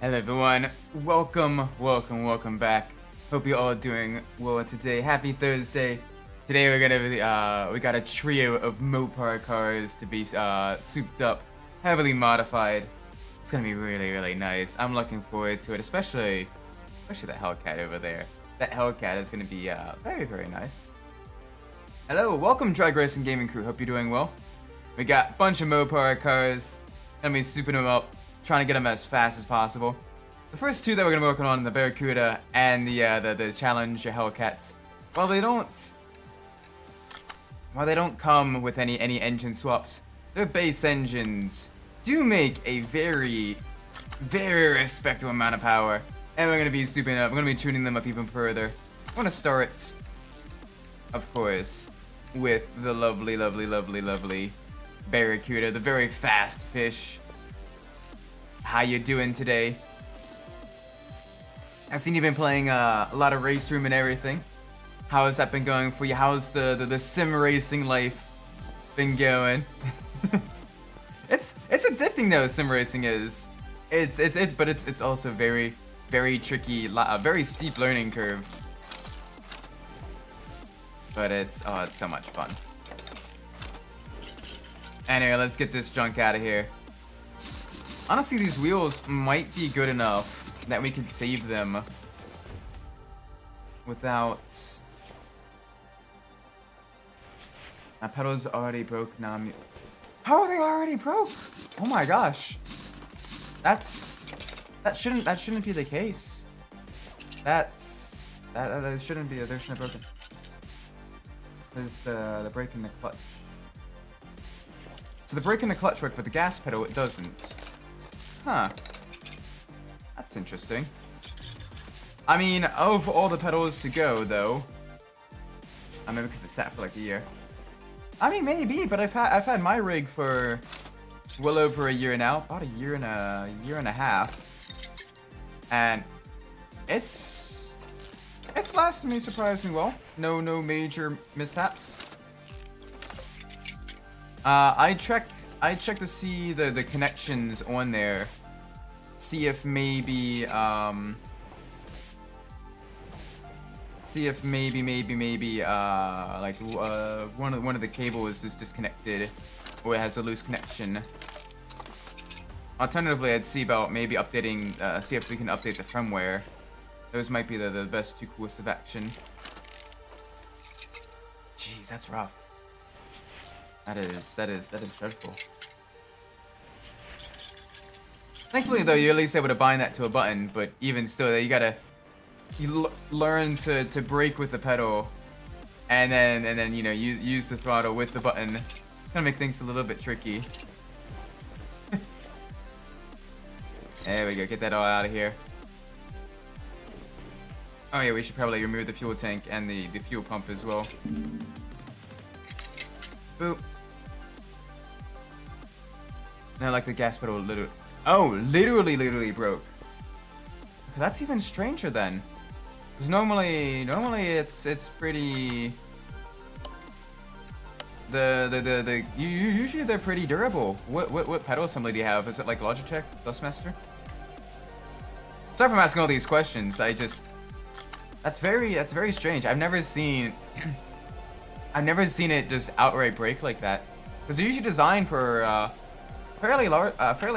Hello everyone, welcome back. Hope you're all doing well today. Happy Thursday. Today we're gonna we got a trio of Mopar cars to be souped up, heavily modified. It's gonna be really nice. I'm looking forward to it, especially that Hellcat over there. That Hellcat is gonna be very nice. Hello, welcome Drag Racing Gaming Crew. Hope you're doing well. We got a bunch of Mopar cars. Gonna be souping them up, trying to get them as fast as possible. The first two that we're gonna be working on, the Barracuda and the Challenger Hellcats, while they don't come with any engine swaps, their base engines do make a very respectable amount of power. And we're gonna be souping up. We're gonna be tuning them up even further. I'm gonna start, of course, with the lovely Barracuda, the very fast fish. How you doing today? I've seen you've been playing a lot of Race Room and everything. How has that been going for you? How's the sim racing life been going? It's addicting though. Sim racing is. But it's also very tricky. A very steep learning curve. But it's so much fun. Anyway, let's get this junk out of here. Honestly, these wheels might be good enough that we could save them without... My pedal's already broke now. How are they already broke? Oh my gosh. That shouldn't be the case. That shouldn't be. They're not broken. There's the brake and the clutch. So the brake and the clutch work, but the gas pedal it doesn't. Huh. That's interesting. I mean, of all the pedals to go, though. I mean, because it sat for like a year. I mean, maybe, but I've had my rig for well over a year now, about a year and a half, and it's lasted me surprisingly well. No major mishaps. I checked to see the connections on there. See if maybe one of the cables is disconnected or it has a loose connection. Alternatively, I'd see about maybe updating, see if we can update the firmware. Those might be the best two course of action. Jeez, that's rough. That is dreadful. Thankfully, though, you're at least able to bind that to a button, but even still, you learn to brake with the pedal, and then you know use the throttle with the button. Kind of make things a little bit tricky. There we go. Get that all out of here. Oh yeah, we should probably remove the fuel tank and the fuel pump as well. Boop. Now, like the gas pedal literally. Oh, literally broke. Okay, that's even stranger then. Because normally it's pretty. Usually they're pretty durable. What pedal assembly do you have? Is it like Logitech, Dustmaster? Sorry if I'm asking all these questions. That's very strange. I've never seen it just outright break like that. Because they're usually designed for fairly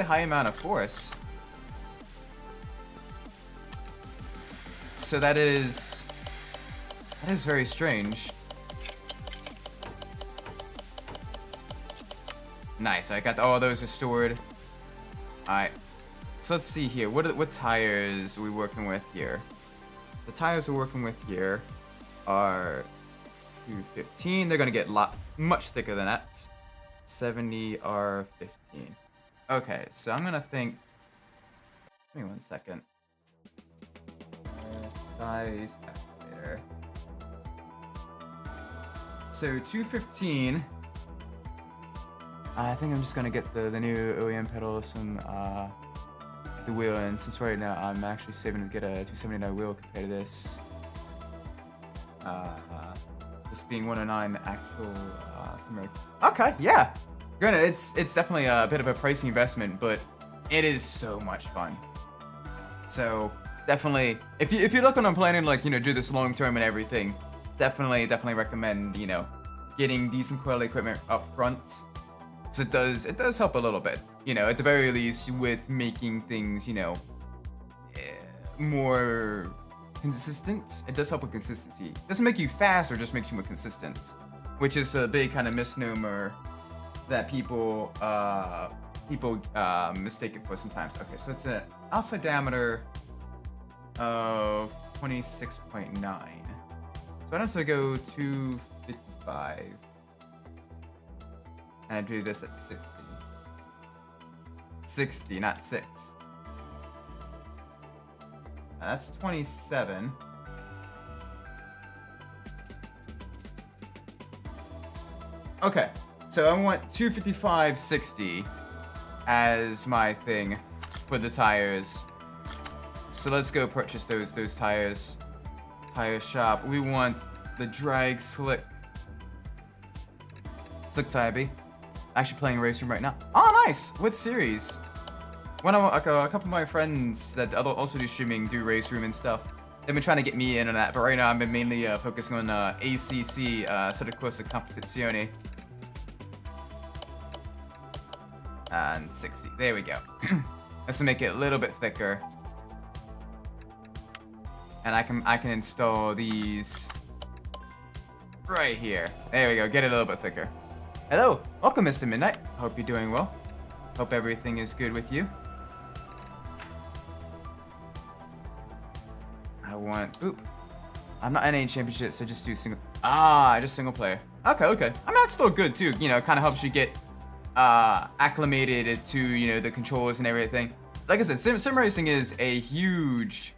high amount of force. So that is very strange. Nice. I got all those restored. All right. So let's see here. What tires are we working with here? The tires we're working with here are 215. They're gonna get much thicker than that. 70 R15. Okay, so I'm gonna think. Give me 1 second. Size there. So 215. I think I'm just gonna get the new OEM pedals from the wheel, and since right now I'm actually saving to get a 279 wheel compared to this. This being 109 actual summer. Okay, yeah. Granted, it's definitely a bit of a pricey investment, but it is so much fun. So definitely, if you're looking on planning like do this long term and everything, definitely recommend getting decent quality equipment up front. So it does help a little bit, at the very least with making things more consistent. It does help with consistency. It doesn't make you fast, or just makes you more consistent, which is a big kind of misnomer that people mistake it for sometimes. Okay, so it's an outside diameter of 26.9. So I don't say go 255, and I do this at 60. 60, not 6. That's 27. Okay, so I want 255/60 as my thing for the tires. So let's go purchase those tires. Tire shop. We want the drag slick tire B. Actually playing Race Room right now. Oh, nice! What series? A couple of my friends that also do streaming do Race Room and stuff. They've been trying to get me in on that, but right now I've been mainly focusing on ACC, Sotto Corsa Competizione. And 60. There we go. Let's make it a little bit thicker. And I can install these right here. There we go. Get it a little bit thicker. Hello, welcome, Mr. Midnight. Hope you're doing well. Hope everything is good with you. Oop. I'm not in any championships, so just do single. Just single player. Okay. I mean, that's still good too. It kind of helps you get acclimated to the controls and everything. Like I said, sim racing is a huge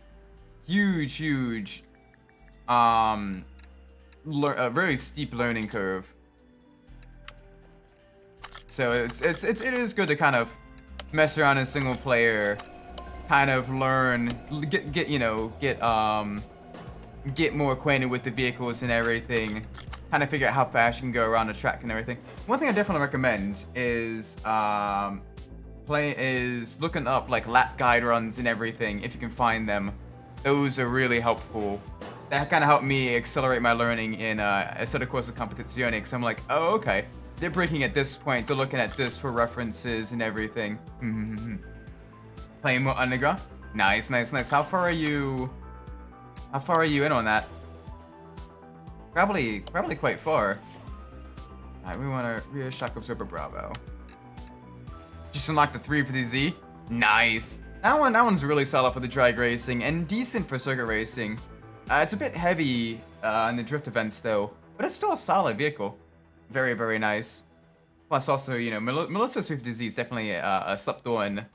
a very steep learning curve. So it is good to kind of mess around in single player, kind of learn, get more acquainted with the vehicles and everything, kind of figure out how fast you can go around the track and everything. One thing I definitely recommend is looking up like lap guide runs and everything if you can find them. Those are really helpful. That kind of helped me accelerate my learning in Sotto Corsa Competizione, because I'm like, oh, okay, they're braking at this point, they're looking at this for references and everything. Playing more underground. Nice. How far are you in on that? Probably quite far. Alright, we want a rear shock absorber Bravo. Just unlock the 350Z. Nice. That one's really solid for the drag racing and decent for circuit racing. It's a bit heavy in the drift events though, but it's still a solid vehicle. Very nice. Plus also, Melissa's 350Z is definitely a slept-on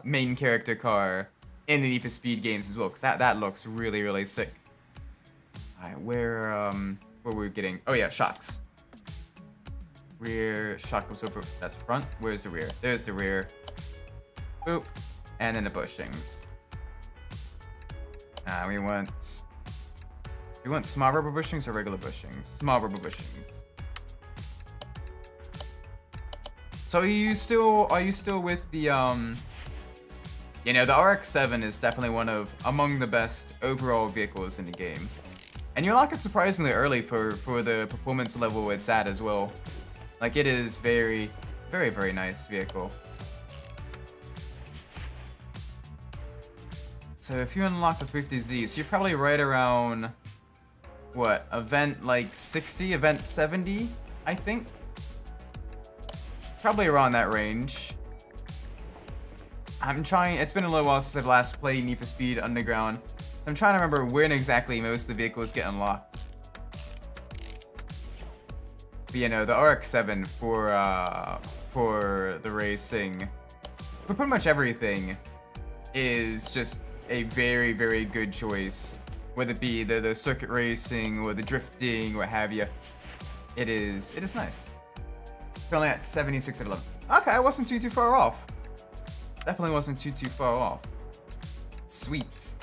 main character car in the Need for Speed games as well, because that looks really sick. Alright, where were we getting? Oh yeah, shocks. Rear shock absorber. That's front. Where's the rear? There's the rear. Boop. And then the bushings. We want small rubber bushings or regular bushings? Small rubber bushings. So are you still with the the RX-7 is definitely among the best overall vehicles in the game. And you unlock it surprisingly early for the performance level it's at as well. Like, it is very nice vehicle. So if you unlock the 350Z, so you're probably right around, what, event like 60, event 70, I think? Probably around that range. It's been a little while since I've last played Need for Speed Underground. I'm trying to remember when exactly most of the vehicles get unlocked. But the RX-7 for the racing, for pretty much everything, is just a very good choice. Whether it be the circuit racing or the drifting, what have you. It is nice. Currently at 76 at 11. Okay, I wasn't too far off. Definitely wasn't too far off. Sweet.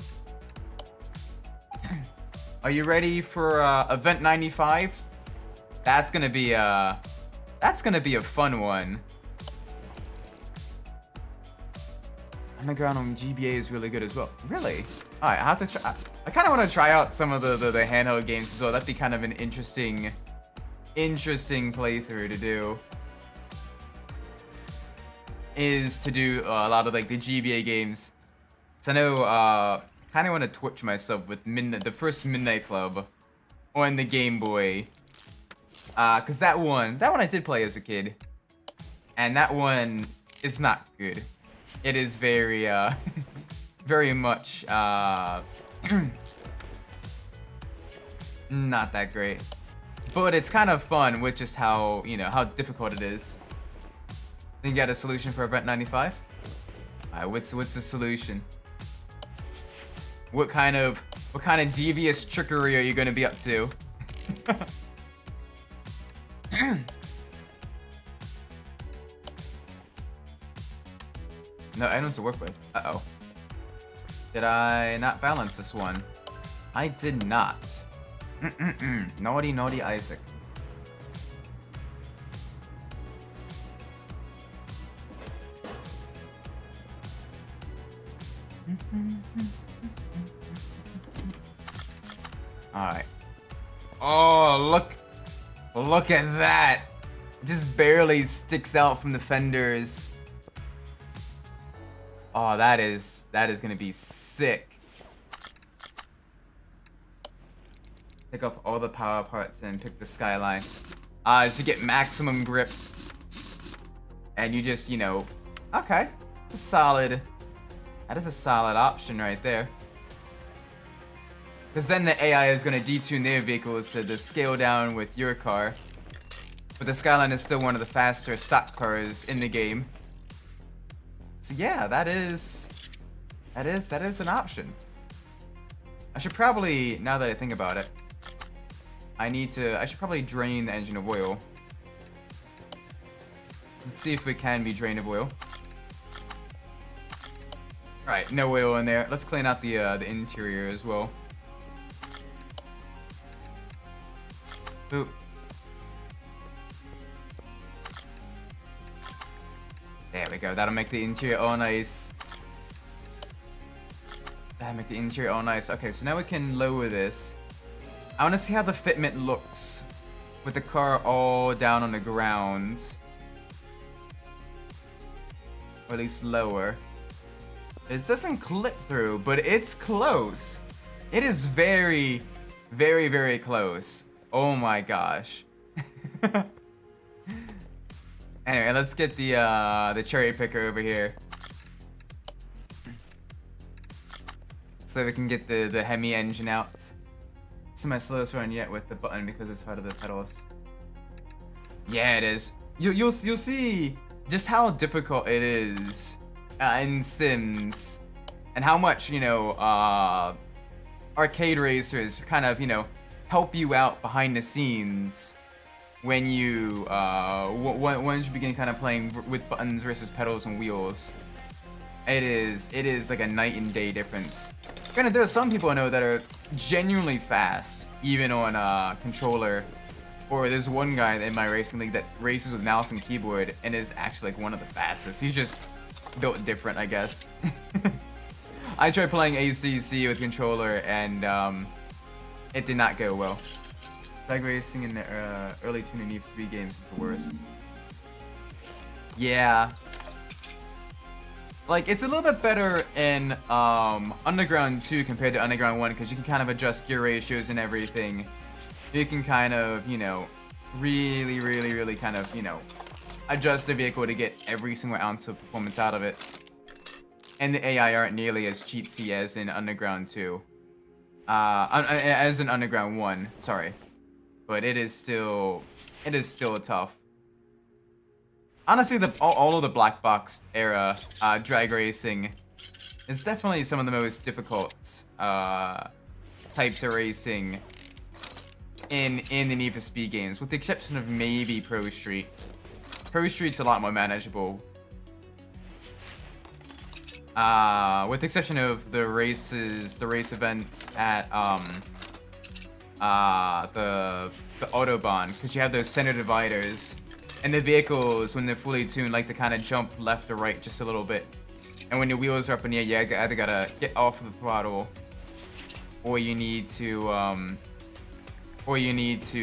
Are you ready for event 95? That's gonna be a fun one. Underground on GBA is really good as well. Really? Alright, I have to try. I kind of want to try out some of the handheld games as well. That'd be kind of an interesting playthrough to do. Is to do a lot of like the GBA games. So I know, kind of want to torture myself with the first Midnight Club on the Game Boy. Cause that one I did play as a kid, and that one is not good. It is very, very much, not that great. But it's kind of fun with just how, you know, how difficult it is. Think you got a solution for Event 95? Alright, what's the solution? What kind of devious trickery are you gonna be up to? No items to work with. Uh-oh. Did I not balance this one? I did not. Naughty, naughty Isaac. Alright. Oh, look at that. It just barely sticks out from the fenders. Oh, that is gonna be sick. Take off all the power parts and pick the Skyline. Just to get maximum grip. And you just, you know, okay. It's a solid, that is a solid option right there. Because then the AI is going to detune their vehicles to scale down with your car. But the Skyline is still one of the faster stock cars in the game. So yeah, that is an option. I should probably, now that I think about it, I should probably drain the engine of oil. Let's see if we can be drained of oil. Alright, no oil in there. Let's clean out the interior as well. Boop. There we go. That'll make the interior all nice. That'll make the interior all nice. Okay, so now we can lower this. I want to see how the fitment looks with the car all down on the ground. Or at least lower. It doesn't clip through, but it's close. It is very, very, very close. Oh my gosh. Anyway, let's get the cherry picker over here. So that we can get the Hemi engine out. This is my slowest run yet with the button because it's part of the pedals. Yeah, it is. You'll see just how difficult it is in Sims, and how much, you know, arcade racers kind of, you know, help you out behind the scenes when you once you begin kind of playing with buttons versus pedals and wheels. It is like a night and day difference. Granted, there are some people I know that are genuinely fast, even on controller. Or there's one guy in my racing league that races with mouse and keyboard and is actually like one of the fastest. He's just built different, I guess. I tried playing ACC with controller and it did not go well. Drag racing in the early tuning Need for Speed games is the worst. Yeah. Like, it's a little bit better in Underground 2 compared to Underground 1 because you can kind of adjust gear ratios and everything. You can kind of, you know, really kind of, you know, adjust the vehicle to get every single ounce of performance out of it. And the AI aren't nearly as cheatsy as in Underground 2. As in Underground 1, sorry. But it is still tough. Honestly, all of the black box era drag racing is definitely some of the most difficult types of racing in the Need for Speed games, with the exception of maybe Pro Street. Pro Street's a lot more manageable. With the exception of the race events at the Autobahn, because you have those center dividers, and the vehicles, when they're fully tuned, like to kind of jump left or right just a little bit. And when your wheels are up in the air, you either gotta get off of the throttle, or you need to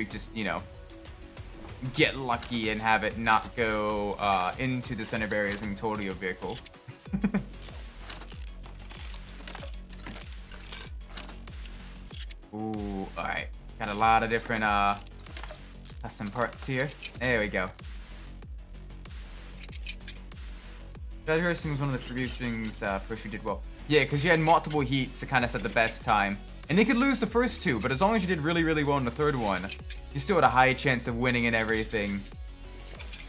just, you know, get lucky and have it not go into the center barriers and total your vehicle. Ooh, alright. Got a lot of different custom parts here. There we go. Drag racing was one of the few things Pusher did well. Yeah, because you had multiple heats to kind of set the best time. And you could lose the first two, but as long as you did really, really well in the third one, you still had a high chance of winning and everything.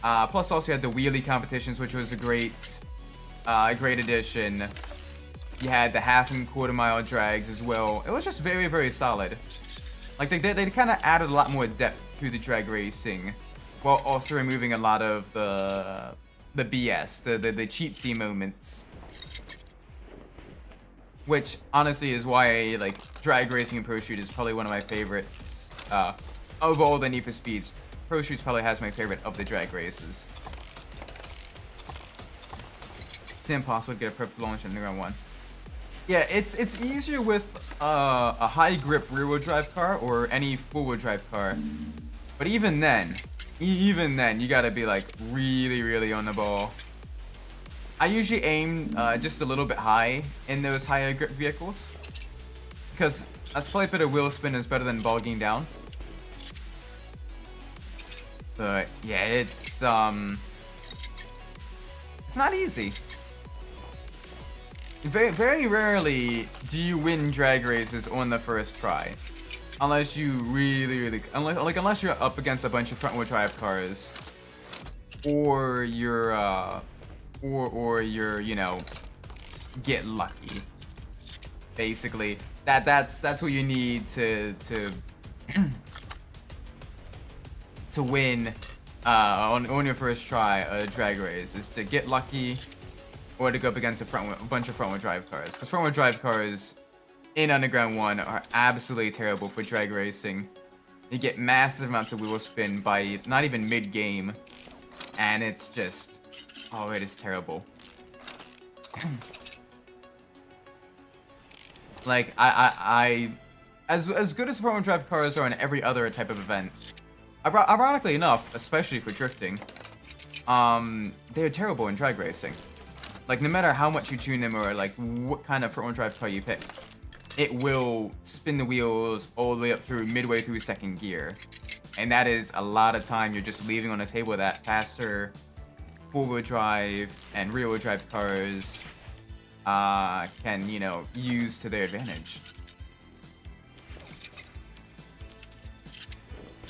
Plus also you had the wheelie competitions, which was a great addition. You had the half and quarter mile drags as well. It was just very, very solid. Like they kind of added a lot more depth to the drag racing, while also removing a lot of the BS, the cheatsy moments. Which honestly is why like drag racing and Pro Shoot is probably one of my favorites of all the Need for Speeds. Pro Shoot probably has my favorite of the drag races. It's impossible to get a perfect launch in Underground 1. Yeah, it's easier with a high grip rear wheel drive car or any four wheel drive car. But even then, you gotta be like really, really on the ball. I usually aim just a little bit high in those higher grip vehicles, because a slight bit of wheel spin is better than bogging down. But yeah, it's not easy. Very, very rarely do you win drag races on the first try, unless you really, unless you're up against a bunch of front wheel drive cars, or you're you know, get lucky. Basically, that's what you need to to win on your first try a drag race, is to get lucky or to go up against a bunch of front wheel drive cars. Because front wheel drive cars in Underground 1 are absolutely terrible for drag racing. You get massive amounts of wheel spin by not even mid game, and it's just, oh, it is terrible. Like, as good as front-wheel drive cars are in every other type of event, ironically enough, especially for drifting, they're terrible in drag racing. Like, no matter how much you tune them or like what kind of front-wheel drive car you pick, it will spin the wheels all the way up through midway through second gear, and that is a lot of time you're just leaving on the table that faster four-wheel drive and rear-wheel drive cars can, you know, use to their advantage.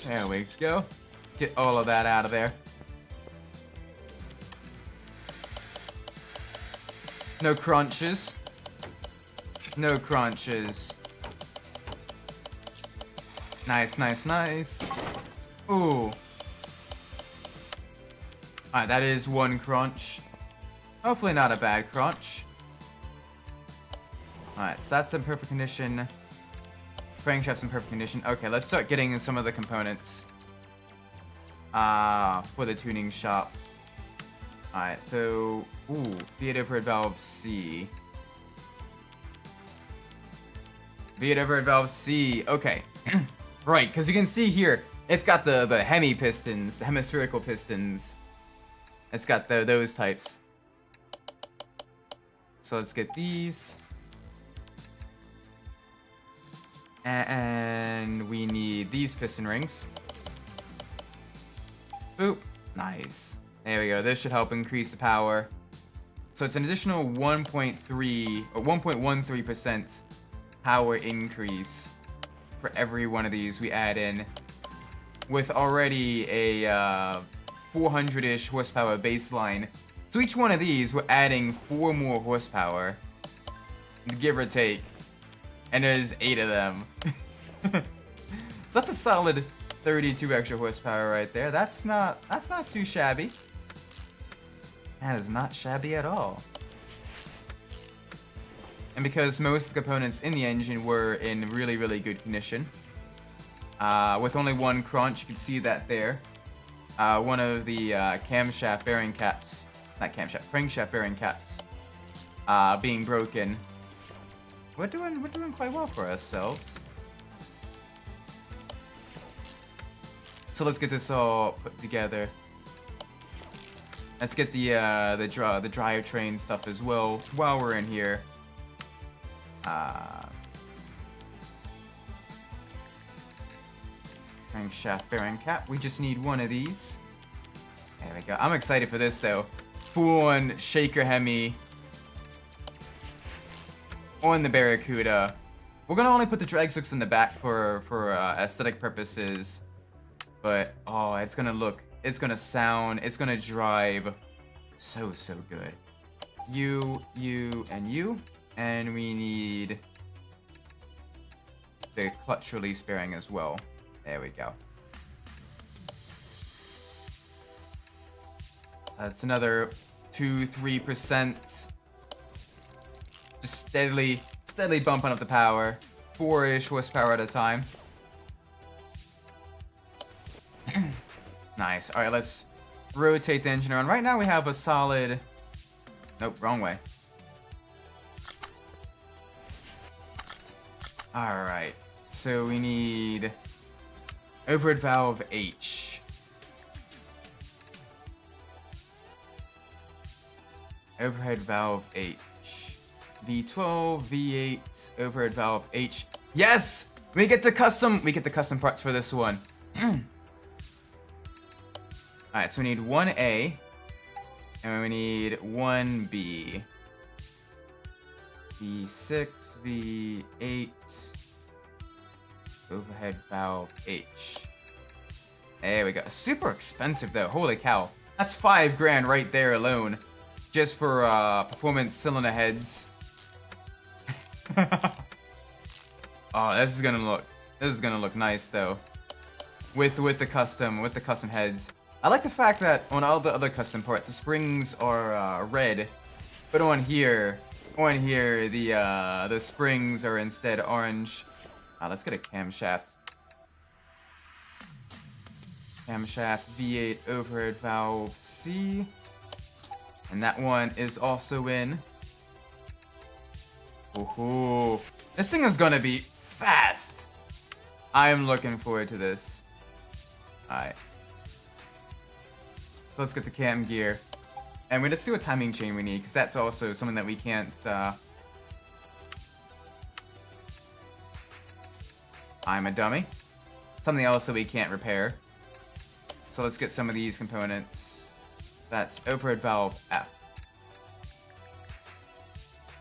There we go. Let's get all of that out of there. No crunches. No crunches. Nice, nice, nice. Ooh. Alright, that is one crunch. Hopefully not a bad crunch. Alright, so that's in perfect condition. Crankshaft's in perfect condition. Okay, let's start getting some of the components for the tuning shop. Alright, so, ooh, Fiat overhead valve C. Fiat overhead valve C, okay. Right, because you can see here, it's got the hemi pistons, the hemispherical pistons. It's got those types. So let's get these. And we need these piston rings. Boop. Nice. There we go. This should help increase the power. So it's an additional 1.3 or 1.13% power increase for every one of these we add in, with already a 400-ish horsepower baseline. So each one of these, we're adding 4 more horsepower, give or take. And there's 8 of them. So that's a solid 32 extra horsepower right there. That's not too shabby. That is not shabby at all. And because most of the components in the engine were in really, really good condition, with only one crunch, you can see that there. One of the camshaft bearing caps, not camshaft, crankshaft bearing caps, being broken. We're doing quite well for ourselves. So let's get this all put together. Let's get the drivetrain stuff as well while we're in here. Crankshaft bearing cap. We just need one of these. There we go. I'm excited for this though. Full-on shaker Hemi on the Barracuda. We're gonna only put the drag sticks in the back for aesthetic purposes, but oh, it's gonna sound, it's gonna drive so good. You, and you, and we need the clutch release bearing as well. There we go. That's another 2-3%. Just steadily bumping up the power. 4-ish horsepower at a time. Nice. Alright, let's rotate the engine around. Right now we have a solid... Nope, wrong way. Alright. So we need... overhead valve H. Overhead valve H. V12, V8, overhead valve H. Yes! We get the custom parts for this one. Alright, so we need 1A. And we need 1B. V6, V8. Overhead valve H. There we go. Super expensive though. Holy cow. That's $5,000 right there alone. Just for performance cylinder heads. Oh, this is gonna look nice though. With the custom heads. I like the fact that on all the other custom parts the springs are red, but on here the springs are instead orange. Let's get a camshaft. Camshaft V8 overhead valve C. And that one is also in. Ooh, this thing is gonna be fast. I am looking forward to this. Alright. So let's get the cam gear. And let's see what timing chain we need, because that's also something that we can't... I'm a dummy. Something else that we can't repair. So let's get some of these components. That's overhead valve F.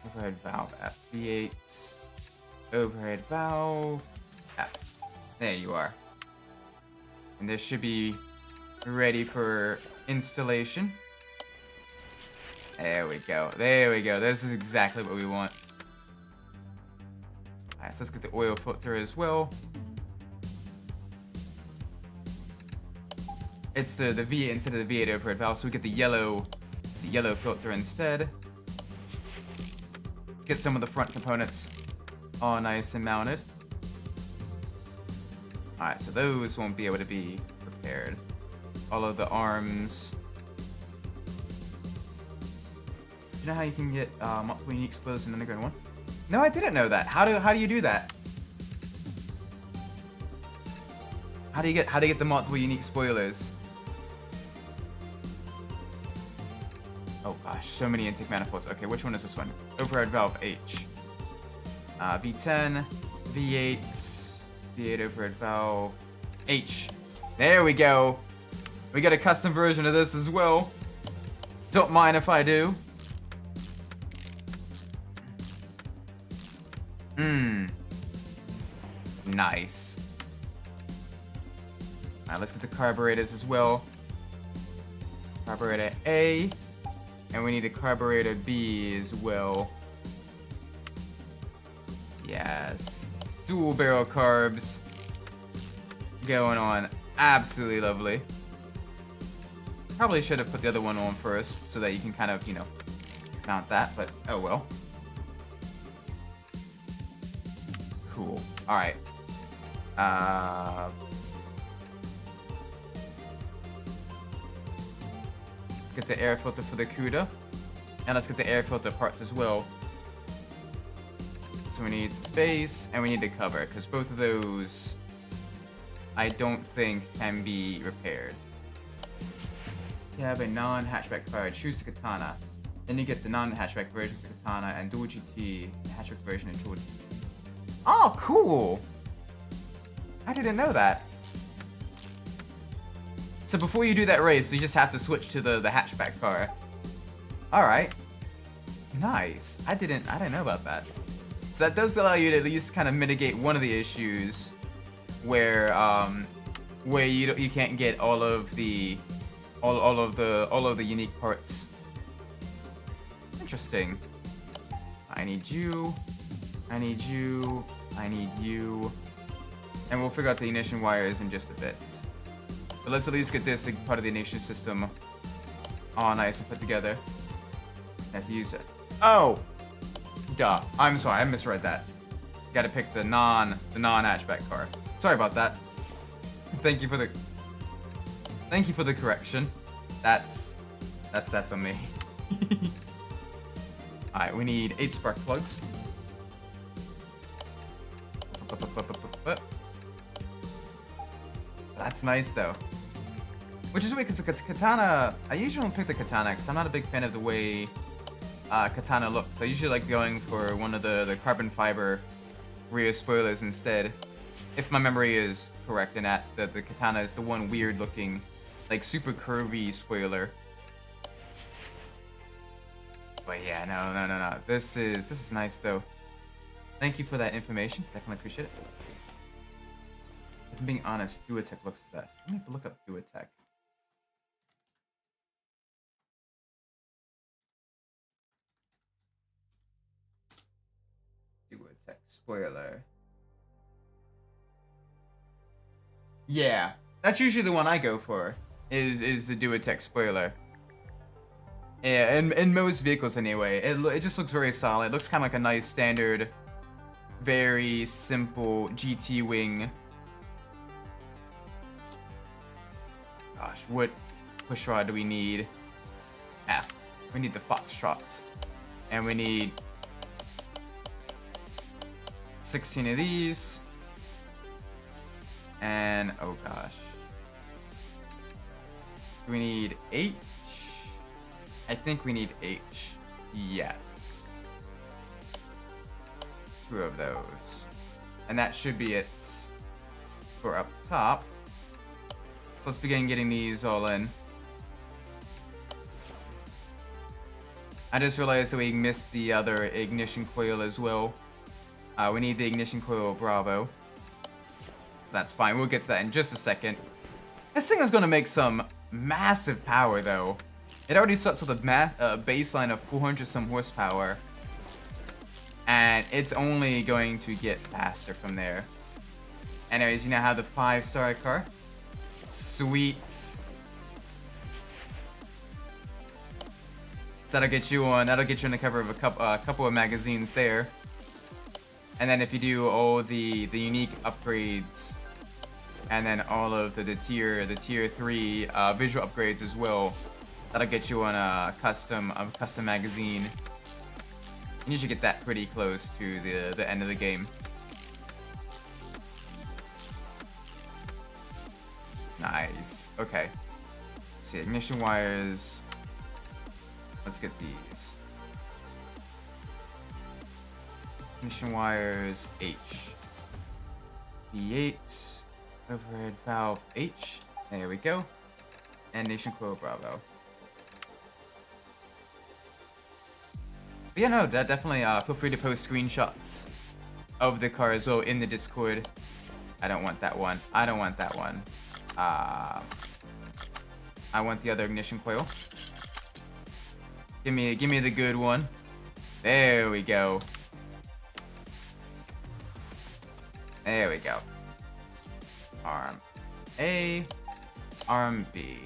Overhead valve F. V8. Overhead valve F. There you are. And this should be ready for installation. There we go. There we go. This is exactly what we want. Alright, so let's get the oil filter as well. It's the V8 instead of the V8 overhead valve, so we get the yellow filter instead. Let's get some of the front components all nice and mounted. Alright, so those won't be able to be repaired. All of the arms. Do you know how you can get multiple unique spoilers in an underground one? No, I didn't know that. How do you do that? How do you get the multiple unique spoilers? Oh gosh, so many intake manifolds. Okay, which one is this one? Overhead valve H. V10, V8, V8 overhead valve H. There we go. We got a custom version of this as well. Don't mind if I do. Nice. Alright, let's get the carburetors as well. Carburetor A. And we need a carburetor B as well. Yes. Dual barrel carbs. Going on. Absolutely lovely. Probably should have put the other one on first so that you can kind of, mount that, but oh well. Cool. Alright. Let's get the air filter for the CUDA. And let's get the air filter parts as well. So we need base and we need the cover, because both of those I don't think can be repaired. You have a non-hatchback fire, choose the katana. Then you get the non-hatchback version of the katana and dual GT, the hatchback version and dual GT. Oh, cool! I didn't know that. So before you do that race, you just have to switch to the hatchback car. Alright. Nice. I didn't know about that. So that does allow you to at least kind of mitigate one of the issues where you can't get all of the unique parts. Interesting. I need you. I need you. I need you. And we'll figure out the ignition wires in just a bit. But let's at least get this part of the ignition system all nice and put together. I have to use it. Oh! Duh. I'm sorry, I misread that. Gotta pick the non-hatchback car. Sorry about that. Thank you for the correction. That's on me. Alright, we need 8 spark plugs. That's nice though. Which is weird because the katana, I usually don't pick the katana because I'm not a big fan of the way katana looks. I usually like going for one of the carbon fiber rear spoilers instead. If my memory is correct, and that the katana is the one weird looking, like super curvy spoiler. But yeah, no. This is nice though. Thank you for that information. Definitely appreciate it. If I'm being honest, Duotech looks the best. Let me look up Duotech. Duotech spoiler. Yeah, that's usually the one I go for. Is the Duotech spoiler. Yeah, in most vehicles anyway. It just looks very solid. It looks kind of like a nice standard, very simple GT wing. Gosh, what pushrod do we need? F. We need the Foxtrots. And we need 16 of these. And, oh gosh. Do we need H? I think we need H. Yes. 2 of those. And that should be it for up top. Let's begin getting these all in. I just realized that we missed the other ignition coil as well. We need the ignition coil Bravo. That's fine, we'll get to that in just a second. This thing is going to make some massive power though. It already starts with a baseline of 400 some horsepower. And it's only going to get faster from there. Anyways, you now have the 5-star car. Sweet. So that'll get you on the cover of a couple of magazines there. And then if you do all the unique upgrades, and then all of the tier 3 visual upgrades as well, that'll get you on a custom magazine. And you should get that pretty close to the end of the game. Nice. Okay. Let's see, ignition wires. Let's get these. Ignition wires H. V8. Overhead valve H. There we go. And ignition coil Bravo. But yeah, no, definitely feel free to post screenshots of the car as well in the Discord. I don't want that one. I don't want that one. I want the other ignition coil. Give me the good one. There we go. There we go. Arm A, arm B.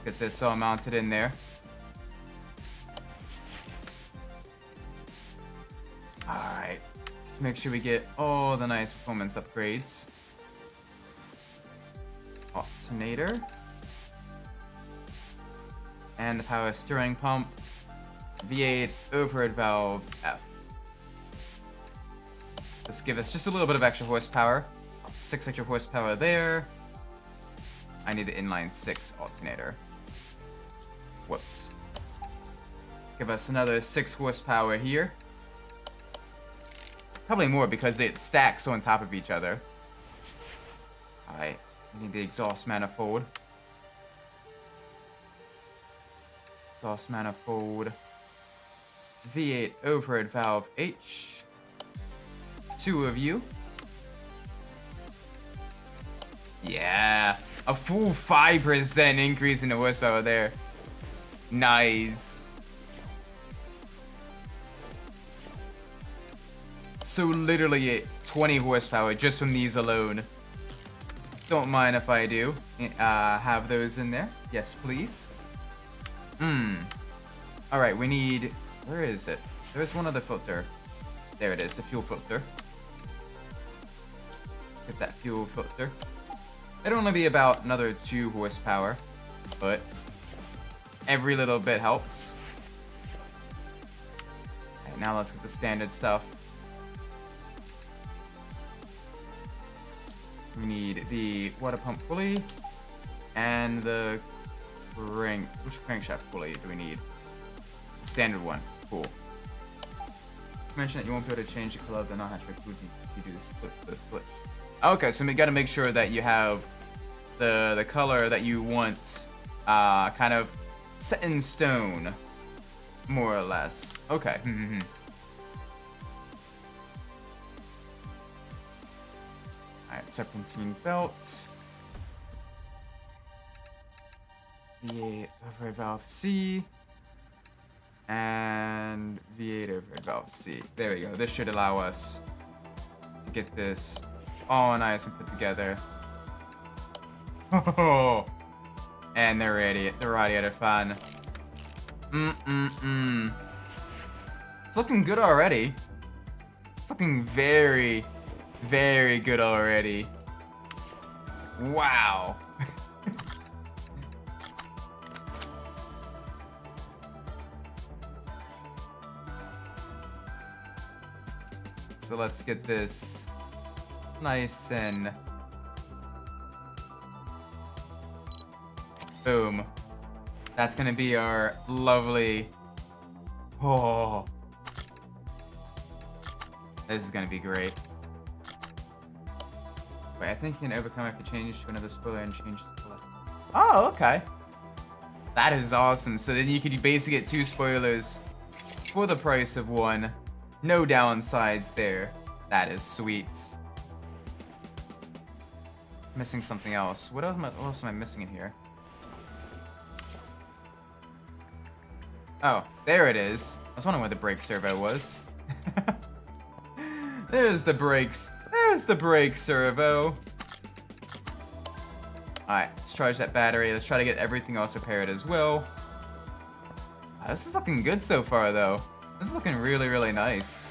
Get this all mounted in there. Alright. Let's make sure we get all the nice performance upgrades. Alternator. And the power steering pump. V8 overhead valve F. Let's give us just a little bit of extra horsepower. 6 extra horsepower there. I need the inline 6 alternator. Whoops. Let's give us another 6 horsepower here. Probably more because it stacks on top of each other. Alright, we need the exhaust manifold. Exhaust manifold. V8 overhead valve H. 2 of you. Yeah, a full 5% increase in the horsepower there. Nice. So literally 20 horsepower just from these alone. Don't mind if I do have those in there. Yes, please. Alright, we need... Where is it? There's one other filter. There it is, the fuel filter. Get that fuel filter. It'll only be about another 2 horsepower, but every little bit helps. Alright, now let's get the standard stuff. We need the water pump pulley and the which crankshaft pulley do we need? Standard one. Cool. You mentioned that you won't be able to change the color of the non-hatchback food you do the split. Okay, so we gotta make sure that you have the color that you want kind of set in stone, more or less. Okay. Alright, serpentine belt. V8 overhead valve C. And V8 overhead valve C. There we go. This should allow us to get this all nice and put together. Oh, and the radiator fan. It's looking good already. It's looking very, very good already. Wow. So let's get this nice and boom. That's gonna be our lovely... Oh, this is gonna be great. Wait, I think you can overcome if you change to another spoiler and change the color. Oh, okay. That is awesome. So then you could basically get 2 spoilers for the price of 1. No downsides there. That is sweet. Missing something else. What else am I missing in here? Oh, there it is. I was wondering where the brake servo was. There's the brakes. There's the brake servo. Alright, let's charge that battery. Let's try to get everything else repaired as well. This is looking good so far, though. This is looking really, really nice.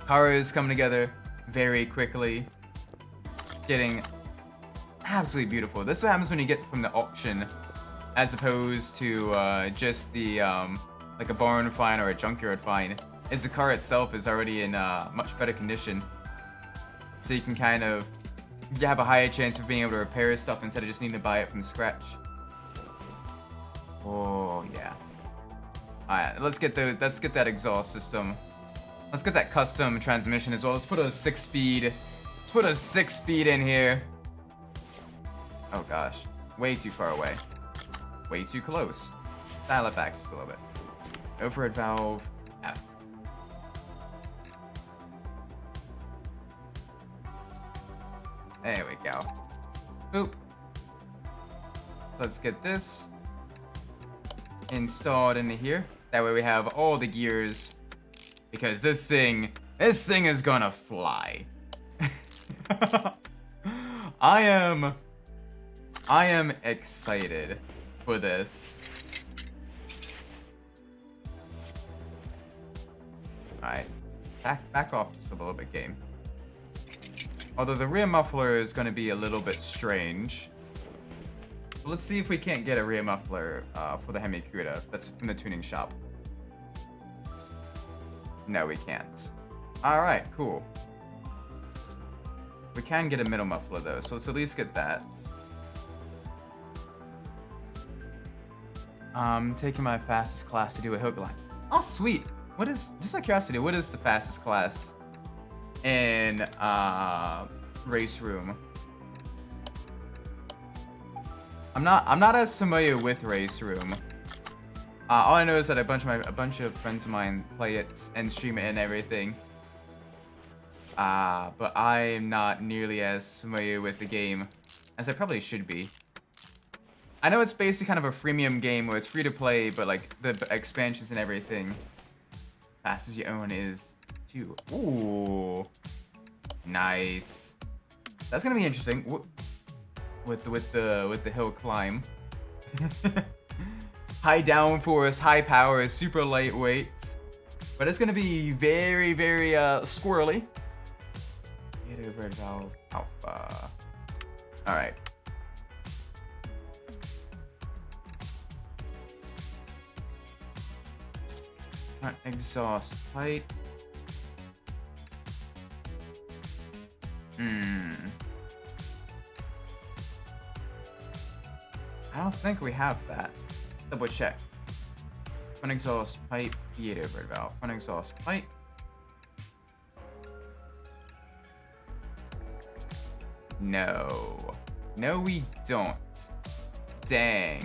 Car is coming together very quickly. Getting absolutely beautiful. This is what happens when you get from the auction, as opposed to just the like a barn find or a junkyard find. Is the car itself is already in much better condition, so you can kind of have a higher chance of being able to repair stuff instead of just needing to buy it from scratch. Oh yeah. Alright, let's get that exhaust system. Let's get that custom transmission as well. Let's put a 6-speed. Let's put a 6-speed in here. Oh gosh, way too far away. Way too close. Dial it back just a little bit. Overhead valve F. There we go. Boop. So let's get this installed into here. That way we have all the gears, because this thing is gonna fly. I am excited for this. Alright, back off just a little bit, game. Although the rear muffler is gonna be a little bit strange. So let's see if we can't get a rear muffler for the Hemi Cuda. That's from the tuning shop. No, we can't. Alright, cool. We can get a middle muffler though, so let's at least get that. Taking my fastest class to do a hill climb. Oh, sweet. What is, just out of curiosity, what is the fastest class in race room? I'm not as familiar with race room. All I know is that a bunch of friends of mine play it and stream it and everything. But I'm not nearly as familiar with the game as I probably should be. I know it's basically kind of a freemium game where it's free to play, but like the expansions and everything, fast as you own is 2. Ooh, nice. That's gonna be interesting with the hill climb. High downforce, high power, super lightweight, but it's gonna be very squirrely. Get over valve alpha. All right. Front exhaust pipe. I don't think we have that. Double check. Front exhaust pipe, V8 overhead valve. Front exhaust pipe. No. No, we don't. Dang.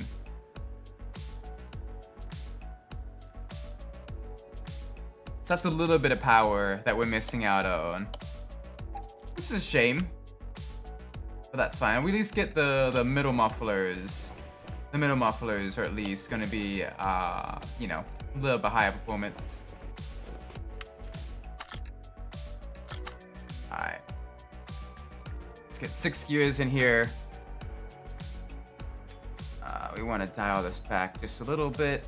So that's a little bit of power that we're missing out on. Which is a shame. But that's fine. We at least get the middle mufflers. The middle mufflers are at least going to be, you know, a little bit higher performance. Alright. Let's get 6 gears in here. We want to dial this back just a little bit.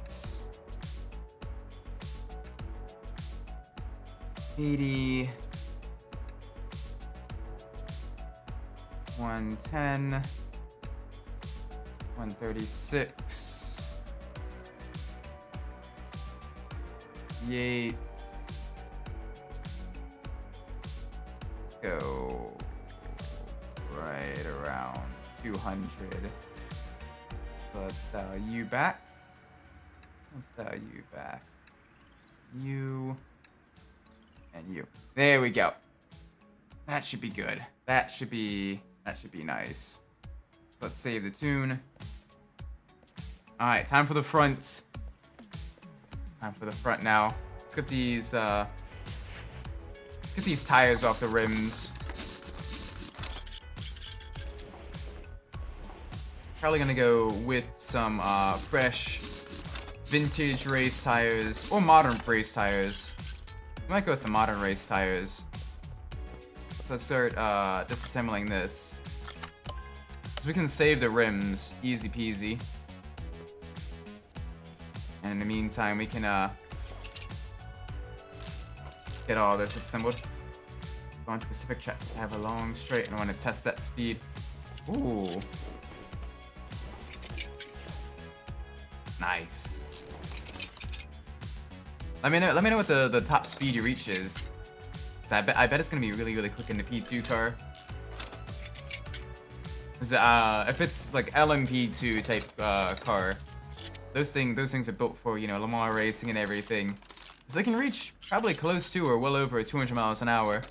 80. 110. 136. 8. Let's go right around 200. So let's dial you back. Let's dial you back. You and you. There we go. That should be good. That should be nice. So let's save the tune. Alright, time for the front. Time for the front now. Let's get these tires off the rims. Probably gonna go with some fresh vintage race tires or modern race tires. I might go with the modern race tires. So let's start disassembling this. So we can save the rims, easy peasy. And in the meantime, we can get all this assembled. Go on to Pacific checks. I have a long straight and I want to test that speed. Ooh. Nice. Let me know what the top speed you reach is. I bet it's gonna be really quick in the P2 car. If it's like LMP2 type car, those things are built for, you know, Le Mans racing and everything. So they can reach probably close to or well over 200 miles an hour.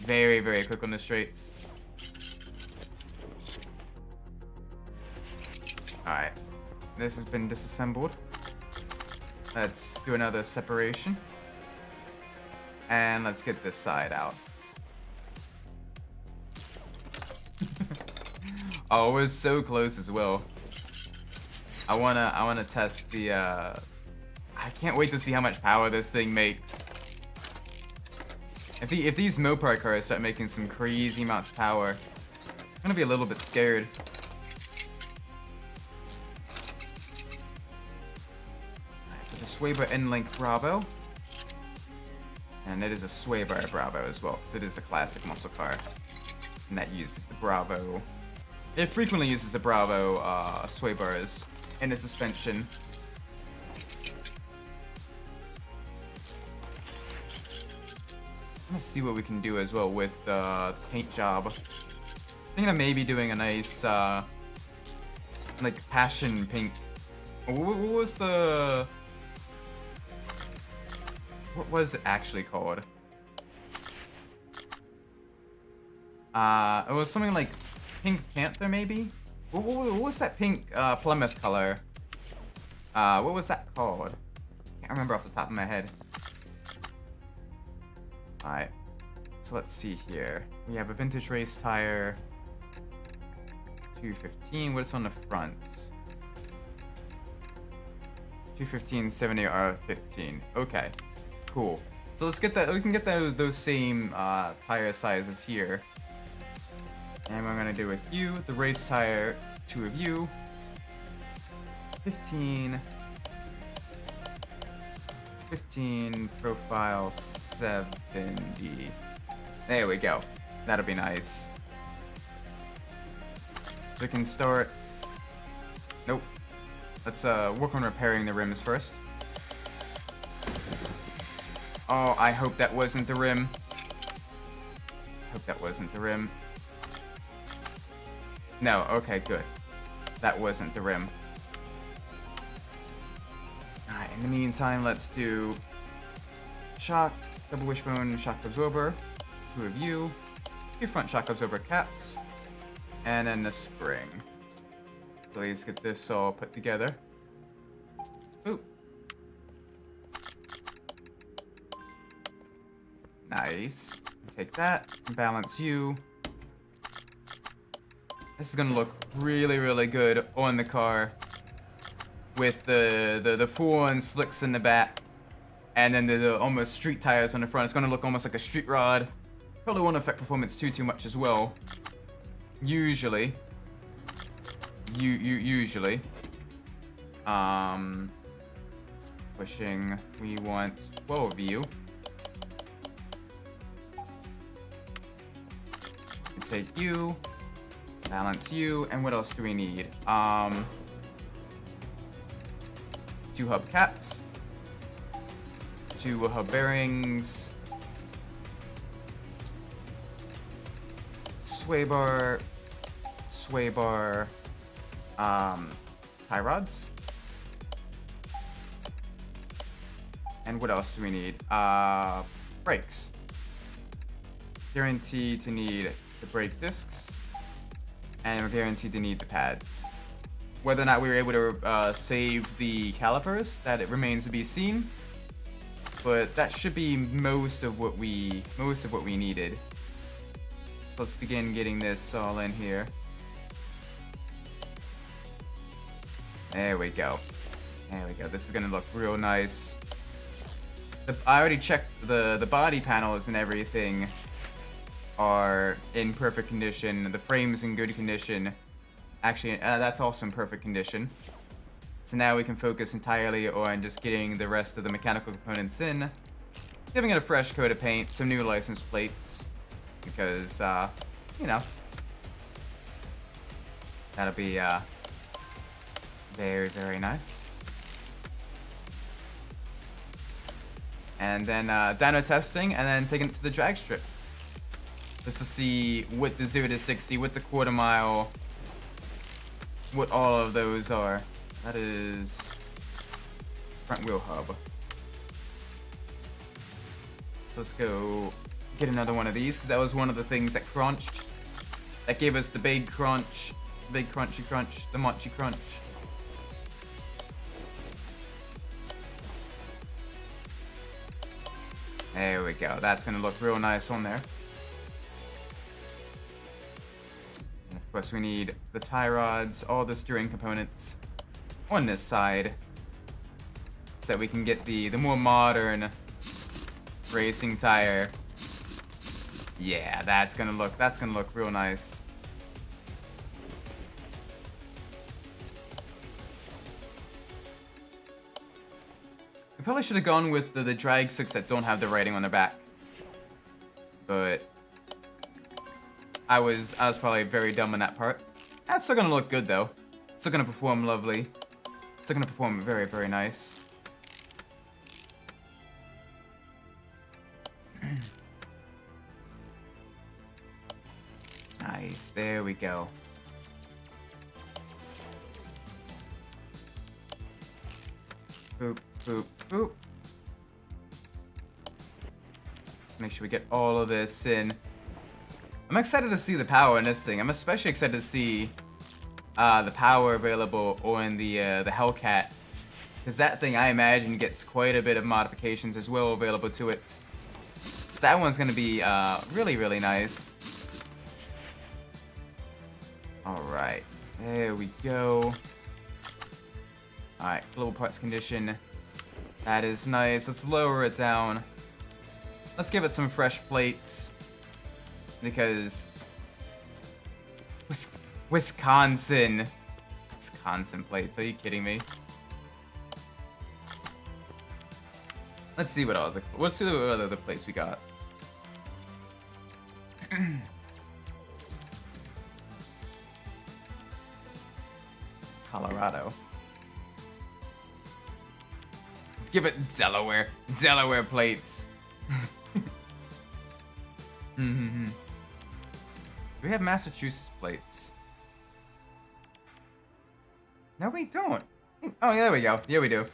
Very quick on the straights. All right, this has been disassembled. Let's do another separation. And let's get this side out. Oh, it was so close as well. I wanna test the I can't wait to see how much power this thing makes. If these Mopar cars start making some crazy amounts of power, I'm gonna be a little bit scared. There's a Swaber N-Link Bravo. And it is a Swaber Bravo as well, because it is a classic muscle car. And that uses the Bravo It frequently uses the Bravo sway bars in the suspension. Let's see what we can do as well with the paint job. Thinking of maybe doing a nice, like, passion pink. What was the... What was it actually called? It was something like Pink Panther, maybe? What was that pink Plymouth color? What was that called? Can't remember off the top of my head. Alright. So let's see here. We have a vintage race tire. 215. What's on the front? 215, 70, R15. Okay. Cool. So let's get that. We can get those same tire sizes here. And we're gonna do with you, the race tire, 2 of you. 15. 15, profile 70. There we go. That'll be nice. So we can start. Nope. Let's work on repairing the rims first. Oh, I hope that wasn't the rim. Hope that wasn't the rim. No, okay, good. That wasn't the rim. Alright, in the meantime, let's do shock, double wishbone, shock absorber, 2 of you, 2 front shock absorber caps, and then the spring. So let's get this all put together. Ooh. Nice. Take that, balance you. This is gonna look really, really good on the car with the full-on slicks in the back, and then the almost street tires on the front. It's gonna look almost like a street rod. Probably won't affect performance too much as well. Usually. Usually. Pushing. We want 12 of you. Take you. Balance you, and what else do we need? 2 hub caps, 2 hub bearings, sway bar, tie rods, and what else do we need? Brakes. Guaranteed to need the brake discs. And we're guaranteed to need the pads. Whether or not we were able to save the calipers, that it remains to be seen. But that should be most of what we needed. So let's begin getting this all in here. There we go. There we go. This is gonna look real nice. I already checked the body panels and everything are in perfect condition. The frame's in good condition. Actually, that's also in perfect condition. So now we can focus entirely on just getting the rest of the mechanical components in, giving it a fresh coat of paint, some new license plates, because, you know, that'll be very, very nice. And then dyno testing, and then taking it to the drag strip. Just to see what the 0 to 60, what the quarter mile, what all of those are. That is front wheel hub. So let's go get another one of these, because that was one of the things that crunched. That gave us the big crunch, big crunchy crunch, the munchy crunch. There we go. That's gonna look real nice on there. And of course we need the tie rods, all the steering components on this side, so that we can get the more modern racing tire. Yeah, that's gonna look real nice. We probably should have gone with the drag sticks that don't have the writing on the back, but I was probably very dumb in that part. That's still gonna look good though. Still gonna perform lovely. Still gonna perform very, very nice. Nice, there we go. Boop, boop, boop. Make sure we get all of this in. I'm excited to see the power in this thing. I'm especially excited to see the power available on the Hellcat. Because that thing, I imagine, gets quite a bit of modifications as well available to it. So that one's going to be really, really nice. Alright, there we go. Alright, global parts condition. That is nice. Let's lower it down. Let's give it some fresh plates. Because Wisconsin plates, are you kidding me? Let's see what other plates we got. Colorado. Give it Delaware plates. Do we have Massachusetts plates? No, we don't. Oh, yeah, there we go. Yeah, we do.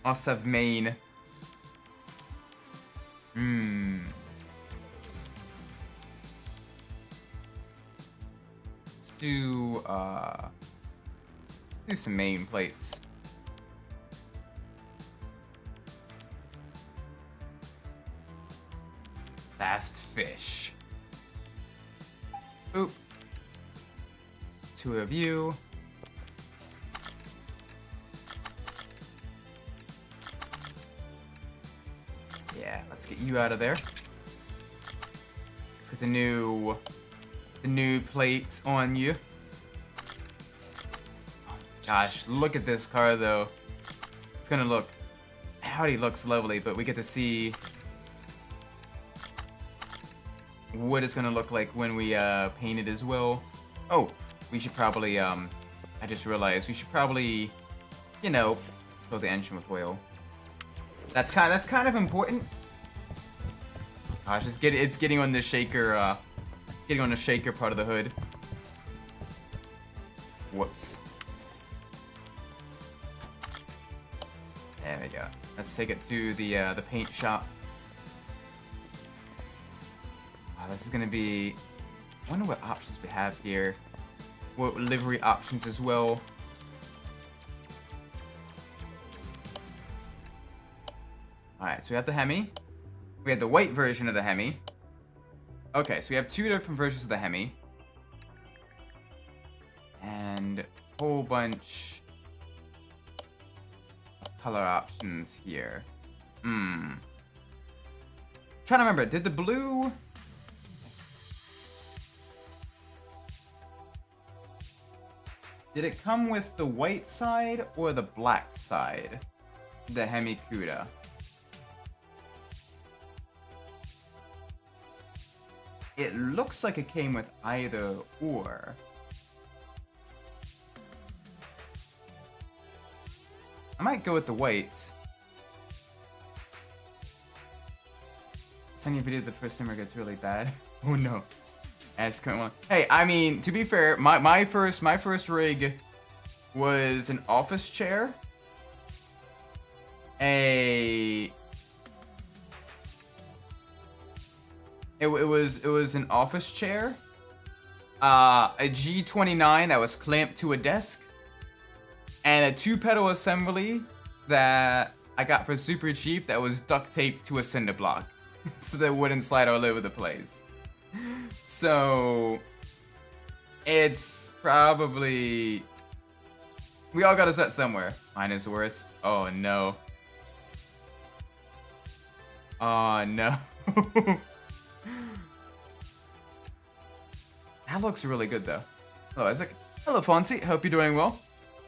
Also have Maine. Let's do some Maine plates. Fast fish. Oop. 2 of you. Yeah, let's get you out of there. Let's get the new plates on you. Gosh, look at this car though. It's gonna look, howdy, looks lovely, but we get to see what it's gonna look like when we paint it as well. Oh, we should probably I just realized we should probably, you know, fill the engine with oil. That's kind of important. Gosh, it's getting on the shaker part of the hood. Whoops. There we go. Let's take it to the paint shop. This is gonna be. I wonder what options we have here. What livery options as well. Alright, so we have the Hemi. We have the white version of the Hemi. Okay, so we have 2 different versions of the Hemi. And a whole bunch of color options here. Trying to remember, did the blue... Did it come with the white side or the black side? The Hemi Cuda. It looks like it came with either or. I might go with the white. Sending a video the first simmer gets really bad. Oh no. As current one. Hey, I mean, to be fair, my first rig was an office chair. It was an office chair. A G29 that was clamped to a desk. And a 2-pedal assembly that I got for super cheap that was duct taped to a cinder block. So that it wouldn't slide all over the place. So it's probably, we all got a set somewhere. Mine is worse. Oh no. Oh no. That looks really good though. Oh, Isaac. Hello Fonzie, hope you're doing well.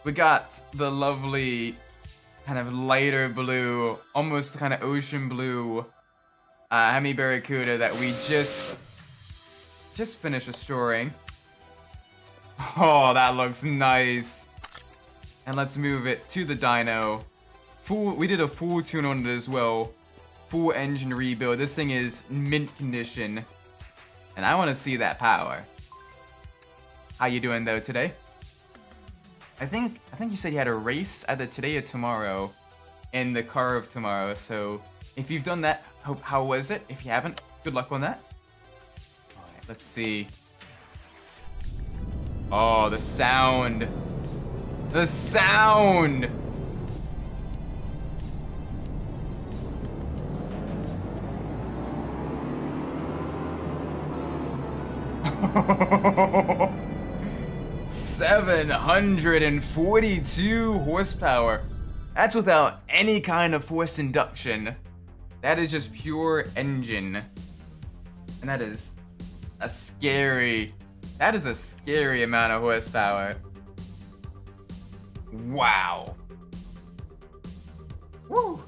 We got the lovely kind of lighter blue, almost kind of ocean blue Hemi Barracuda that we just finished restoring. Oh, that looks nice. And let's move it to the dyno. We did a full tune on it as well. Full engine rebuild. This thing is mint condition. And I want to see that power. How you doing though today? I think you said you had a race either today or tomorrow in the car of tomorrow. So if you've done that, how was it? If you haven't, good luck on that. Alright, let's see. Oh, the sound. The sound! Oh, 742 horsepower. That's without any kind of forced induction. That is just pure engine. And that is a scary amount of horsepower. Wow. Woo.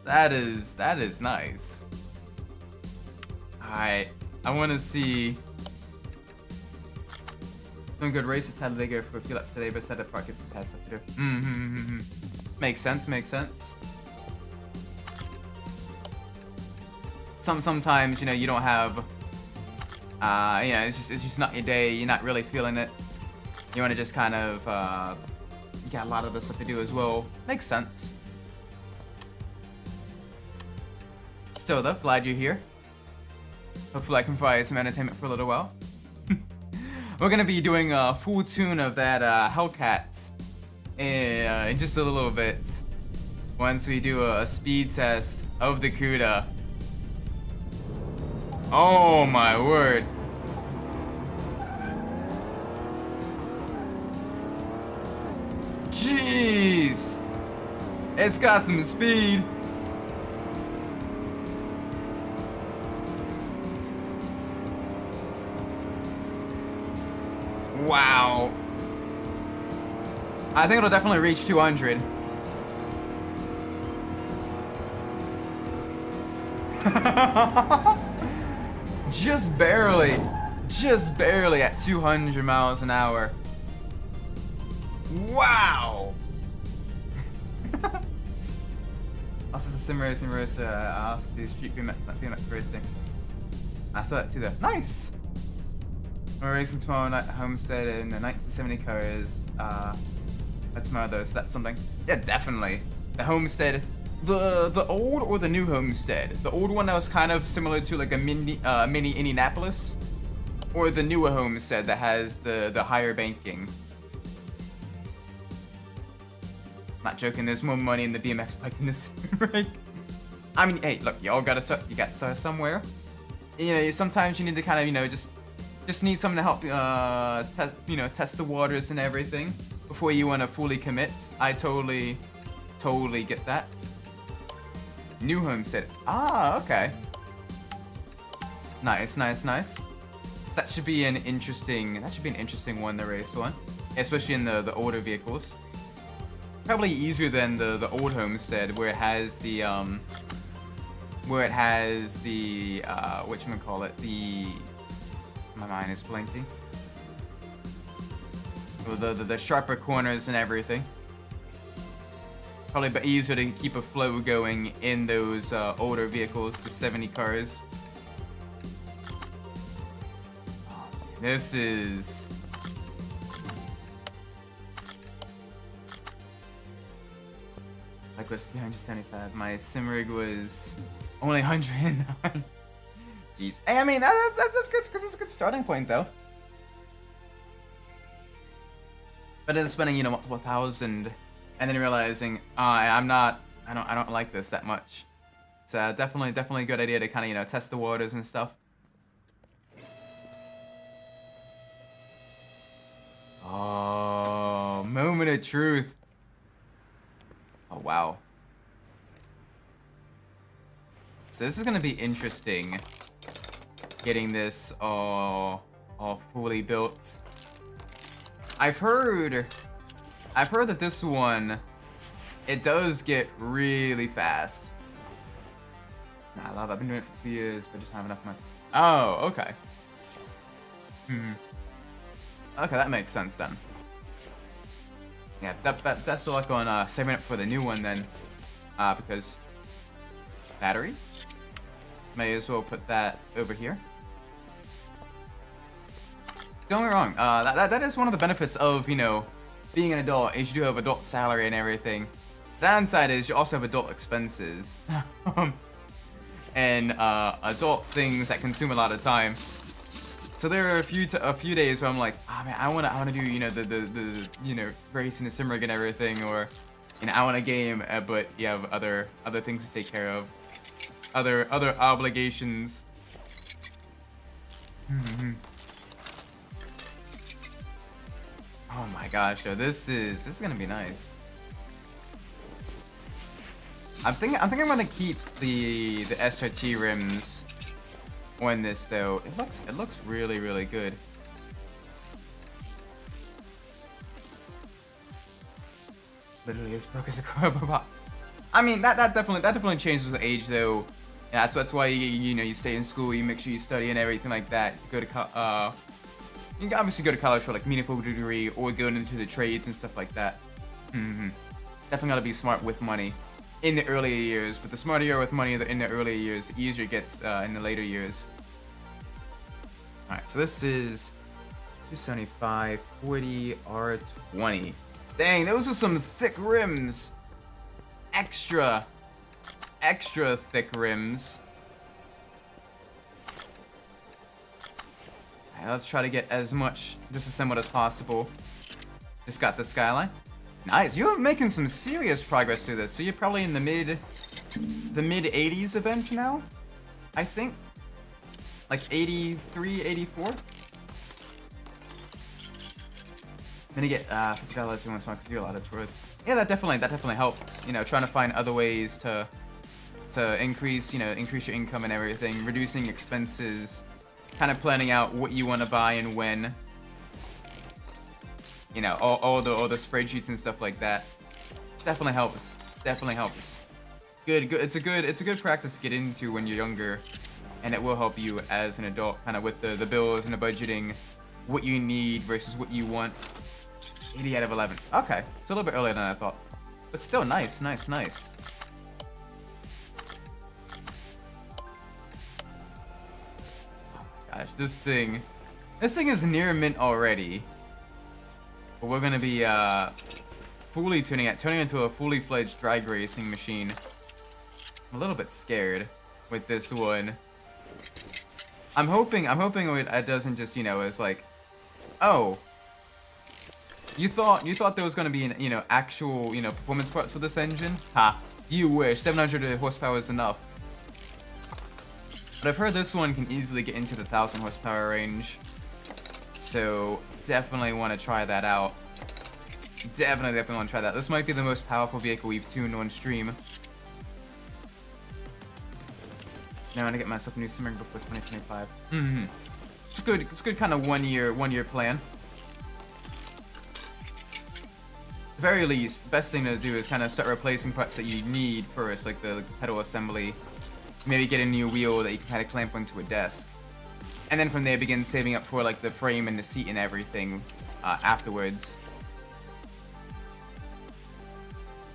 That is nice. Alright, I want to see. Doing good race at Talladega for a few laps today, but set up park, it's a test stuff to do. Makes sense, makes sense. Sometimes, you know, you don't have, yeah, it's just not your day. You're not really feeling it. You want to just kind of, you got a lot of other stuff to do as well. Makes sense. Still though, glad you're here. Hopefully I can provide some entertainment for a little while. We're gonna be doing a full tune of that Hellcat in just a little bit. Once we do a speed test of the CUDA. Oh my word. Jeez. It's got some speed. Wow. I think it'll definitely reach 200. Just barely at 200 miles an hour. Wow. Also, it's a sim racing race. I also do street BMX, not BMX racing. I saw that too though. Nice. We're racing tomorrow night at Homestead in the 1970 cars. Tomorrow though, so that's something. Yeah, definitely. The Homestead, the old or the new Homestead. The old one that was kind of similar to like a mini Indianapolis, or the newer Homestead that has the higher banking. Not joking. There's more money in the BMX bike than this, right? I mean, hey, look, y'all gotta start. You got to start somewhere. You know, sometimes you need to kind of, you know, just need someone to help test the waters and everything before you want to fully commit. I totally get that. New Homestead. Ah, okay. Nice. So that should be an interesting one to race on, especially in the older vehicles. Probably easier than the old Homestead where it has the whatchamacallit, my mind is blinking. The sharper corners and everything. Probably but easier to keep a flow going in those older vehicles, the 70 cars. This is... Like was 375. My sim rig was only 109. Jeez. Hey, I mean that's good. That's a good starting point though. But then spending, you know, multiple thousand, and then realizing I don't like this that much. So definitely a good idea to kind of, you know, test the waters and stuff. Oh, moment of truth. Oh wow. So this is gonna be interesting. Getting this all fully built. I've heard that this one, it does get really fast. Nah, I love it. I've been doing it for 2 years, but just don't have enough money. Oh, okay. Okay, that makes sense then. Yeah, that's like on saving it for the new one then, because battery. May as well put that over here. Don't get me wrong. That is one of the benefits of being an adult. Is you do have adult salary and everything. The downside is you also have adult expenses and adult things that consume a lot of time. So there are a few days where I'm like, oh man, I wanna do the racing the sim rig and everything, or I want a game, but you have other things to take care of, other obligations. Oh my gosh, yo, this is gonna be nice. I think I'm gonna keep the SRT rims on this though. It looks really good. Literally as broke as a car. I mean that definitely changes with age though. Yeah, that's why you stay in school, you make sure you study and everything like that. You go to you can obviously go to college for like meaningful degree or go into the trades and stuff like that. Definitely gotta be smart with money in the earlier years, but the smarter you are with money in the earlier years, the easier it gets in the later years. Alright, so this is 275, 40, R20. Dang, those are some thick rims. Extra thick rims. Alright, let's try to get as much disassembled as possible. Just got the skyline. Nice, you're making some serious progress through this. So you're probably in the mid 80s events now, I think. Like 83, 84. I'm gonna get $50 once because you do a lot of chores. Yeah, that definitely helps. Trying to find other ways to increase increase your income and everything, reducing expenses, kind of planning out what you want to buy and when. All the spreadsheets and stuff like that. Definitely helps. Good. It's a good practice to get into when you're younger, and it will help you as an adult, kind of with the bills and the budgeting, what you need versus what you want. 80 out of 11. Okay, it's a little bit earlier than I thought, but still nice. Oh my gosh, this thing is near mint already. But we're gonna be fully turning into a fully fledged drag racing machine. I'm a little bit scared with this one. I'm hoping it doesn't just it's like, oh, you thought there was gonna be an actual performance parts with this engine? Ha, you wish. 700 horsepower is enough. But I've heard this one can easily get into the 1,000 horsepower range. So definitely want to try that out. Definitely want to try that. This might be the most powerful vehicle we've tuned on stream. Now I want to get myself a new sim rig before 2025. It's good. It's good. Kind of one year plan. At the very least, best thing to do is kind of start replacing parts that you need first, like the pedal assembly. Maybe get a new wheel that you can kind of clamp onto a desk, and then from there begin saving up for like the frame and the seat and everything afterwards.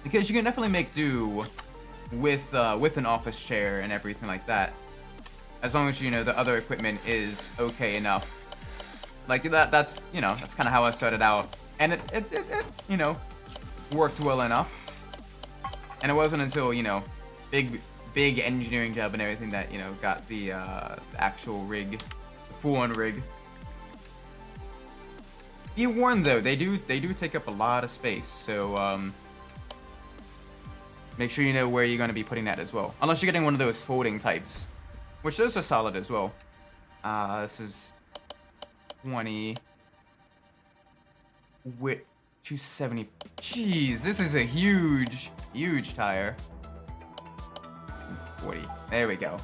Because you can definitely make do with an office chair and everything like that, as long as the other equipment is okay enough. Like that's that's kind of how I started out, and it worked well enough. And it wasn't until big engineering job and everything that got the actual rig, the full-on rig. Be warned though, they do take up a lot of space, so make sure you know where you're going to be putting that as well. Unless you're getting one of those folding types, which those are solid as well. This is 20 width 270. Jeez, this is a huge tire. 40. There we go.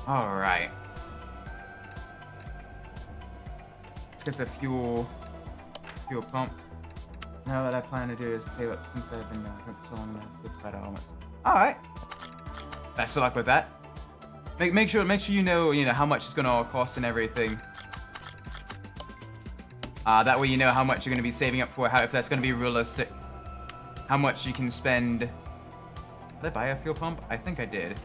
All right. Let's get the fuel pump. Now what I plan to do is save up, since I've been for so long now, save quite almost All right. Best of luck with that. Make sure you know how much it's gonna all cost and everything. That way you know how much you're gonna be saving up for. If that's gonna be realistic. How much you can spend. Did I buy a fuel pump? I think I did.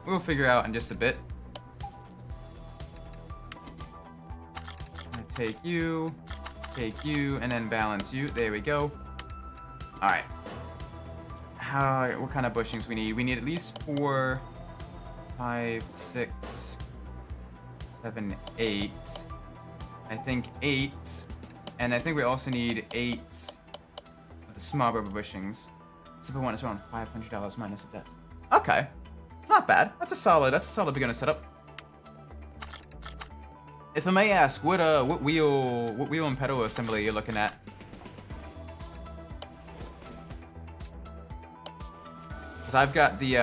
We'll figure out in just a bit. Take you, and then balance you. There we go. All right. What kind of bushings we need? We need at least 4, 5, 6, 7, 8. I think 8, and I think we also need 8 of the small rubber bushings. Super one is around $500 minus the desk. Okay, it's not bad. That's a solid beginner setup. If I may ask, what wheel and pedal assembly you're looking at? Because I've got the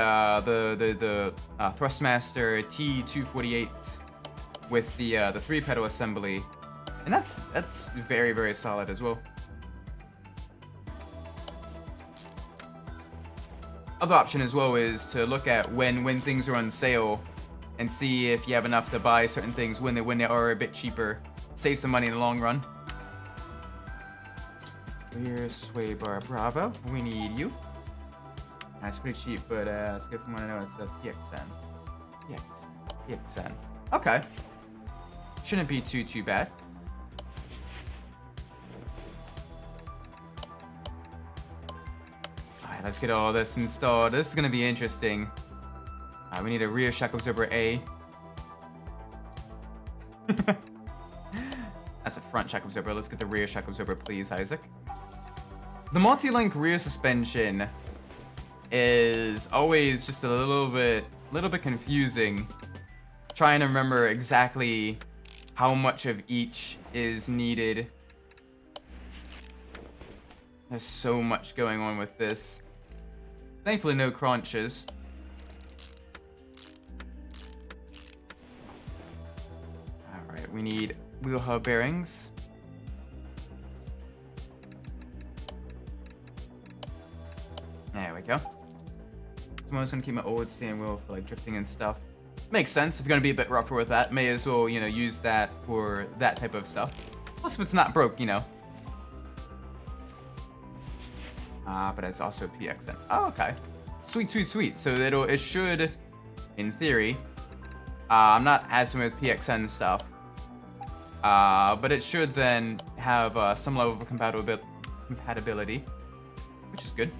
Thrustmaster T248 with the 3-pedal assembly, and that's very, very solid as well. Other option as well is to look at when things are on sale and see if you have enough to buy certain things when they are a bit cheaper. Save some money in the long run. Here's sway bar Bravo. We need you. That's pretty cheap, but let's go from what I know. It says PXN. PXN. Okay. Shouldn't be too bad. Alright, let's get all this installed. This is gonna be interesting. We need a rear shock absorber A. That's a front shock absorber. Let's get the rear shock absorber, please, Isaac. The multi-link rear suspension is always just a little bit confusing. Trying to remember exactly how much of each is needed. There's so much going on with this. Thankfully, no crunches. Alright, we need wheel hub bearings. There we go. So I'm just gonna keep my old steering wheel for like drifting and stuff. Makes sense. If you're gonna be a bit rougher with that, may as well, use that for that type of stuff. Plus, if it's not broke, but it's also PXN. Oh, okay. Sweet. So it should, in theory, I'm not as familiar with PXN stuff, but it should then have some level of compatibility, which is good.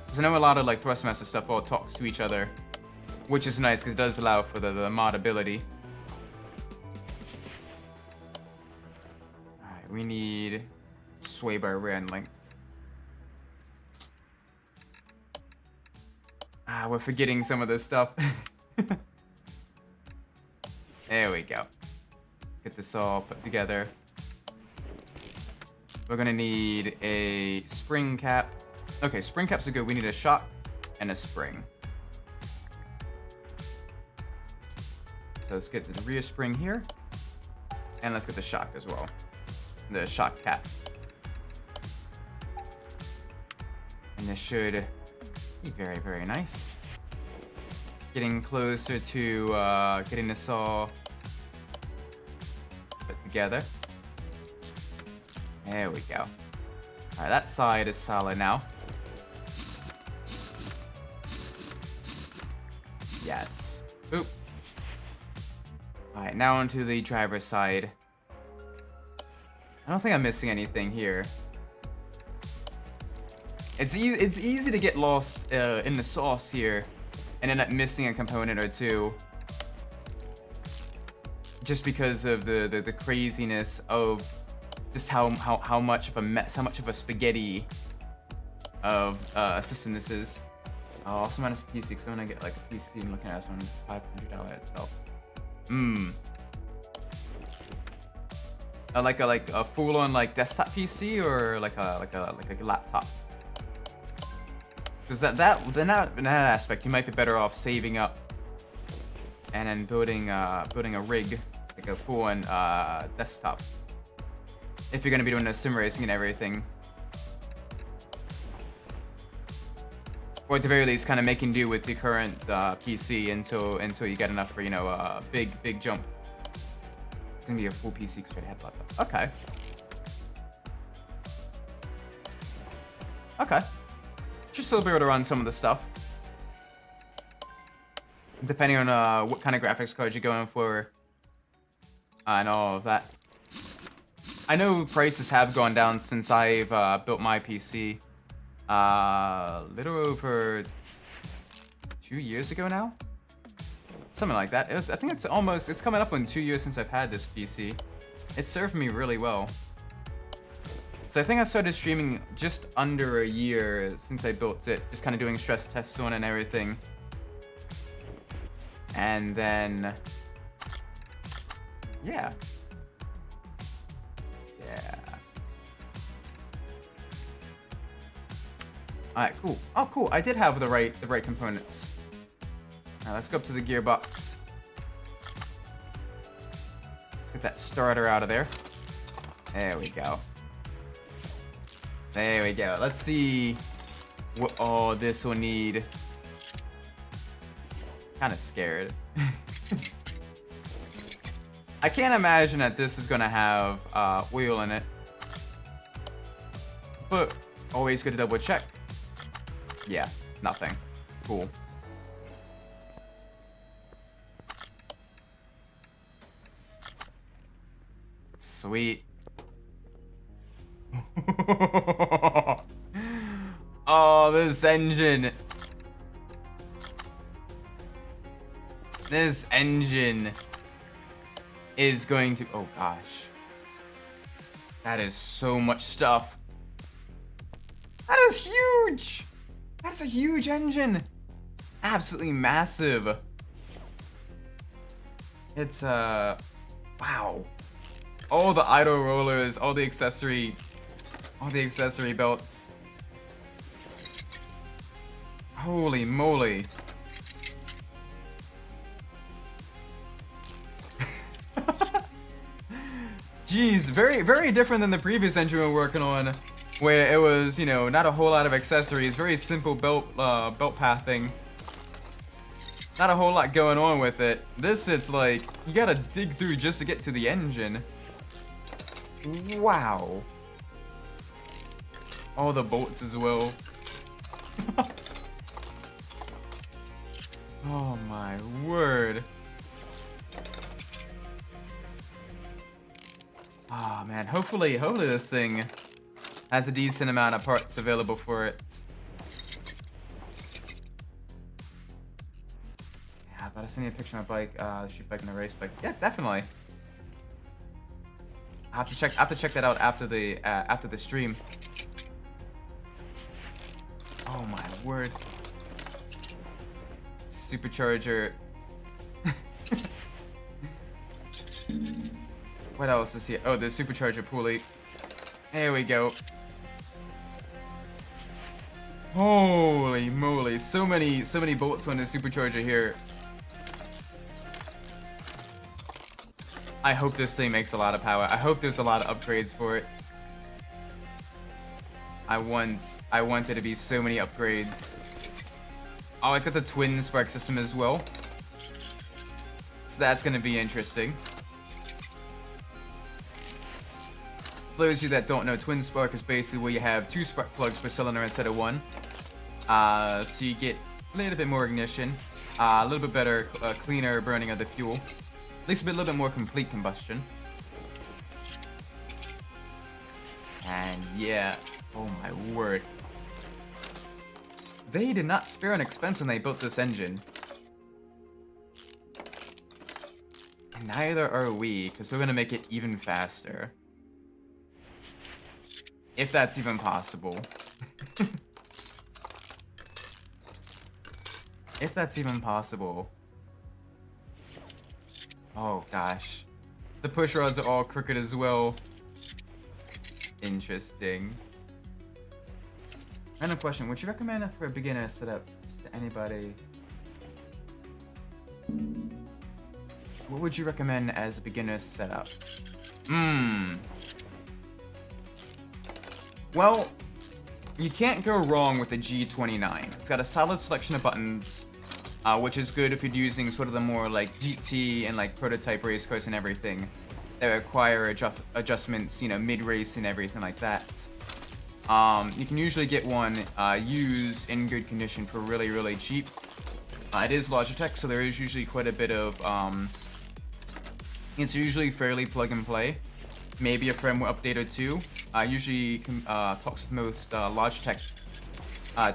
Because I know a lot of like Thrustmaster stuff all talks to each other, which is nice because it does allow for the modability. Alright, we need sway bar rear end length. We're forgetting some of this stuff. There we go. Get this all put together. We're gonna need a spring cap. Okay, spring caps are good. We need a shock and a spring. So let's get the rear spring here. And let's get the shock as well. The shock cap. And this should be very, very nice. Getting closer to getting this all put together. There we go. Alright, that side is solid now. Yes. Oop. Alright, now onto the driver's side. I don't think I'm missing anything here. It's easy to get lost in the sauce here and end up missing a component or two. Just because of the craziness of just how much of a mess, how much of a spaghetti of a system this is. I'll also minus a PC because I'm gonna get like a PC and looking at this one $500 itself. Like a full-on like desktop PC or like a laptop. Because in that aspect, you might be better off saving up and then building a rig, like a full-on desktop. If you're gonna be doing the sim racing and everything. or at the very least, kind of making do with the current PC until you get enough for, you know, a big jump. It's gonna be a full PC straight ahead laptop. Okay. Okay. Should still be able to run some of the stuff, depending on what kind of graphics card you're going for, and all of that. I know prices have gone down since I've built my PC. A little over 2 years ago now, something like that. I think it's coming up on 2 years since I've had this PC. It served me really well. So I think I started streaming just under a year since I built it, just kind of doing stress tests on it and everything. And then, yeah. Alright, cool. Oh, cool. I did have the right components. Now let's go up to the gearbox. Let's get that starter out of there. There we go. There we go. Let's see what all this will need. Kind of scared. I can't imagine that this is gonna have oil in it, but always good to double check. Yeah, nothing. Cool. Sweet. Oh, this engine. This engine is going to... Oh, gosh. That is so much stuff. That is huge. That's a huge engine. Absolutely massive. It's, wow. All the idle rollers, all the accessory belts. Holy moly. Jeez, very different than the previous engine we were working on, where it was, you know, not a whole lot of accessories, very simple belt pathing. Not a whole lot going on with it. This, it's like, you gotta dig through just to get to the engine. Wow. All the bolts as well. Oh my word. Oh man, hopefully this thing has a decent amount of parts available for it. Yeah, but I sent you a picture of my bike, the street bike and the race bike. Yeah, definitely. I have to check that out after the stream. Oh my word. Supercharger. What else is here? Oh, the supercharger pulley. There we go. Holy moly, so many bolts on the supercharger here. I hope this thing makes a lot of power. I hope there's a lot of upgrades for it. I want there to be so many upgrades. Oh, it's got the twin spark system as well. So that's gonna be interesting. For those of you that don't know, twin spark is basically where you have 2 spark plugs per cylinder instead of 1. So you get a little bit more ignition, a little bit better, cleaner burning of the fuel. At least a little bit more complete combustion. And yeah, oh my word. They did not spare an expense when they built this engine. And neither are we, because we're going to make it even faster. If that's even possible. If that's even possible. Oh gosh. The push rods are all crooked as well. Interesting. Random question, would you recommend it for a beginner setup just to anybody? What would you recommend as a beginner setup? Well, you can't go wrong with the G29. It's got a solid selection of buttons, which is good if you're using sort of the more like GT and like prototype race cars and everything that require adjustments, you know, mid-race and everything like that. You can usually get one used in good condition for really, really cheap. It is Logitech, so there is usually quite a bit of, it's usually fairly plug and play. Maybe a firmware update or two. Usually talks with most Logitech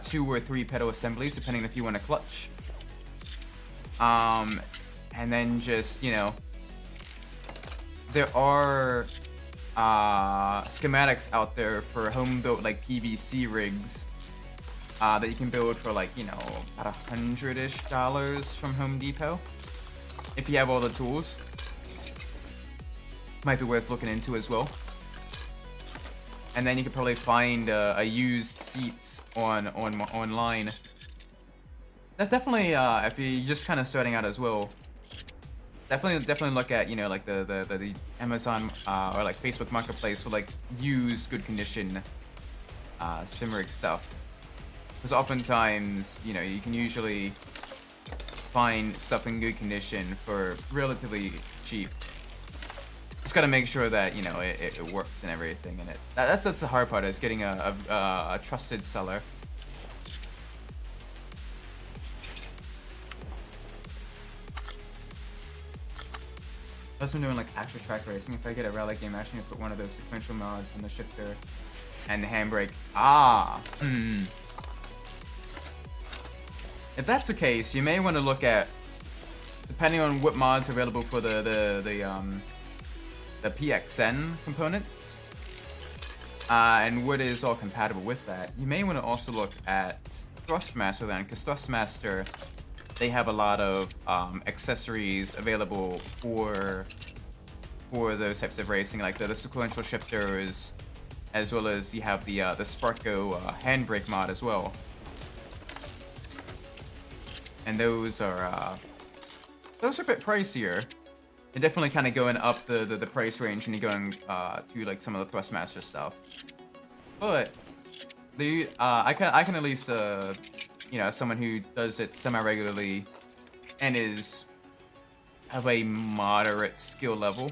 2 or 3 pedal assemblies, depending if you want a clutch. And then just, you know, there are schematics out there for home-built like PVC rigs that you can build for like, you know, about $100-ish from Home Depot. If you have all the tools, might be worth looking into as well. And then you could probably find a used seats online. That's definitely if you're just kind of starting out as well. Definitely look at, you know, like the Amazon or like Facebook Marketplace for like used good condition sim rig stuff. Because oftentimes, you know, you can usually find stuff in good condition for relatively cheap. Just gotta make sure that, you know, it works and everything in it. That's the hard part, is getting a trusted seller. Plus I'm doing like actual track racing. If I get a rally game, I'm actually gonna put one of those sequential mods in the shifter and the handbrake. If that's the case, you may want to look at, depending on what mods are available for the PXN components, and what is all compatible with that. You may want to also look at Thrustmaster then, because Thrustmaster, they have a lot of accessories available for those types of racing, like the sequential shifters, as well as you have the Sparko handbrake mod as well. And those are a bit pricier. They're definitely kind of going up the price range when you're going to like some of the Thrustmaster stuff. But I can at least you know, as someone who does it semi-regularly and is of a moderate skill level,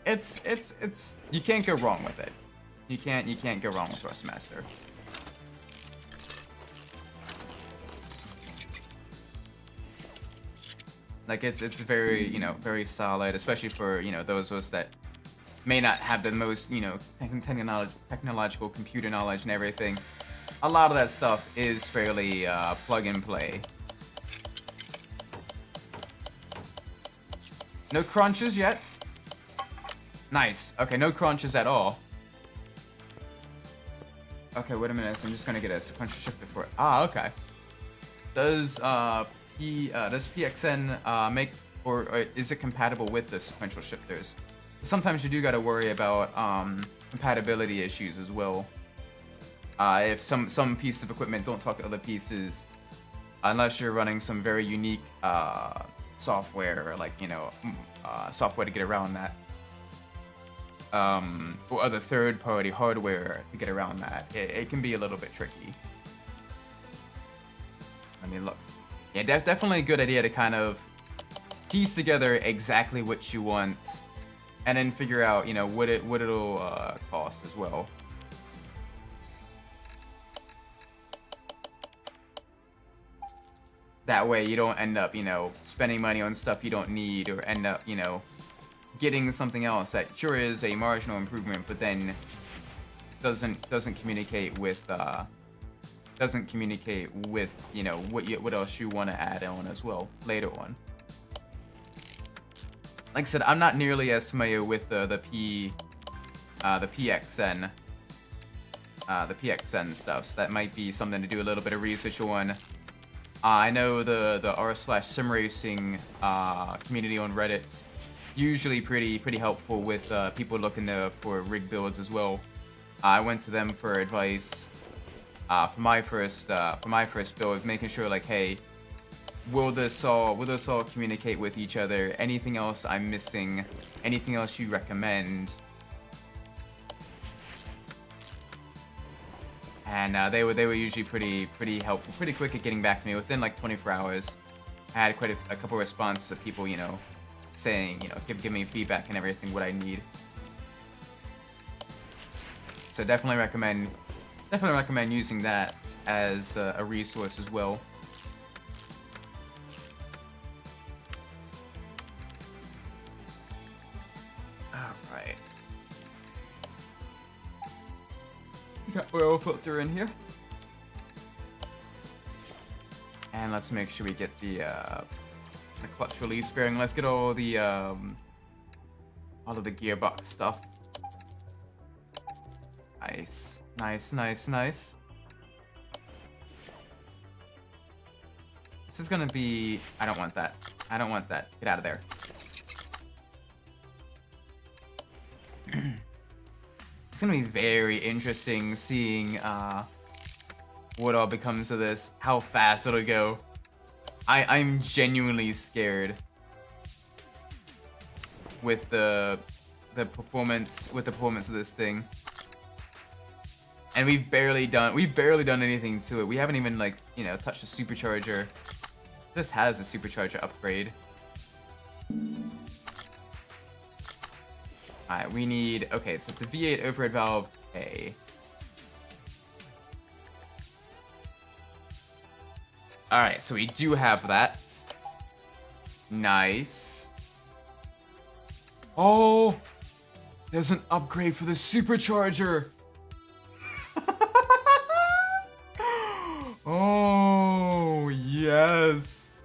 it's you can't go wrong with it. You can't go wrong with Thrustmaster. Like it's very, you know, very solid, especially for, you know, those of us that may not have the most, you know, technological computer knowledge and everything. A lot of that stuff is fairly plug and play. No crunches yet. Nice. Okay, no crunches at all. Okay, wait a minute. So I'm just gonna get a sequential shifter for it. Okay. Does PXN make, or is it compatible with the sequential shifters? Sometimes you do gotta worry about compatibility issues as well. If some pieces of equipment don't talk to other pieces, unless you're running some very unique software, or like, you know, software to get around that, or other third-party hardware to get around that, it can be a little bit tricky. I mean, look. Yeah, definitely a good idea to kind of piece together exactly what you want, and then figure out, you know, what it'll cost as well. That way you don't end up, you know, spending money on stuff you don't need, or end up, you know, getting something else that sure is a marginal improvement, but then doesn't communicate with you know, what else you want to add on as well later on. Like I said, I'm not nearly as familiar with the PXN stuff, so that might be something to do a little bit of research on. I know the r/simracing community on Reddit usually pretty helpful with people looking for rig builds as well. I went to them for advice for my first build, making sure like, hey, will this all communicate with each other? Anything else I'm missing? Anything else you recommend? and they were usually pretty helpful, pretty quick at getting back to me within like 24 hours. I had quite a couple responses of people, you know, saying, you know, give me feedback and everything what I need. So definitely recommend using that as a resource as well. Alright. Got oil filter in here. And let's make sure we get the clutch release bearing. Let's get all of the gearbox stuff. Nice. Nice. This is gonna be... I don't want that. Get out of there. It's gonna be very interesting seeing what all becomes of this, how fast it'll go. I'm genuinely scared with the performance of this thing. And we've barely done anything to it. We haven't even, like, you know, touched the supercharger. This has a supercharger upgrade. Alright, we need... Okay, so it's a V8 overhead valve A. Alright, so we do have that. Nice. Oh! There's an upgrade for the supercharger! Oh, yes.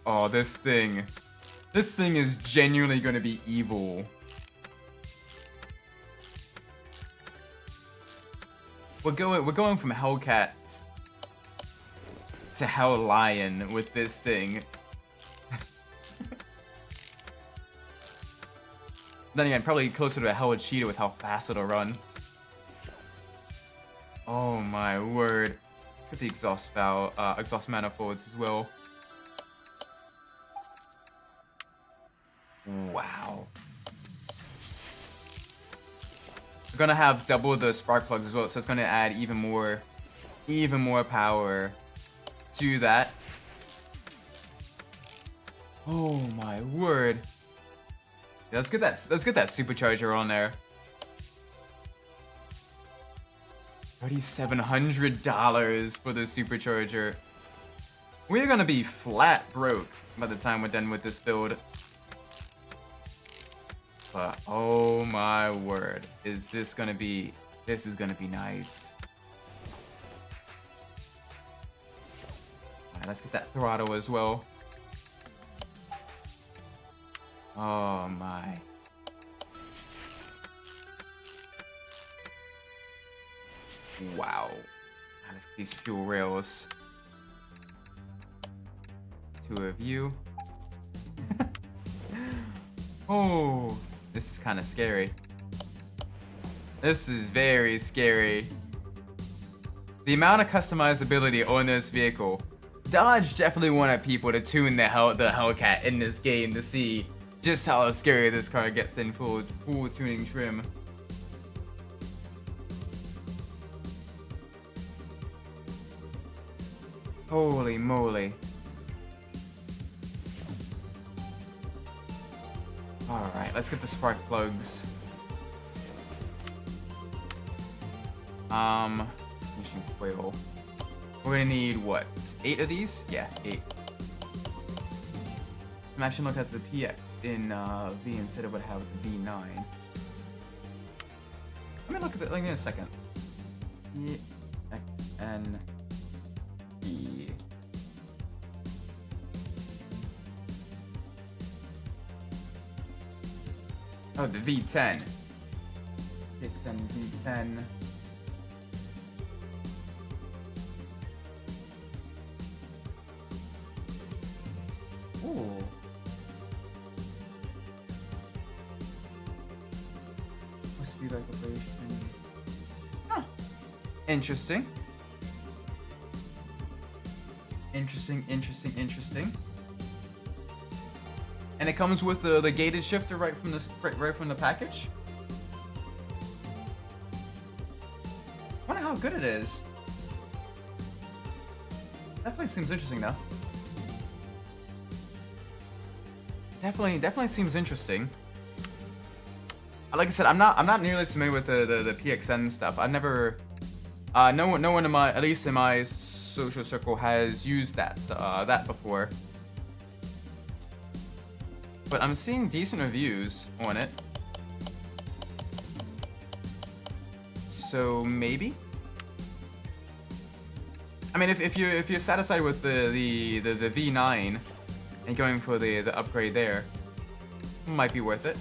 Oh, this thing is genuinely going to be evil. We're going from Hellcat to Hell Lion with this thing. Then again, probably closer to a Hell Cheetah with how fast it'll run. Oh my word. Let's get the exhaust manifolds as well. Wow. We're gonna have double the spark plugs as well, so it's gonna add even more power to that. Oh my word. Yeah, let's get that supercharger on there. $3,700 for the supercharger. We're gonna be flat broke by the time we're done with this build. But oh my word, this is gonna be nice. Alright, let's get that throttle as well. Oh my. Wow. Let's get these fuel rails. Two of you. Oh, this is kind of scary. This is very scary. The amount of customizability on this vehicle. Dodge definitely wanted people to tune the Hellcat in this game to see just how scary this car gets in full tuning trim. Holy moly. Alright, let's get the spark plugs. Ignition coil. We're gonna need, what, 8 of these? Yeah, 8. I'm actually looking at the PX in V instead of what I have with the V9. Let me look at it in a second. PXN V. Oh, the V10. PXN V10. Ooh. Must be like operation. Huh. Interesting. Interesting. And it comes with the gated shifter right from the package. good it is. Definitely seems interesting though. Definitely seems interesting. Like I said, I'm not nearly familiar with the PXN stuff. I've never, no one in my, at least in my social circle, has used that before. But I'm seeing decent reviews on it. So maybe. I mean, if you're satisfied with the V9 and going for the upgrade there, might be worth it.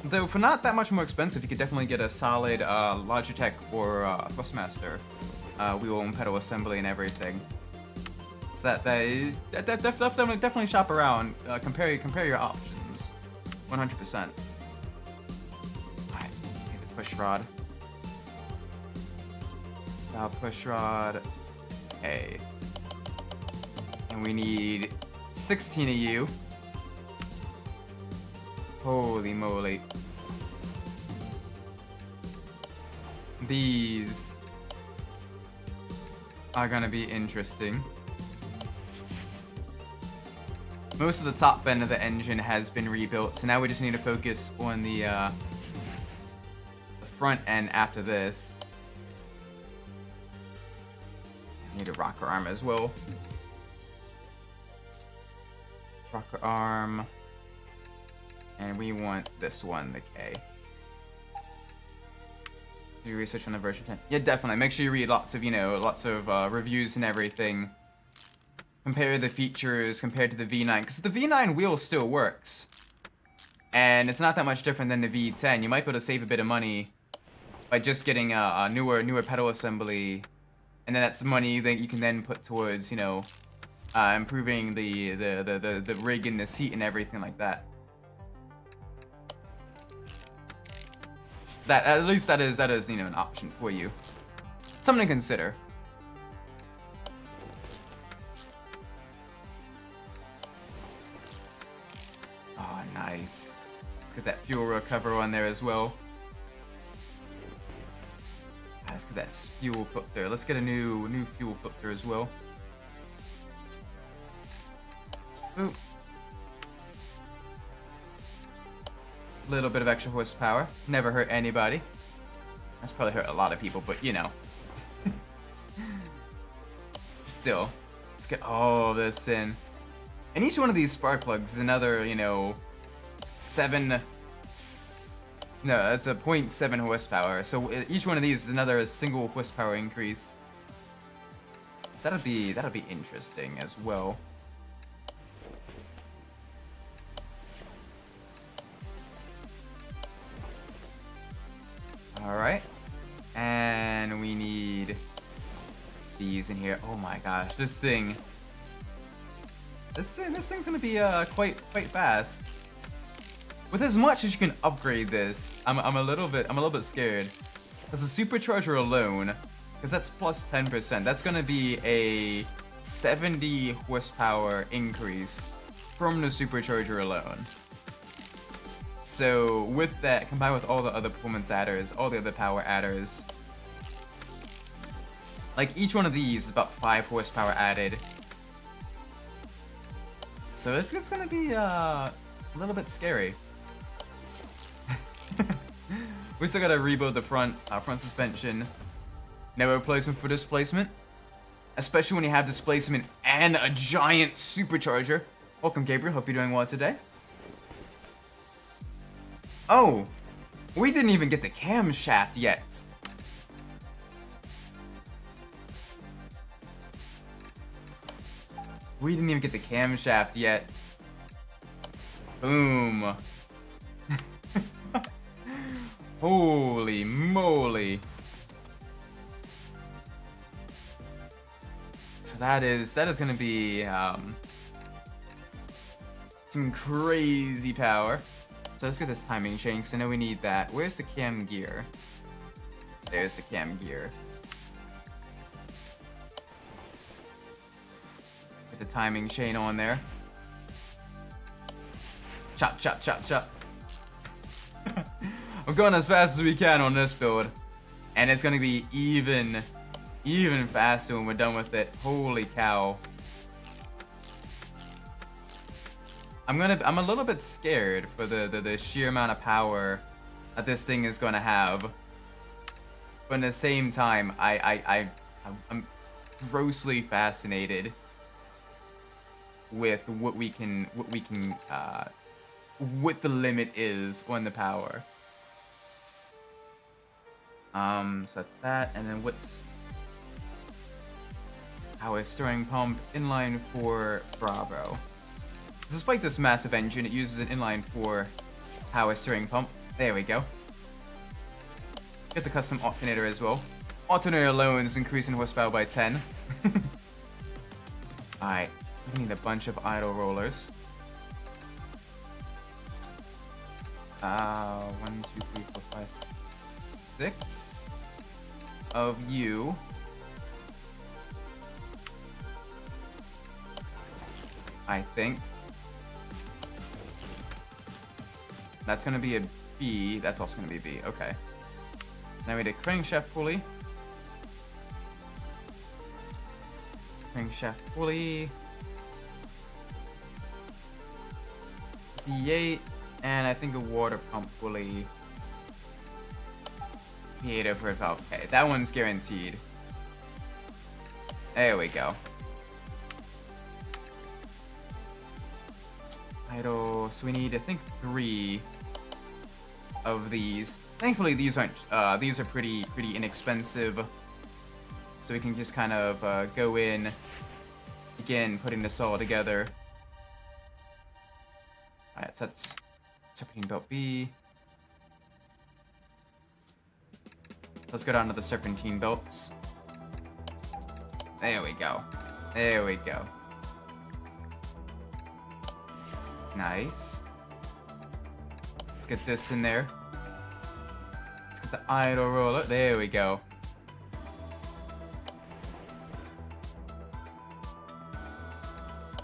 Though for not that much more expensive, you could definitely get a solid Logitech or Thrustmaster wheel and pedal assembly and everything. So definitely shop around, compare your options, 100%. Alright, the push rod. Push rod. Okay. And we need 16 of you. Holy moly. These are gonna be interesting. Most of the top end of the engine has been rebuilt, so now we just need to focus on the front end after this. I need a rocker arm as well. Rocker arm. And we want this one, the K. Do you research on the version 10? Yeah, definitely. Make sure you read lots of, reviews and everything. Compare the features compared to the V9, because the V9 wheel still works. And it's not that much different than the V10. You might be able to save a bit of money by just getting a newer pedal assembly. And then that's money that you can then put towards, improving the rig and the seat and everything like that. At least that is an option for you. Something to consider. Oh, nice. Let's get that fuel rail cover on there as well. Let's get that fuel filter. Let's get a new fuel filter as well. Ooh. Little bit of extra horsepower. Never hurt anybody. That's probably hurt a lot of people, but Still. Let's get all this in. And each one of these spark plugs is another, that's a 0.7 horsepower. So each one of these is another single horsepower increase. So that'll be interesting as well. Alright. And we need these in here. Oh my gosh, this thing's gonna be quite fast. With as much as you can upgrade this, I'm a little bit scared. As a supercharger alone, because that's plus 10%, that's gonna be a 70 horsepower increase from the supercharger alone. So with that, combined with all the other performance adders, all the other power adders, like each one of these is about 5 horsepower added. So it's gonna be a little bit scary. We still gotta rebuild the front suspension. No replacement for displacement, especially when you have displacement and a giant supercharger. Welcome, Gabriel. Hope you're doing well today. Oh, we didn't even get the camshaft yet. We didn't even get the camshaft yet. Boom. Holy moly. So that is gonna be some crazy power. So let's get this timing chain, because I know we need that. Where's the cam gear? There's the cam gear. Get the timing chain on there. Chop, chop, chop, chop. I'm going as fast as we can on this build. And it's gonna be even faster when we're done with it. Holy cow. I'm a little bit scared for the sheer amount of power that this thing is gonna have. But at the same time, I'm grossly fascinated with what the limit is on the power. So that's that, and then what's our stirring pump? Inline 4 Bravo. Despite this massive engine, it uses an inline 4 power steering pump. There we go. Get the custom alternator as well. Alternator alone is increasing horsepower by 10. Alright, we need a bunch of idle rollers. 1, 2, 3, 4, 5, 6 of you. I think. That's gonna be a B. That's also gonna be a B. Okay. Now we need a crankshaft pulley. Crankshaft pulley. B8. And I think a water pump pulley. B8 over a valve. Okay, that one's guaranteed. There we go. Idle. So we need, I think, 3 of these. Thankfully, these aren't. These are pretty inexpensive. So we can just kind of go in, begin putting this all together. All right, so that's serpentine belt B. Let's go down to the serpentine belts. There we go. There we go. Nice. Let's get this in there. Let's get the idle roller. There we go.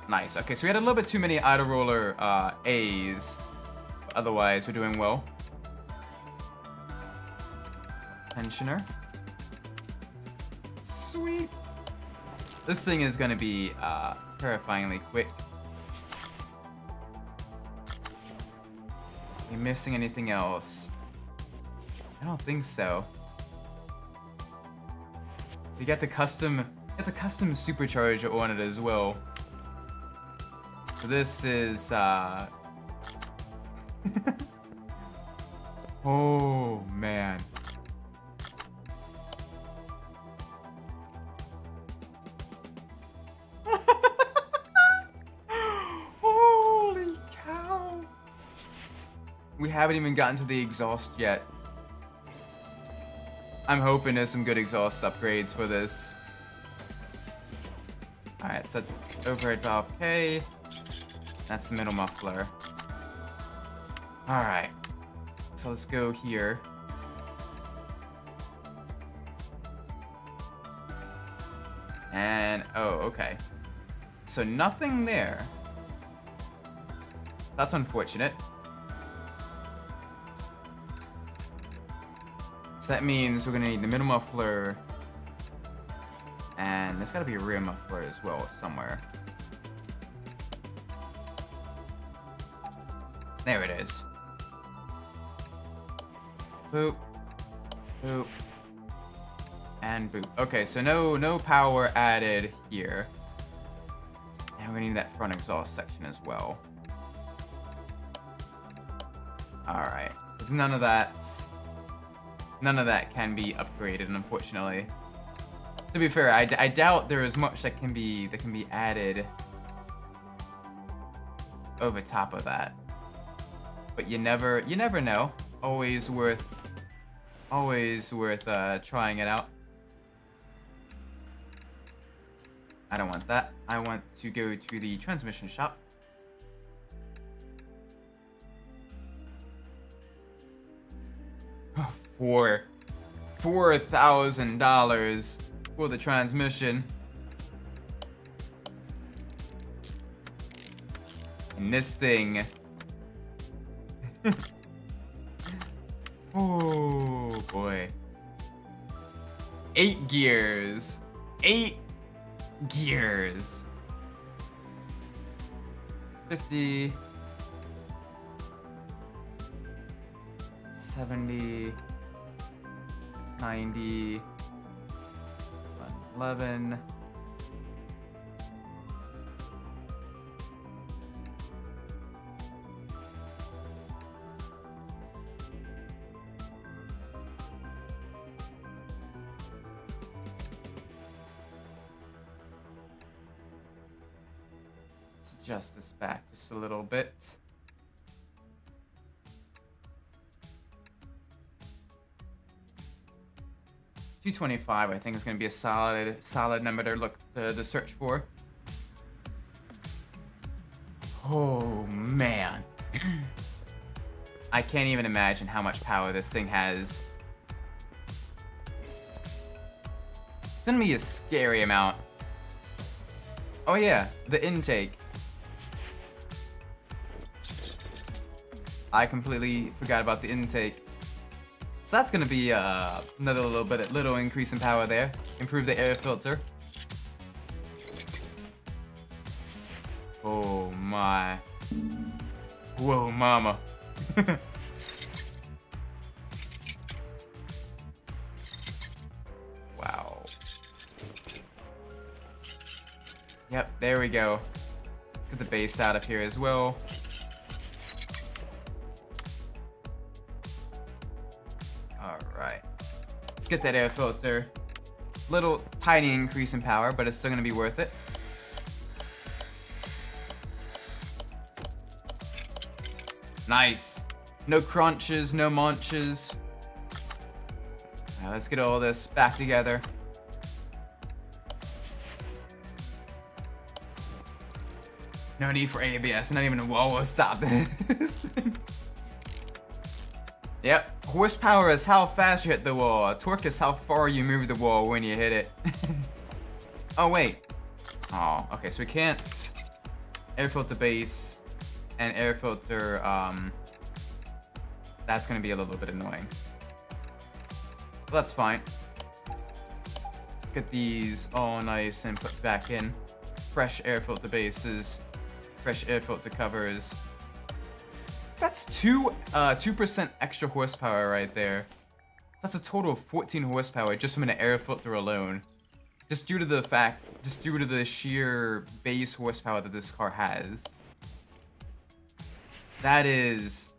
Nice. Okay, so we had a little bit too many idle roller A's. But otherwise, we're doing well. Tensioner. Sweet. This thing is going to be terrifyingly quick. Are you missing anything else? I don't think so. We got the custom supercharger on it as well. So this is oh man. Holy cow. We haven't even gotten to the exhaust yet. I'm hoping there's some good exhaust upgrades for this. Alright, so that's overhead valve K. That's the middle muffler. Alright. So let's go here. And, oh, okay. So nothing there. That's unfortunate. So that means we're gonna need the middle muffler. And there's gotta be a rear muffler as well somewhere. There it is. Boop. Boop. And boop. Okay, so no power added here. And we're gonna need that front exhaust section as well. Alright. There's none of that can be upgraded, unfortunately. To be fair, I doubt there is much that can be added over top of that. But you never know. Always worth trying it out. I don't want that. I want to go to the transmission shop. For $4,000 for the transmission. And this thing Oh boy. 8 gears. 8 gears. 50. 70. 90. 111. Let's adjust this back just a little bit. $225, I think, is going to be a solid number to look to search for. Oh man, I can't even imagine how much power this thing has. It's gonna be a scary amount. Oh yeah, the intake. I completely forgot about the intake. So that's gonna be another little increase in power there. Improve the air filter. Oh my. Whoa, mama. Wow. Yep, there we go. Let's get the bass out of here as well. Alright. Let's get that air filter. Little tiny increase in power, but it's still gonna be worth it. Nice. No crunches, no munches. Alright, let's get all this back together. No need for ABS, not even a wall will stop this thing. Yep, horsepower is how fast you hit the wall. Torque is how far you move the wall when you hit it. Oh wait. Oh, okay, so we can't air filter base and air filter, that's gonna be a little bit annoying. But that's fine. Let's get these all nice and put back in. Fresh air filter bases, fresh air filter covers. That's 2% extra horsepower right there. That's a total of 14 horsepower just from an air filter alone. Just due to the sheer base horsepower that this car has. That is...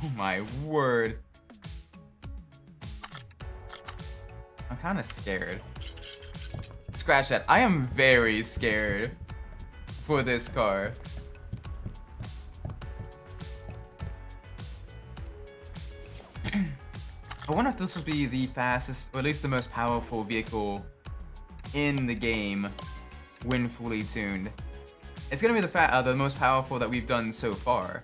Oh my word. I'm kind of scared. Scratch that. I am very scared for this car. I wonder if this will be the fastest, or at least the most powerful vehicle in the game when fully tuned. It's gonna be the most powerful that we've done so far.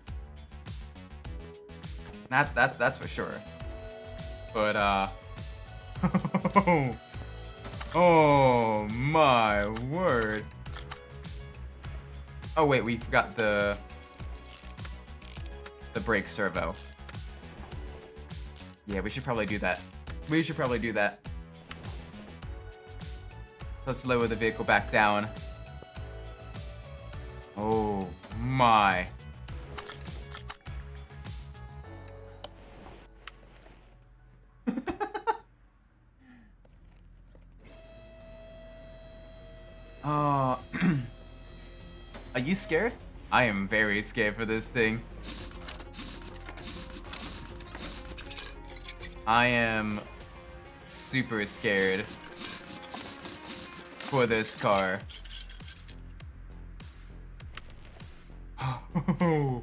That's for sure. But oh my word. Oh wait, we forgot the brake servo. Yeah, we should probably do that. We should probably do that. So let's lower the vehicle back down. Oh my. Are you scared? I am very scared for this thing. I am super scared for this car. Oh.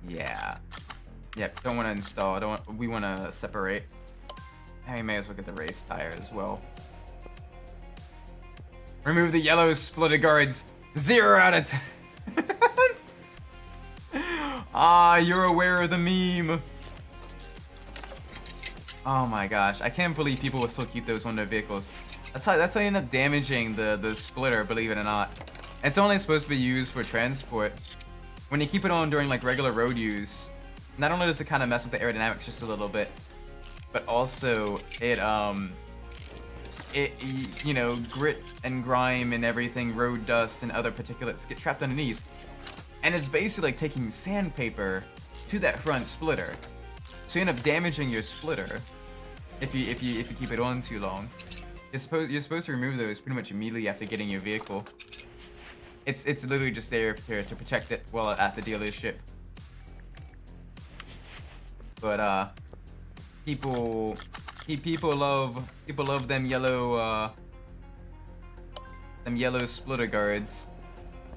Yeah. Yep, don't want to install. We want to separate. I may as well get the race tire as well. Remove the yellow splitter guards. 0 out of 10. Ah, you're aware of the meme. Oh my gosh, I can't believe people will still keep those on their vehicles. That's how you end up damaging the splitter, believe it or not. It's only supposed to be used for transport. when you keep it on during like regular road use, not only does it kind of mess with the aerodynamics just a little bit, but also it you know, grit and grime and everything, road dust and other particulates get trapped underneath, and it's basically like taking sandpaper to that front splitter. So you end up damaging your splitter if you keep it on too long. You're supposed to remove those pretty much immediately after getting your vehicle. It's literally just there to protect it while at the dealership. But people love them yellow splitter guards.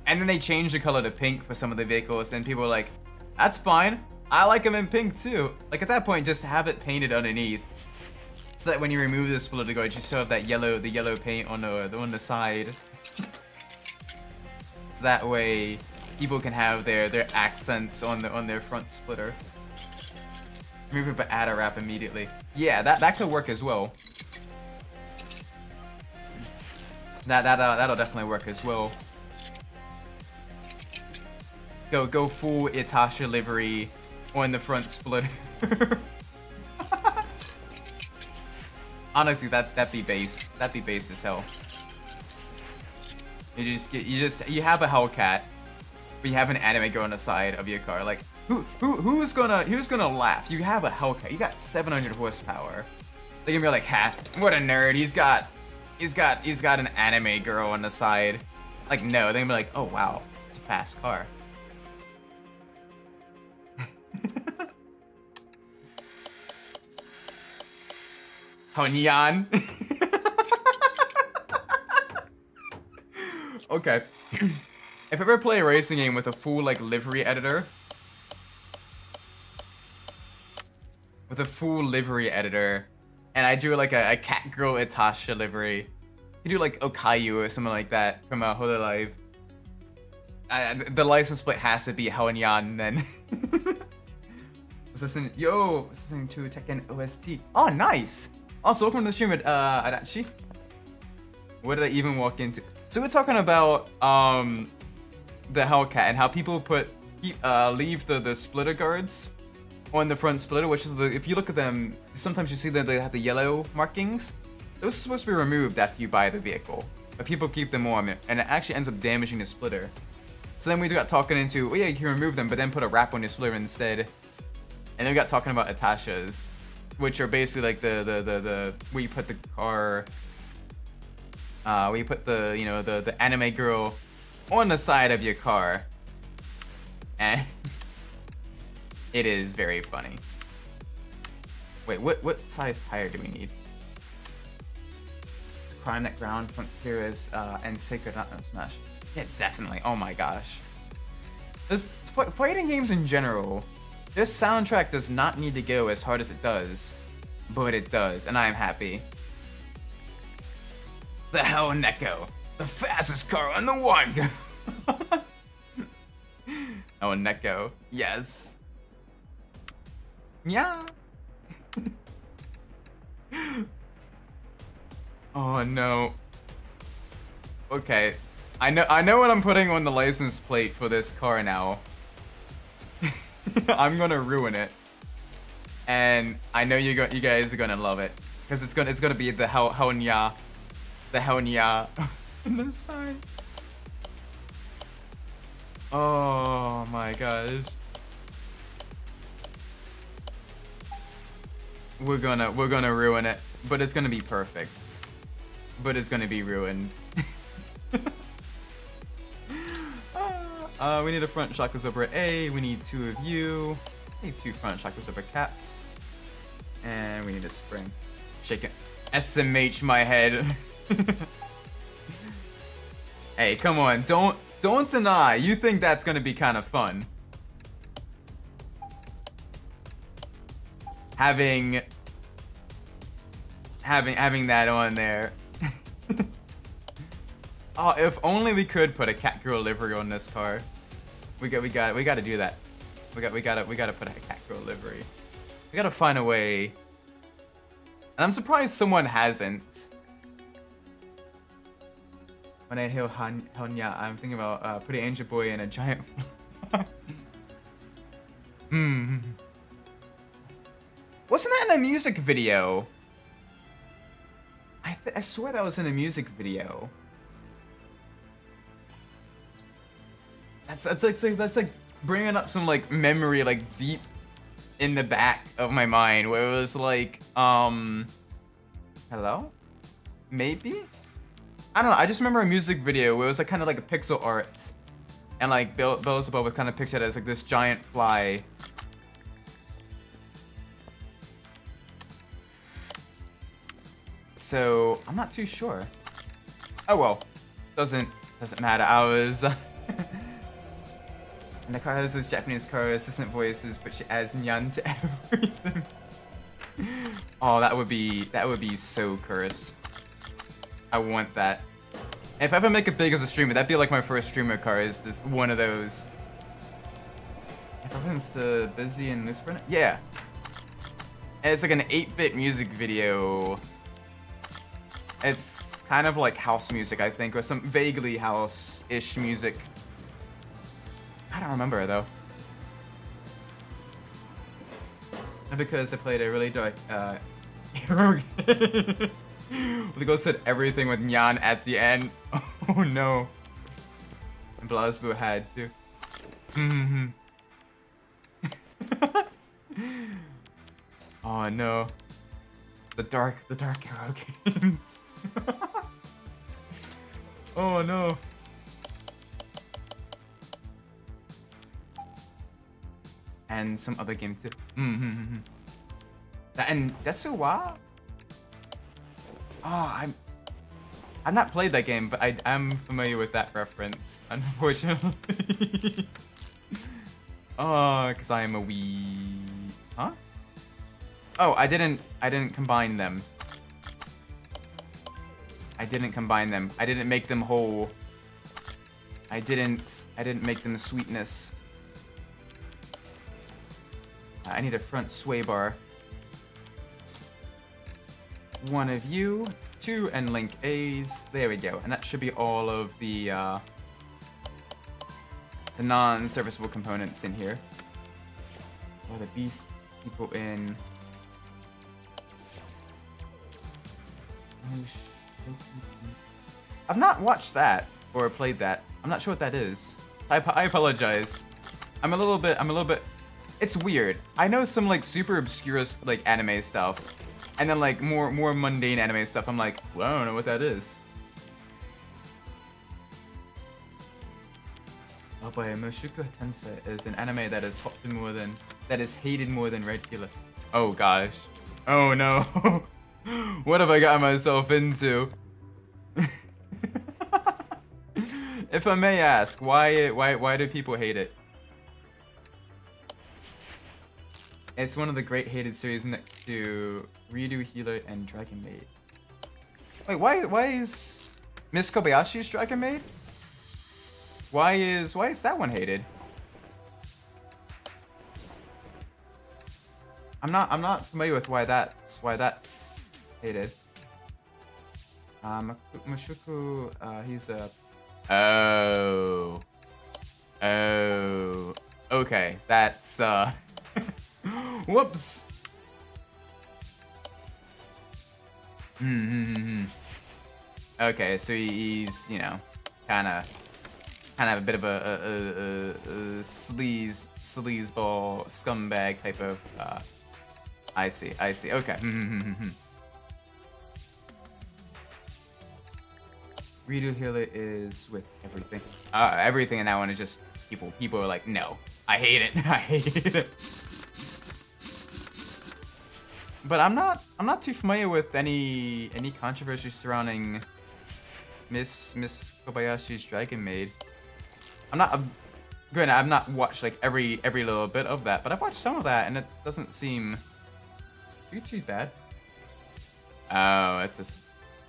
And then they change the color to pink for some of the vehicles, and people are like, that's fine. I like them in pink too. Like at that point, just have it painted underneath, so that when you remove the splitter guard, you still have that the yellow paint on the side. So that way, people can have their accents on their front splitter. Maybe we put add a wrap immediately. Yeah, that could work as well. That'll definitely work as well. Go full Itasha livery on the front splitter. Honestly, that'd be base. That'd be base as hell. You have a Hellcat, but you have an anime girl on the side of your car. Like, who's gonna laugh? You have a Hellcat. You got 700 horsepower. They're gonna be like, ha, what a nerd. He's got an anime girl on the side. Like, no, they're gonna be like, oh wow, it's a fast car. Honyan. Okay. If I ever play a racing game with a full like livery editor, and I do like a cat girl Itasha livery, you do like Okayu or something like that from Hololive. The license plate has to be Honyan then. Listening to Tekken OST. Oh, nice. Also, welcome to the stream, Adachi. What did I even walk into? So we're talking about the Hellcat and how people leave the splitter guards on the front splitter, which is if you look at them, sometimes you see that they have the yellow markings. Those are supposed to be removed after you buy the vehicle, but people keep them on, and it actually ends up damaging the splitter. So then we got talking into, oh yeah, you can remove them, but then put a wrap on your splitter instead. And then we got talking about Itashas, which are basically like the where you put the car, where you put the anime girl on the side of your car, and it is very funny. Wait, what size tire do we need? To climb that ground, front clearest, and sacred not smash. Yeah, definitely. Oh my gosh. This fighting games in general. This soundtrack does not need to go as hard as it does, but it does, and I am happy. The Hell Neko, the fastest car on the one. Oh, Neko, yes. Yeah. Oh no. Okay, I know what I'm putting on the license plate for this car now. I'm gonna ruin it, and I know you guys are gonna love it, because it's gonna be the Honya on the side. Oh my gosh, we're gonna ruin it, but it's gonna be perfect. But it's gonna be ruined. We need a front shock absorber A, we need 2 of you, we need 2 front shock absorber caps, and we need a spring. Shake it. SMH my head. Hey, come on, don't deny, you think that's gonna be kind of fun. Having that on there. Oh, if only we could put a cat girl livery on this car. We gotta do that. We gotta put a cat girl livery. We gotta find a way. And I'm surprised someone hasn't. When I hear Hanya, I'm thinking about putting Angel Boy in a giant. Hmm. Wasn't that in a music video? I swear that was in a music video. That's like bringing up some like memory like deep in the back of my mind where it was like hello? Maybe? I don't know. I just remember a music video where it was like kind of like a pixel art. And like Beelzebub was kind of pictured as like this giant fly. So I'm not too sure. Oh well, doesn't matter. I was. And the car has those Japanese car assistant voices, but she adds nyan to everything. Oh, that would be so cursed. I want that. If I ever make it big as a streamer, that'd be like my first streamer car. Is this one of those? If everyone's the busy in this one, yeah. And it's like an 8-bit music video. It's kind of like house music, I think, or some vaguely house-ish music. I don't remember though. And because I played a really dark hero game. The ghost said everything with nyan at the end. Oh no. And Blasbo had to. Oh no. The dark hero games. Oh no. And some other game too. And Desuwa? Oh, I've not played that game, but I'm familiar with that reference, unfortunately. Oh, because I am a wee. Huh? Oh, I didn't combine them. I didn't combine them. I didn't make them whole. I didn't make them sweetness. I need a front sway bar. One of you, 2 and link A's. There we go. And that should be all of the non-serviceable components in here. Oh, the beast people in. I've not watched that or played that. I'm not sure what that is. I apologize. I'm a little bit. It's weird. I know some like super obscure like anime stuff, and then like more mundane anime stuff. I'm like, well, I don't know what that is. Oh boy, Mushoku Tensei is an anime that is hated more than regular. Oh gosh. Oh no. What have I gotten myself into? If I may ask, why do people hate it? It's one of the great hated series next to Redo Healer and Dragon Maid. Wait, why is Miss Kobayashi's Dragon Maid? Why is that one hated? I'm not familiar with why that's hated. Mushoku, he's a. Oh. Okay, that's whoops. Okay, so he's, you know, kind of a bit of a sleazeball scumbag type of. I see. Okay. Redo Healer is with everything. Everything in that one is just people. People are like, no, I hate it. I hate it. But I'm not too familiar with any controversy surrounding Miss Kobayashi's Dragon Maid. Granted, I've not watched like every little bit of that, but I've watched some of that, and it doesn't seem too bad. Oh, it's just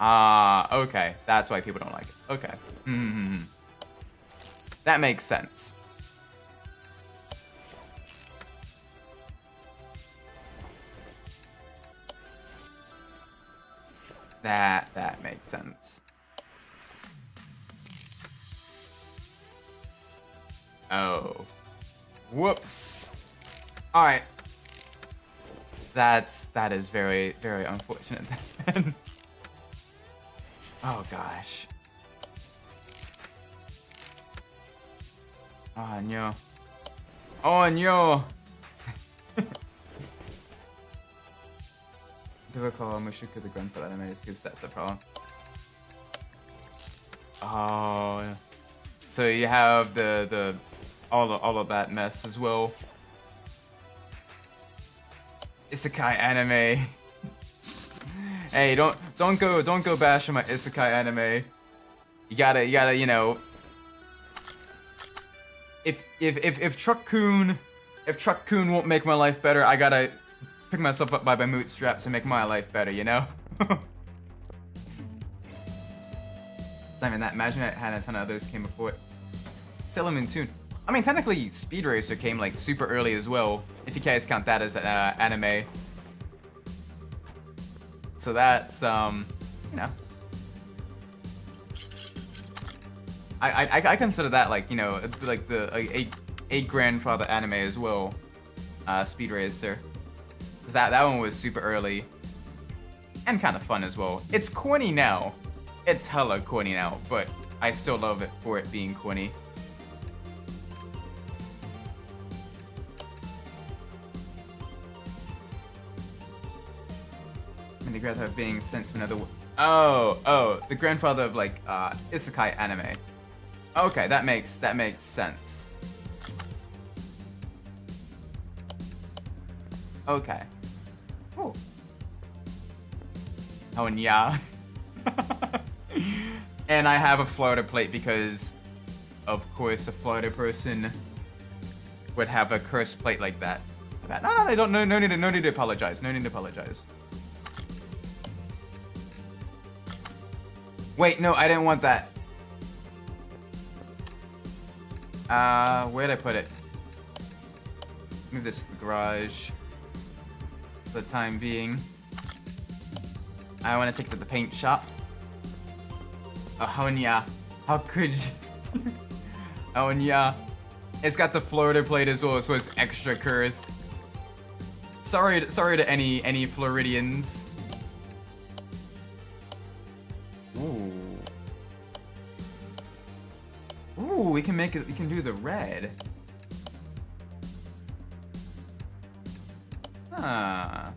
okay. That's why people don't like it. Okay. That makes sense. That makes sense. Oh. Whoops. All right. That is very, very unfortunate. Oh gosh. Oh no. Oh no. Difficult Mushoku the grandfather anime is good, that's the problem. Oh, yeah. So you have the all of that mess as well. Isekai anime. Hey, don't go bashing my isekai anime. You gotta, you know. If Truck-kun won't make my life better, I gotta pick myself up by my bootstraps and make my life better, you know? It's not even that. Imagine it had a ton of others came before it. Sailor Moon Tune. I mean, technically, Speed Racer came like super early as well, if you guys count that as anime. So that's, you know. I consider that like, you know, like a grandfather anime as well, Speed Racer. Cause that one was super early, and kind of fun as well. It's corny now, it's hella corny now, but I still love it for it being corny. And the grandfather of being sent to another. Oh, the grandfather of like isekai anime. Okay, that makes sense. Okay. Cool. Oh, and yeah. And I have a Florida plate because, of course, a Florida person would have a cursed plate like that. No need to apologize. No need to apologize. Wait, no, I didn't want that. Where'd I put it? Move this to the garage for the time being. I want to take it to the paint shop. Oh, yeah. How could you? Oh, yeah. It's got the Florida plate as well, so it's extra cursed. Sorry to any Floridians. Ooh. Ooh, we can make it. We can do the red. Huh.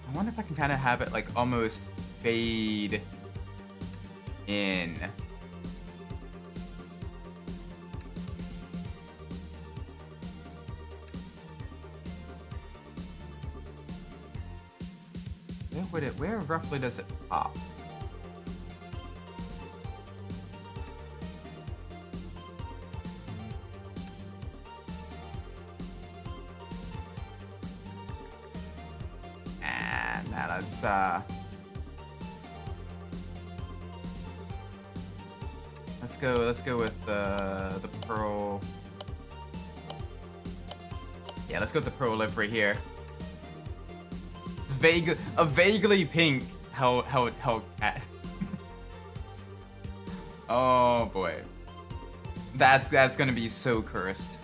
I wonder if I can kind of have it like almost fade in. Where roughly does it pop? And now let's go with the pearl. Yeah, let's go with the pearl livery here. A vaguely pink Hellcat. Oh boy, that's gonna be so cursed.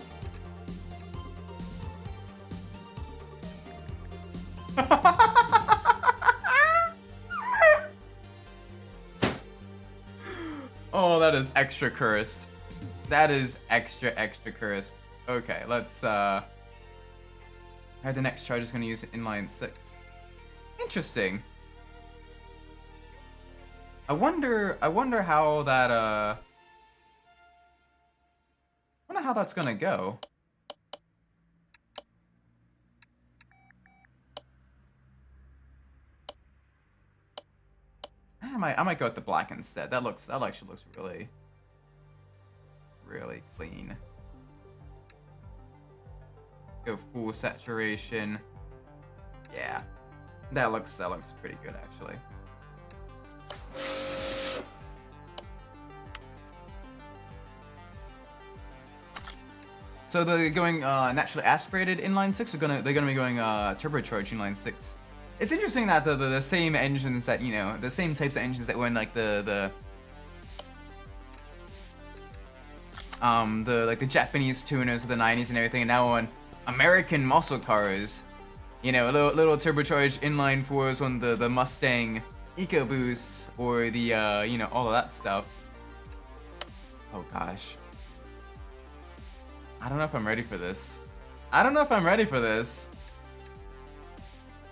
Oh, that is extra cursed. That is extra cursed. Okay, let's the next charge is gonna use inline 6. Interesting. I wonder how that I wonder how that's gonna go. I might go with the black instead. That actually looks really clean. Let's go full saturation. Yeah. That looks pretty good actually. So they're going naturally aspirated inline six, or they're gonna be going turbocharged inline six. It's interesting that the same engines that, you know, the same types of engines that were in like the Japanese tuners of the 90s and everything, and now on American muscle cars. You know, little turbocharged inline fours on the Mustang EcoBoosts, or the you know, all of that stuff. Oh gosh. I don't know if I'm ready for this. I don't know if I'm ready for this.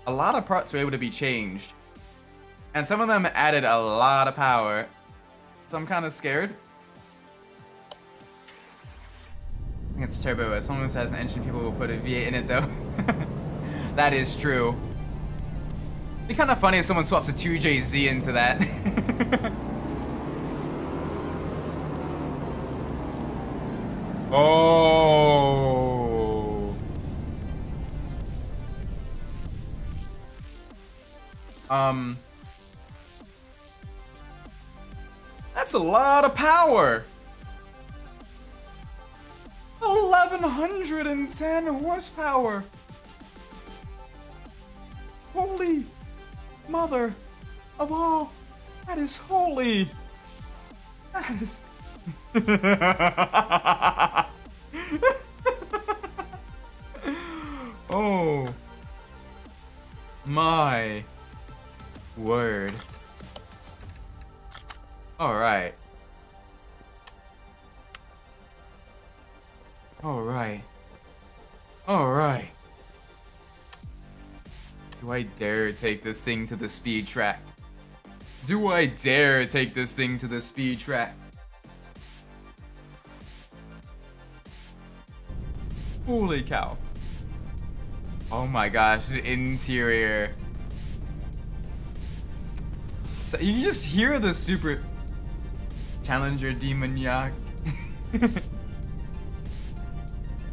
A lot of parts were able to be changed, and some of them added a lot of power. So I'm kind of scared. I think it's turbo. As long as it has an engine, people will put a V8 in it, though. That is true. It'd be kind of funny if someone swaps a 2JZ into that. Oh. That's a lot of power. 1110 horsepower. Holy mother of all that is holy. That is. Oh my word. All right. All right. All right. Do I dare take this thing to the speed track? Do I dare take this thing to the speed track? Holy cow. Oh my gosh, the interior. So, you just hear the super Challenger demoniac.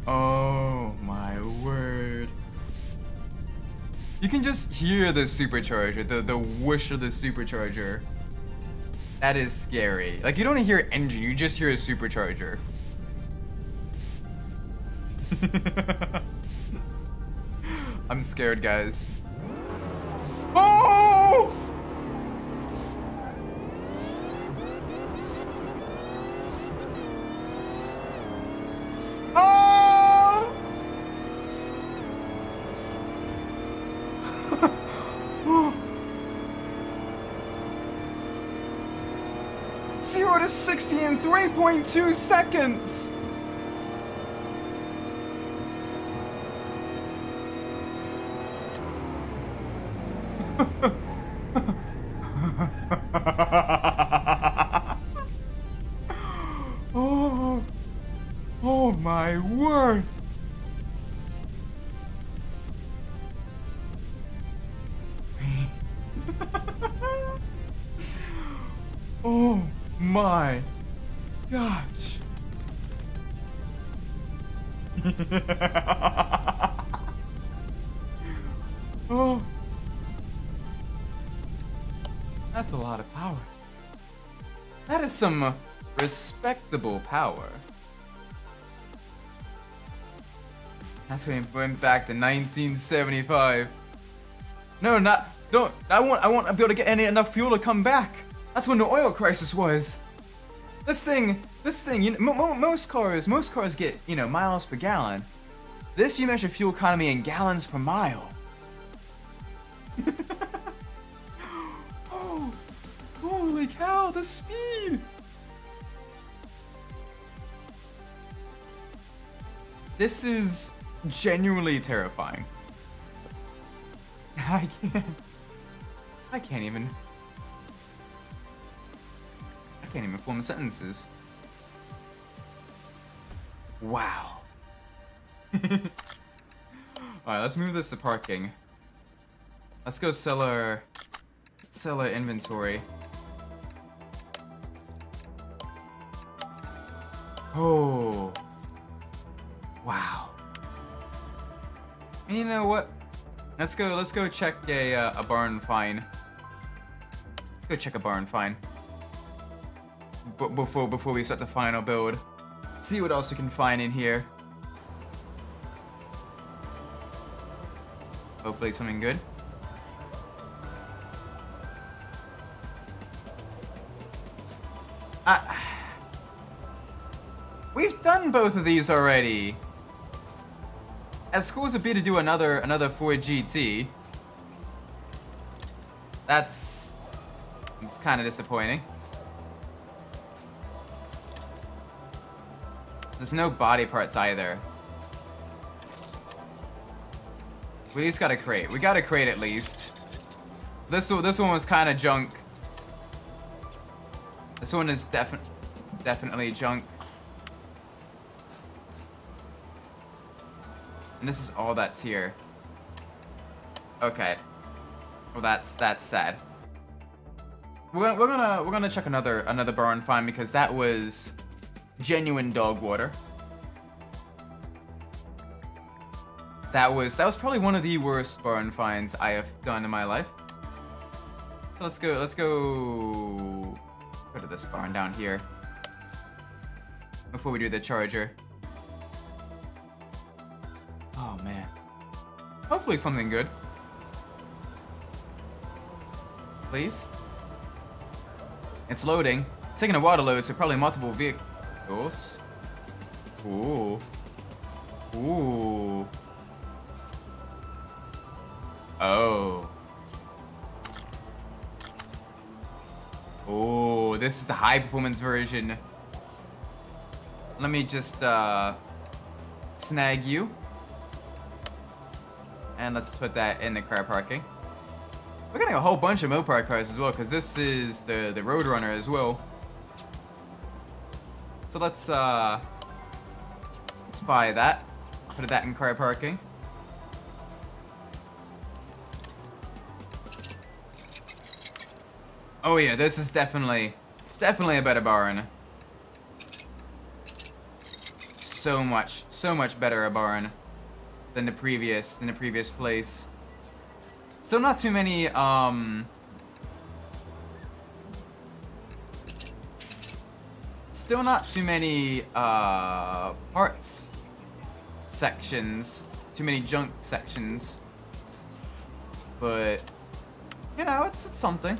Oh my word. You can just hear the supercharger, the whoosh of the supercharger. That is scary. Like, you don't hear engine, you just hear a supercharger. I'm scared, guys. Oh! Oh! 0 to 60 in 3.2 seconds. Oh my word. Oh my gosh. Oh. That's a lot of power. That is some respectable power. That's when we went back to 1975. No, don't. I won't be able to get enough fuel to come back. That's when the oil crisis was. This thing, you know, most cars get, you know, miles per gallon. This, you measure fuel economy in gallons per mile. Oh, holy cow, the speed. This is genuinely terrifying. I can't even form sentences. Wow. Alright, let's move this to parking. Let's go sell our inventory. Oh. Wow. And you know what? Let's go check a barn find. Let's go check a barn find. Before we start the final build. See what else we can find in here. Hopefully something good. We've done both of these already. As cool as it'd be to do another Ford GT, it's kind of disappointing. There's no body parts either. We at least got a crate. We got a crate at least. This one was kind of junk. This one is definitely junk. And this is all that's here. Okay. Well, that's sad. We're gonna check another barn find because that was genuine dog water. That was probably one of the worst barn finds I have done in my life. So let's go to this barn down here before we do the charger. Oh man. Hopefully something good. Please. It's loading. It's taking a while to load, so probably multiple vehicles. Ooh. Ooh. Oh. Oh, this is the high performance version. Let me just snag you. And let's put that in the car parking. We're getting a whole bunch of Mopar cars as well, because this is the Roadrunner as well. So let's buy that. Put that in car parking. Oh yeah, this is definitely a better barn. So much better a barn than the previous place. So not too many still not too many parts sections, too many junk sections. But you know, it's something.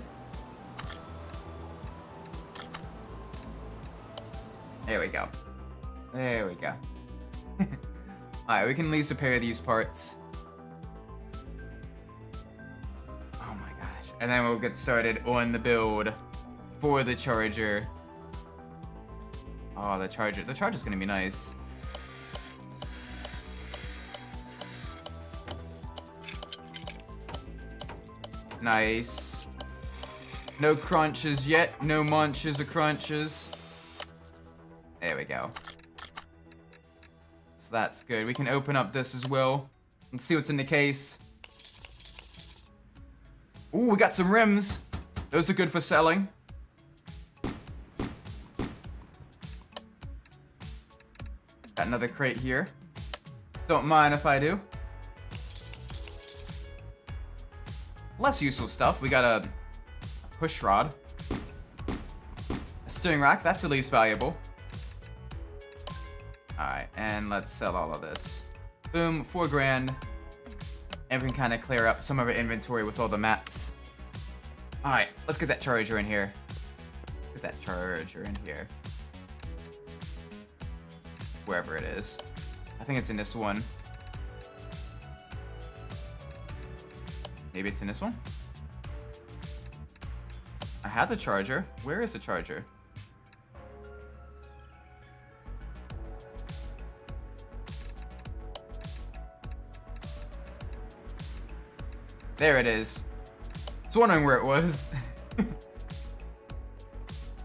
There we go. There we go. Alright, we can at least repair these parts. Oh my gosh. And then we'll get started on the build for the charger. Oh, the charger's gonna be nice. Nice. No crunches yet. No munches or crunches. There we go. So that's good. We can open up this as well. Let's see what's in the case. Ooh, we got some rims. Those are good for selling. Got another crate here. Don't mind if I do. Less useful stuff. We got a push rod. A steering rack. That's at least valuable. Alright, and let's sell all of this. Boom, 4 grand. And we can kind of clear up some of our inventory with all the maps. Alright, let's get that charger in here. Get that charger in here. Wherever it is. I think it's in this one. Maybe it's in this one? I have the charger. Where is the charger? There it is. I was wondering where it was.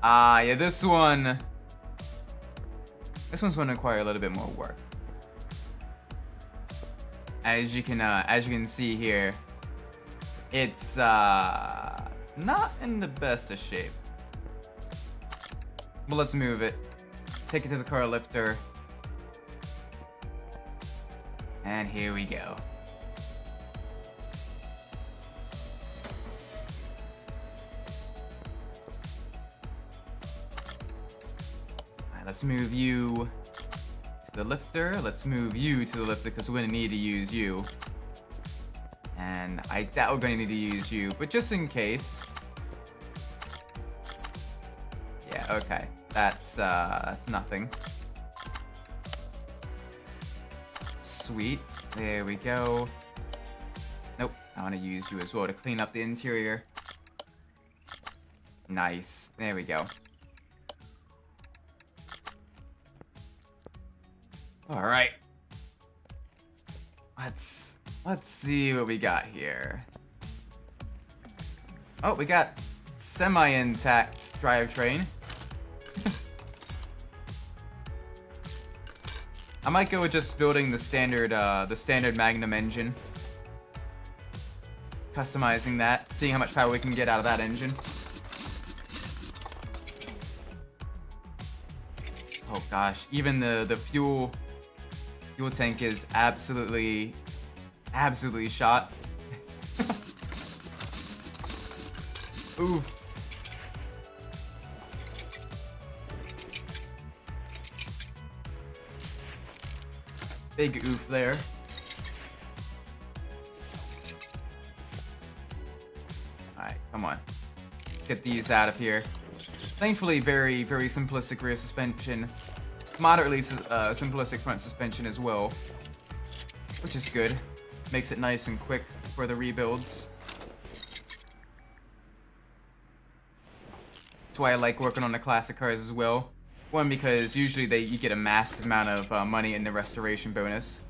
Yeah, this one's gonna require a little bit more work. As you can see here, it's not in the best of shape. But let's move it. Take it to the car lifter. And here we go. Let's move you to the lifter. Let's move you to the lifter because we're gonna need to use you. And I doubt we're gonna need to use you, but just in case. Yeah, okay. That's nothing. Sweet. There we go. Nope. I want to use you as well to clean up the interior. Nice. There we go. All right. Let's see what we got here. Oh, we got semi-intact drivetrain. I might go with just building the standard Magnum engine. Customizing that, seeing how much power we can get out of that engine. Oh gosh, even the fuel tank is absolutely shot. Oof. Big oof there. Alright, come on. Get these out of here. Thankfully, very simplistic rear suspension. Moderately simplistic front suspension as well. Which is good. Makes it nice and quick for the rebuilds. That's why I like working on the classic cars as well. One, because usually you get a massive amount of money in the restoration bonus.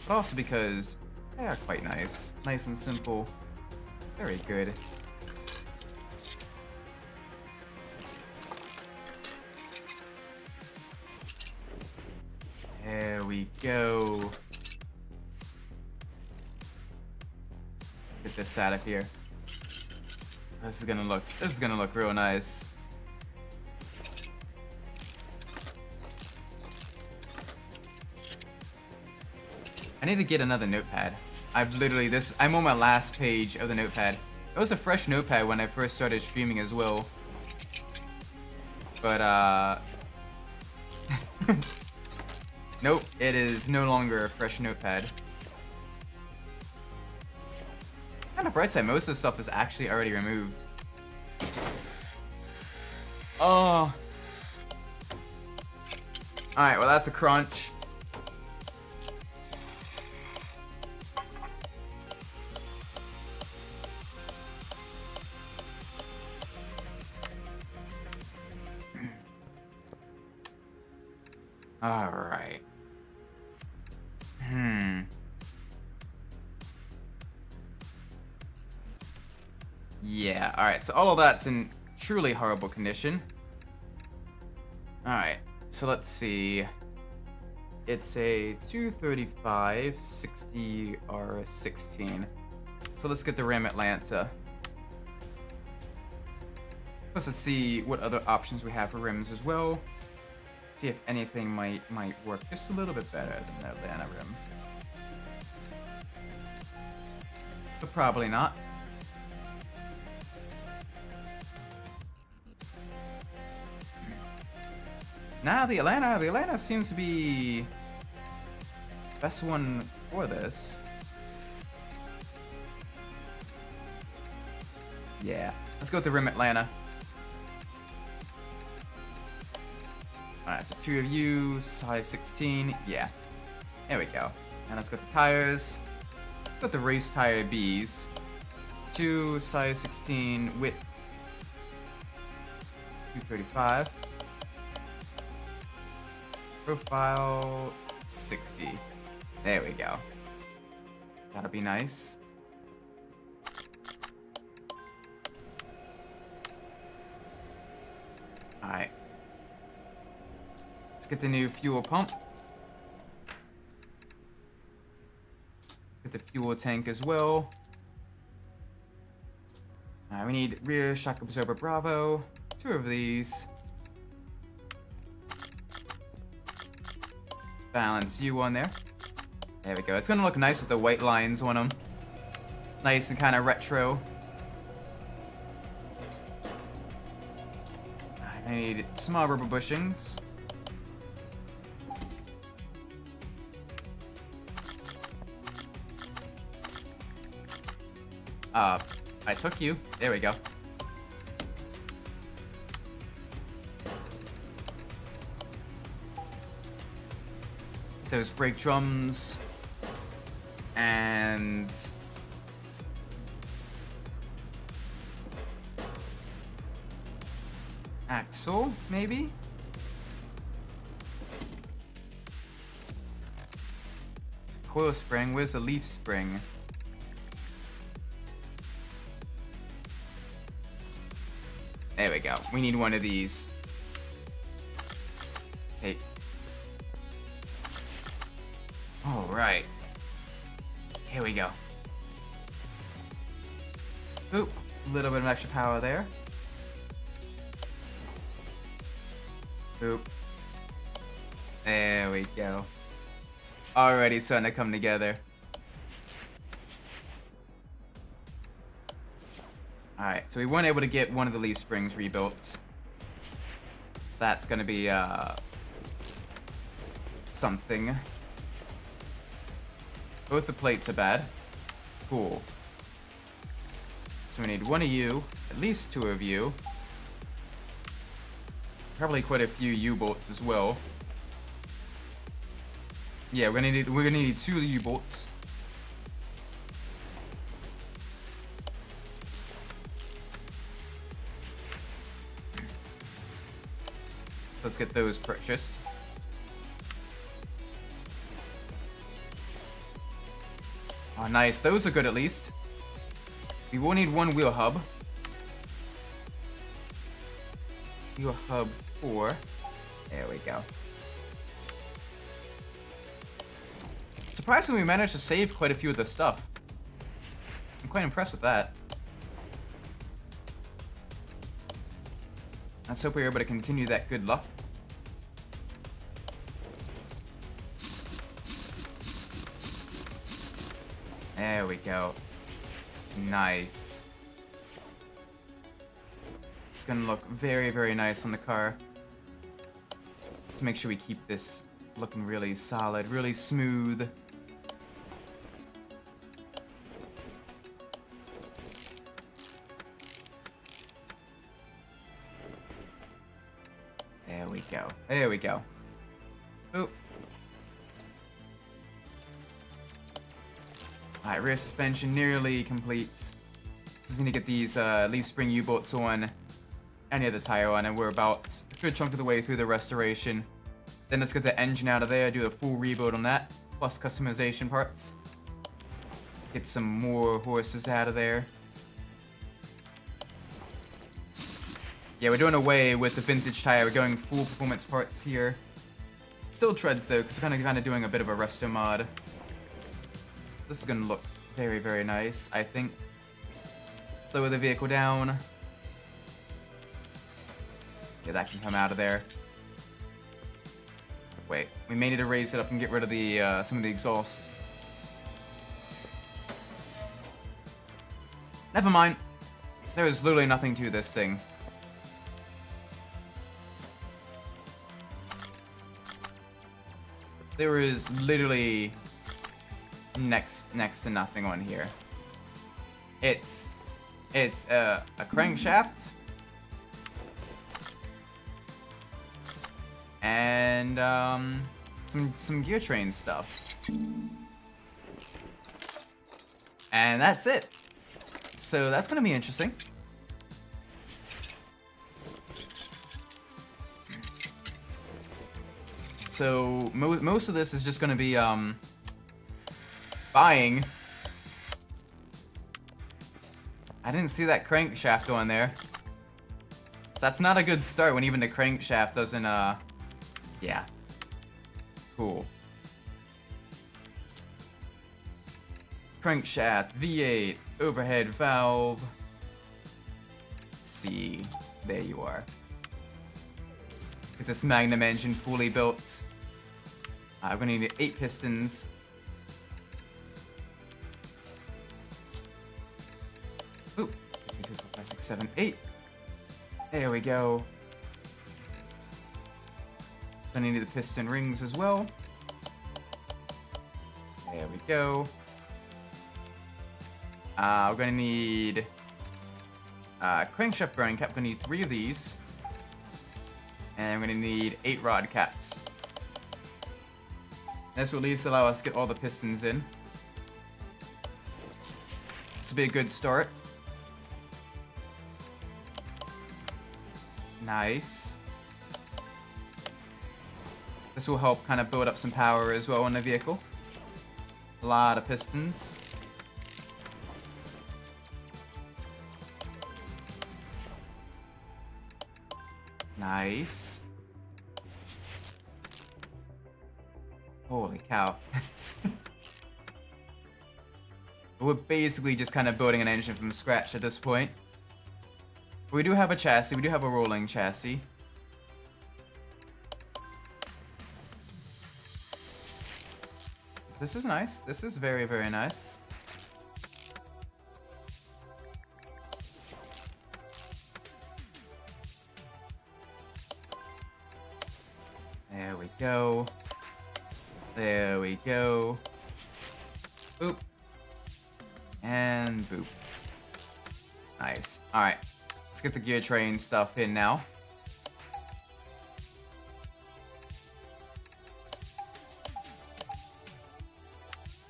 But also because they are quite nice. Nice and simple. Very good. There we go. Get this out of here. This is gonna look real nice. I need to get another notepad. I'm on my last page of the notepad. It was a fresh notepad when I first started streaming as well. But nope, it is no longer a fresh notepad. On the bright side, most of the stuff is actually already removed. Oh. Alright, well that's a crunch. Alright. Yeah, alright, so all of that's in truly horrible condition. Alright, so let's see. It's a 235 60 R16. So let's get the Ram Atlanta. Let's see what other options we have for rims as well. See if anything might work just a little bit better than the Atlanta rim. But probably not. Nah, the Atlanta seems to be the best one for this. Yeah, let's go with the rim Atlanta. Alright, so two of you, size 16, yeah. There we go. And let's go with the tires. Let's go with the race tire Bs. 2, size 16, width 235. Profile 60. There we go. That'll be nice. Alright. Let's get the new fuel pump. Get the fuel tank as well. Alright, we need rear shock absorber Bravo. 2 of these. Balance you on there. There we go. It's gonna look nice with the white lines on them. Nice and kind of retro. I need small rubber bushings. I took you. There we go. Those brake drums. And... axle, maybe? Coil spring. Where's the leaf spring? There we go. We need one of these. Take. All right. Here we go. Oop. A little bit of extra power there. Oop. There we go. Already starting to come together. Alright, so we weren't able to get one of the leaf springs rebuilt. So that's gonna be, something. Both the plates are bad. Cool. So we need one of you, at least two of you. Probably quite a few U-bolts as well. Yeah, we're gonna need two U-bolts. So let's get those purchased. Oh, nice. Those are good at least. We will need one wheel hub. Wheel hub 4. There we go. Surprisingly, we managed to save quite a few of the stuff. I'm quite impressed with that. Let's hope we're able to continue that good luck. There we go. Nice. It's gonna look very, very nice on the car. Let's make sure we keep this looking really solid, really smooth. There we go. There we go. Oop. Alright, rear suspension nearly complete. Just need to get these leaf spring U-bolts on, any other tire on, and we're about a good chunk of the way through the restoration. Then let's get the engine out of there, do a full rebuild on that, plus customization parts. Get some more horses out of there. Yeah, we're doing away with the vintage tire. We're going full performance parts here. Still treads though, because we're kind of doing a bit of a resto mod. This is gonna look very, very nice, I think. Slow the vehicle down. Yeah, that can come out of there. Wait, we may need to raise it up and get rid of the some of the exhaust. Never mind. There is literally nothing to this thing. There is literally next to nothing on here. It's a crankshaft and some gear train stuff, and that's it. So that's gonna be interesting. So most of this is just gonna be buying. I didn't see that crankshaft on there. So that's not a good start when even the crankshaft doesn't yeah. Cool. Crankshaft, V8, overhead valve. Let's see. There you are. Get this Magnum engine fully built. We're gonna need 8 pistons. Oop. 2, 3, 4, 5, 6, 7, 8. There we go. Gonna need the piston rings as well. There we go. We're gonna need crankshaft burning cap. We're gonna need 3 of these. And we're gonna need 8 rod caps. This will at least allow us to get all the pistons in. This will be a good start. Nice. This will help kind of build up some power as well in the vehicle. A lot of pistons. Nice. Holy cow. We're basically just kind of building an engine from scratch at this point. We do have a chassis. We do have a rolling chassis. This is nice. This is very, very nice. There we go. There we go. Boop. And boop. Nice. Alright. Let's get the gear train stuff in now.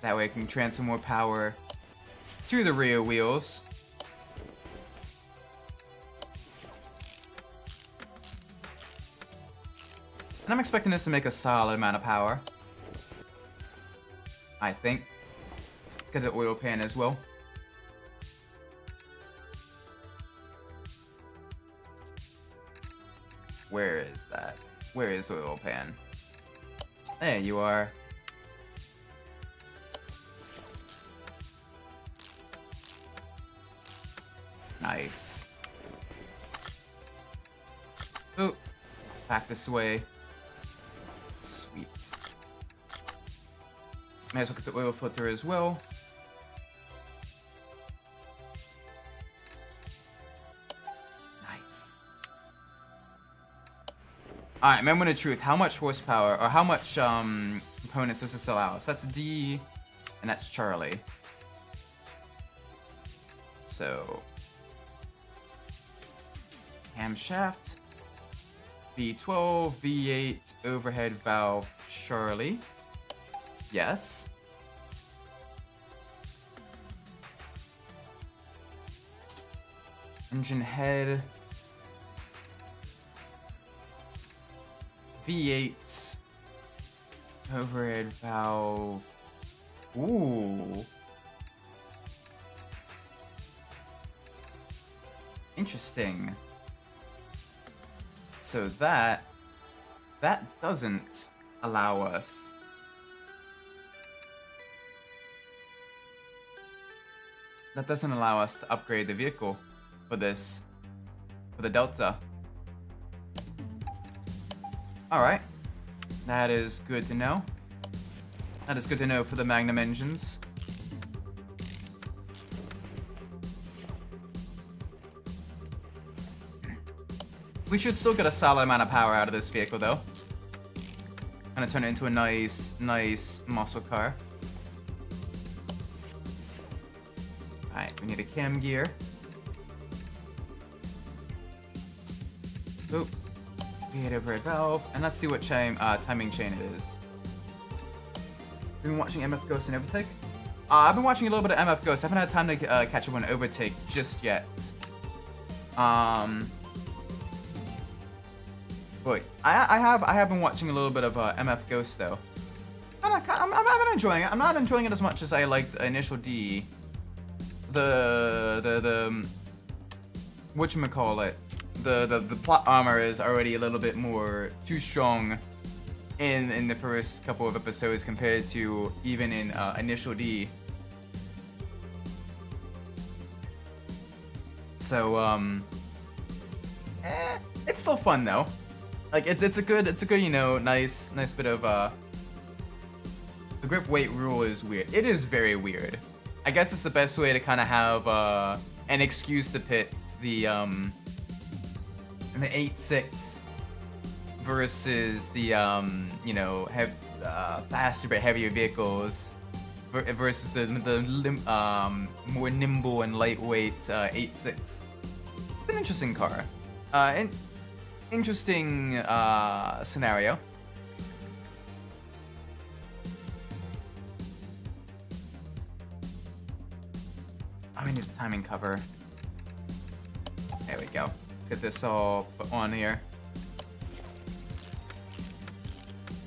That way I can transfer more power to the rear wheels. And I'm expecting this to make a solid amount of power. I think. Let's get the oil pan as well. Where is that? Where is the oil pan? There you are. Nice. Oh, back this way. Sweet. May as well get the oil filter as well. Nice. Alright, moment of truth. How much horsepower, or how much components does this allow? So that's D, and that's Charlie. So camshaft, V12, V8, overhead valve, Charlie. Yes. Engine head, V8, overhead valve. Ooh. Interesting. So that doesn't allow us. That doesn't allow us to upgrade the vehicle for this, for the Delta. Alright. That is good to know. That is good to know for the Magnum engines. We should still get a solid amount of power out of this vehicle, though. Gonna turn it into a nice muscle car. Alright, we need a cam gear. Oop. V8 overhead valve. And let's see what timing chain it is. Been watching MF Ghost and Overtake? I've been watching a little bit of MF Ghost. I haven't had time to catch up on Overtake just yet. But I have been watching a little bit of MF Ghost though. I've been enjoying it. I'm not enjoying it as much as I liked Initial D. The whatchamacallit, the plot armor is already a little bit more too strong in the first couple of episodes compared to even in Initial D. So it's still fun though. Like it's a good you know nice bit of the grip weight rule is weird. It is very weird. I guess it's the best way to kind of have an excuse to pit the 8.6 versus the you know faster but heavier vehicles versus the more nimble and lightweight 8.6. It's an interesting car. Interesting scenario. Oh, we need a timing cover. There we go. Let's get this all put on here.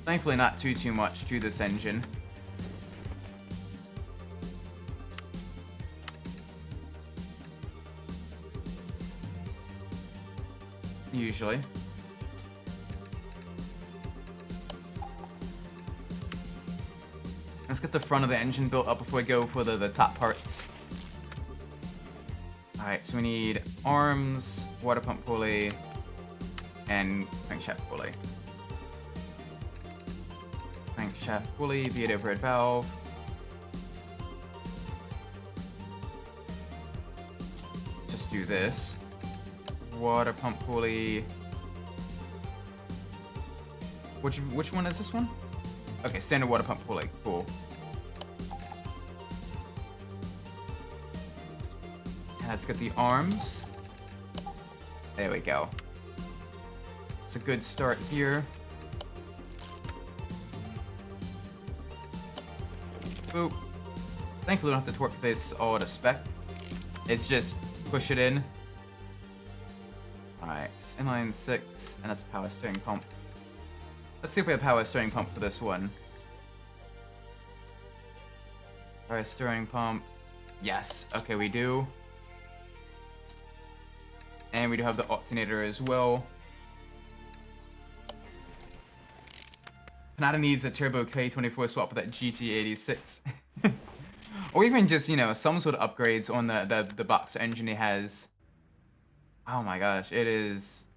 Thankfully not too much to this engine. Usually. Let's get the front of the engine built up before we go for the top parts. Alright, so we need arms, water pump pulley, and crankshaft pulley. Crankshaft pulley, V8 overhead valve. Just do this. Water pump pulley. Which one is this one? Okay, standard water pump pulley. Cool. And let's get the arms. There we go. It's a good start here. Boop. Thankfully, we don't have to torque this all to spec. It's just push it in. Alright, it's inline 6, and that's a power steering pump. Let's see if we have power steering pump for this one. Power steering pump. Yes, okay, we do. And we do have the alternator as well. Panada needs a turbo K24 swap with that GT86. Or even just, you know, some sort of upgrades on the box engine it has. Oh my gosh, it is...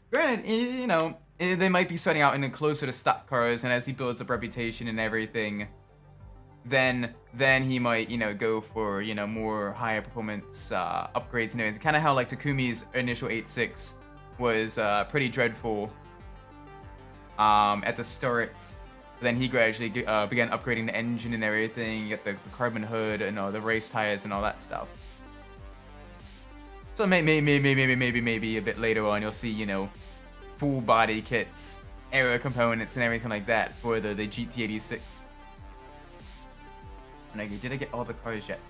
Granted, you know, they might be starting out in closer to stock cars, and as he builds up reputation and everything, then he might, you know, go for, you know, more higher performance upgrades and everything. Kind of how like Takumi's initial 8.6 was pretty dreadful at the start. Then he gradually began upgrading the engine and everything. You get the carbon hood and all the race tires and all that stuff. So maybe a bit later on you'll see, you know, full body kits, aero components, and everything like that for the GT86. And did I get all the cars yet?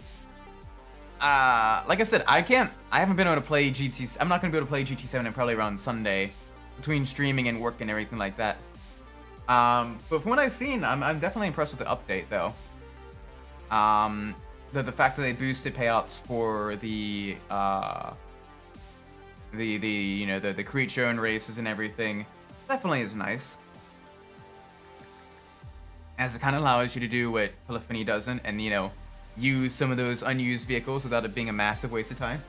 Like I said, I haven't been able to play GT. I'm not gonna be able to play GT7 probably around Sunday, between streaming and work and everything like that. But from what I've seen, I'm definitely impressed with the update though. The fact that they boosted payouts for the you know, the creature own races and everything definitely is nice, as it kind of allows you to do what Polyphony doesn't, and you know, use some of those unused vehicles without it being a massive waste of time.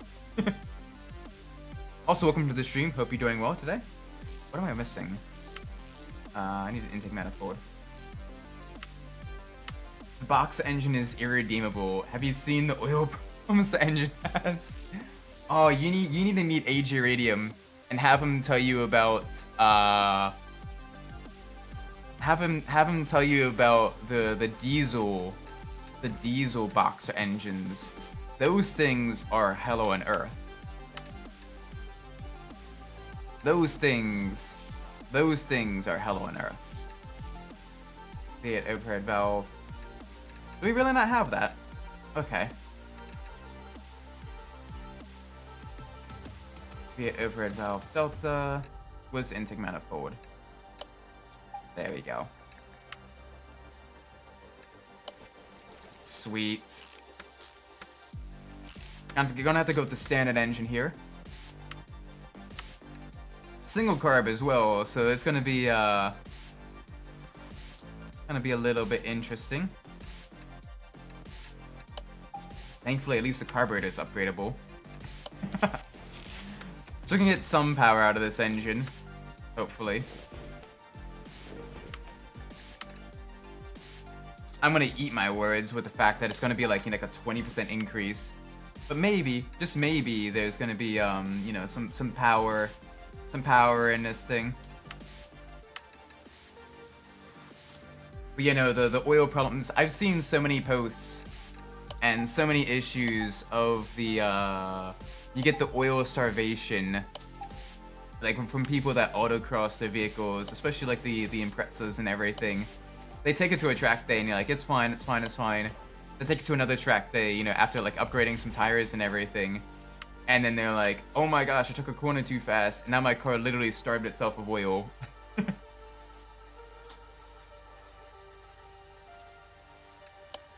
Also, welcome to the stream. Hope you're doing well today. What am I missing? I need an intake manifold. The box engine is irredeemable. Have you seen the oil problems the engine has? Oh, you need to meet AJ Radium and have him tell you about have him tell you about the diesel boxer engines. Those things are hell on earth. Those things are hell on earth. V8 overhead valve. Do we really not have that? Okay. V8 overhead valve delta was intake manifold. There we go. Sweet. You're gonna have to go with the standard engine here. Single carb as well, so it's gonna be a little bit interesting. Thankfully, at least the carburetor is upgradable. So we can get some power out of this engine, hopefully. I'm gonna eat my words with the fact that it's gonna be like, you know, like a 20% increase, but maybe, just maybe, there's gonna be you know, some power in this thing. But you know, the oil problems, I've seen so many posts and so many issues of the, you get the oil starvation, like from people that autocross their vehicles, especially like the Imprezas and everything. They take it to a track day and you're like, it's fine, it's fine, it's fine. They take it to another track day, you know, after like upgrading some tires and everything. And then they're like, oh my gosh, I took a corner too fast, and now my car literally starved itself of oil.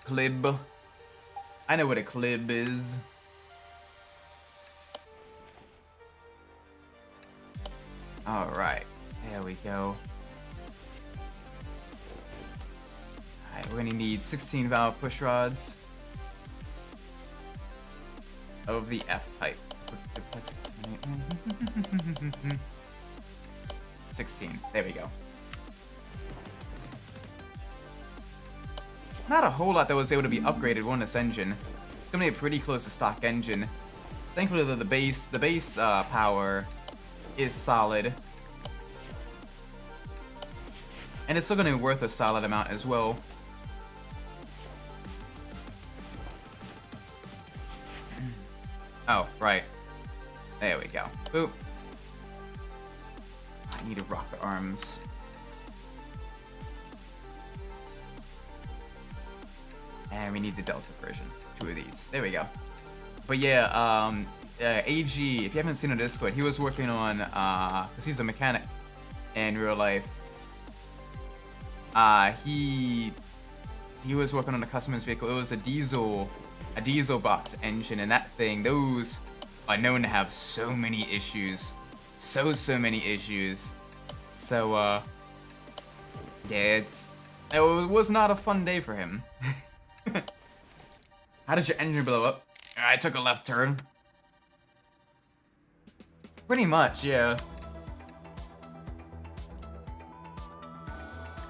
Clib. I know what a clib is. Alright, there we go. Alright, we're gonna need 16 valve push rods of the F type. 16, there we go. Not a whole lot that was able to be upgraded on this engine. It's gonna be pretty close to stock engine. Thankfully, the base power is solid, and it's still gonna be worth a solid amount as well. Oh, right. There we go. Boop. I need a rocket arms. And we need the Delta version. 2 of these. There we go. But yeah, AG, if you haven't seen on Discord, he was working on, because he's a mechanic in real life. He was working on a customer's vehicle. It was a diesel box engine, and that thing, those are known to have so many issues. So many issues. So, yeah, it was not a fun day for him. How did your engine blow up? I took a left turn. Pretty much, yeah.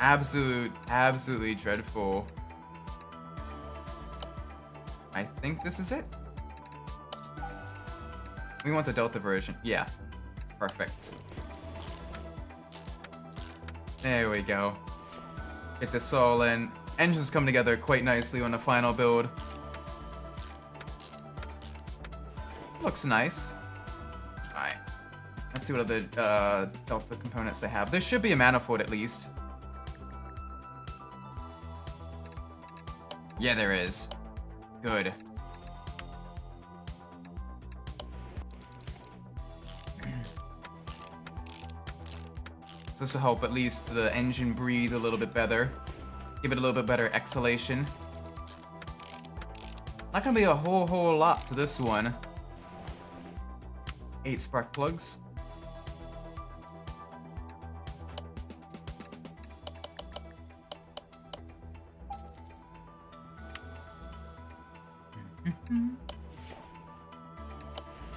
Absolutely dreadful. I think this is it. We want the Delta version. Yeah. Perfect. There we go. Get this all in. Engines come together quite nicely on the final build. Looks nice. Alright. Let's see what other Delta components they have. There should be a manifold at least. Yeah, there is. Good. So this will help at least the engine breathe a little bit better. Give it a little bit better exhalation. Not gonna be a whole lot to this one. 8 spark plugs.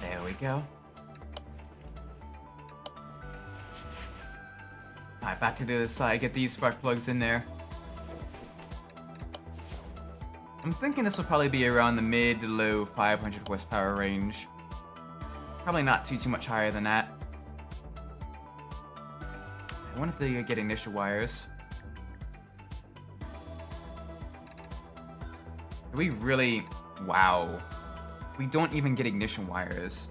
There we go. Alright, back to the other side. Get these spark plugs in there. I'm thinking this will probably be around the mid to low 500 horsepower range. Probably not too much higher than that. I wonder if they get ignition wires. Do we really? Wow. We don't even get ignition wires.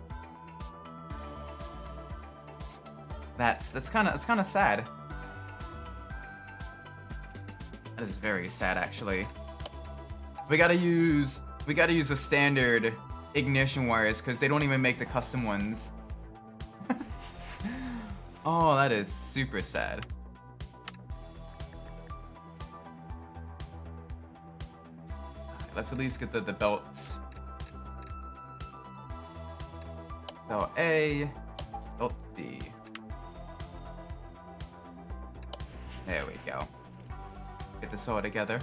That's kind of sad. That is very sad, actually. We gotta use the standard ignition wires because they don't even make the custom ones. Oh, that is super sad. Let's at least get the belts. Belt A, belt B. There we go. Get this all together.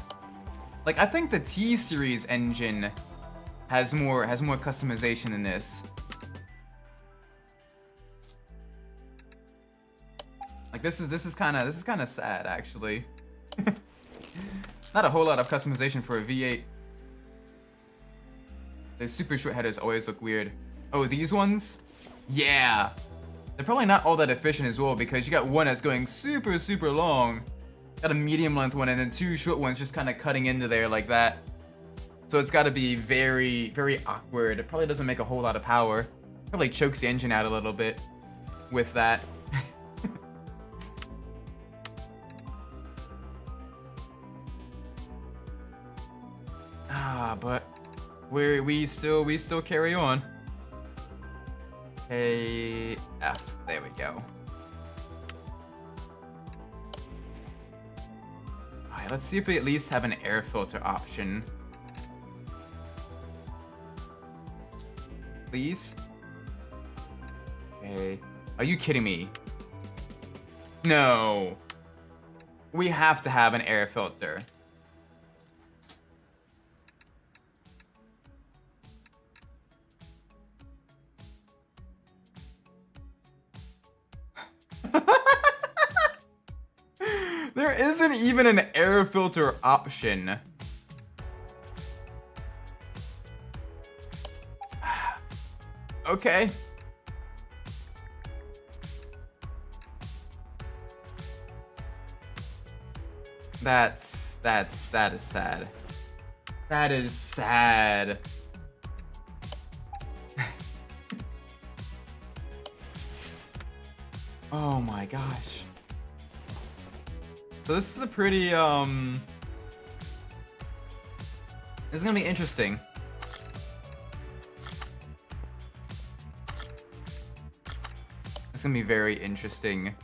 Like, I think the T-Series engine has more customization than this. Like, this is kind of sad, actually. Not a whole lot of customization for a V8. The super short headers always look weird. Oh, these ones? Yeah. They're probably not all that efficient as well because you got one that's going super long. got a medium length one, and then 2 short ones just kind of cutting into there like that. So it's got to be very, very awkward. It probably doesn't make a whole lot of power. Probably chokes the engine out a little bit with that. But we still carry on. A F. There we go. Alright, let's see if we at least have an air filter option. Please? Okay. Are you kidding me? No. We have to have an air filter. There isn't even an air filter option. Okay. That is sad. That is sad. Oh my gosh. So this is a pretty this is gonna be interesting. It's gonna be very interesting.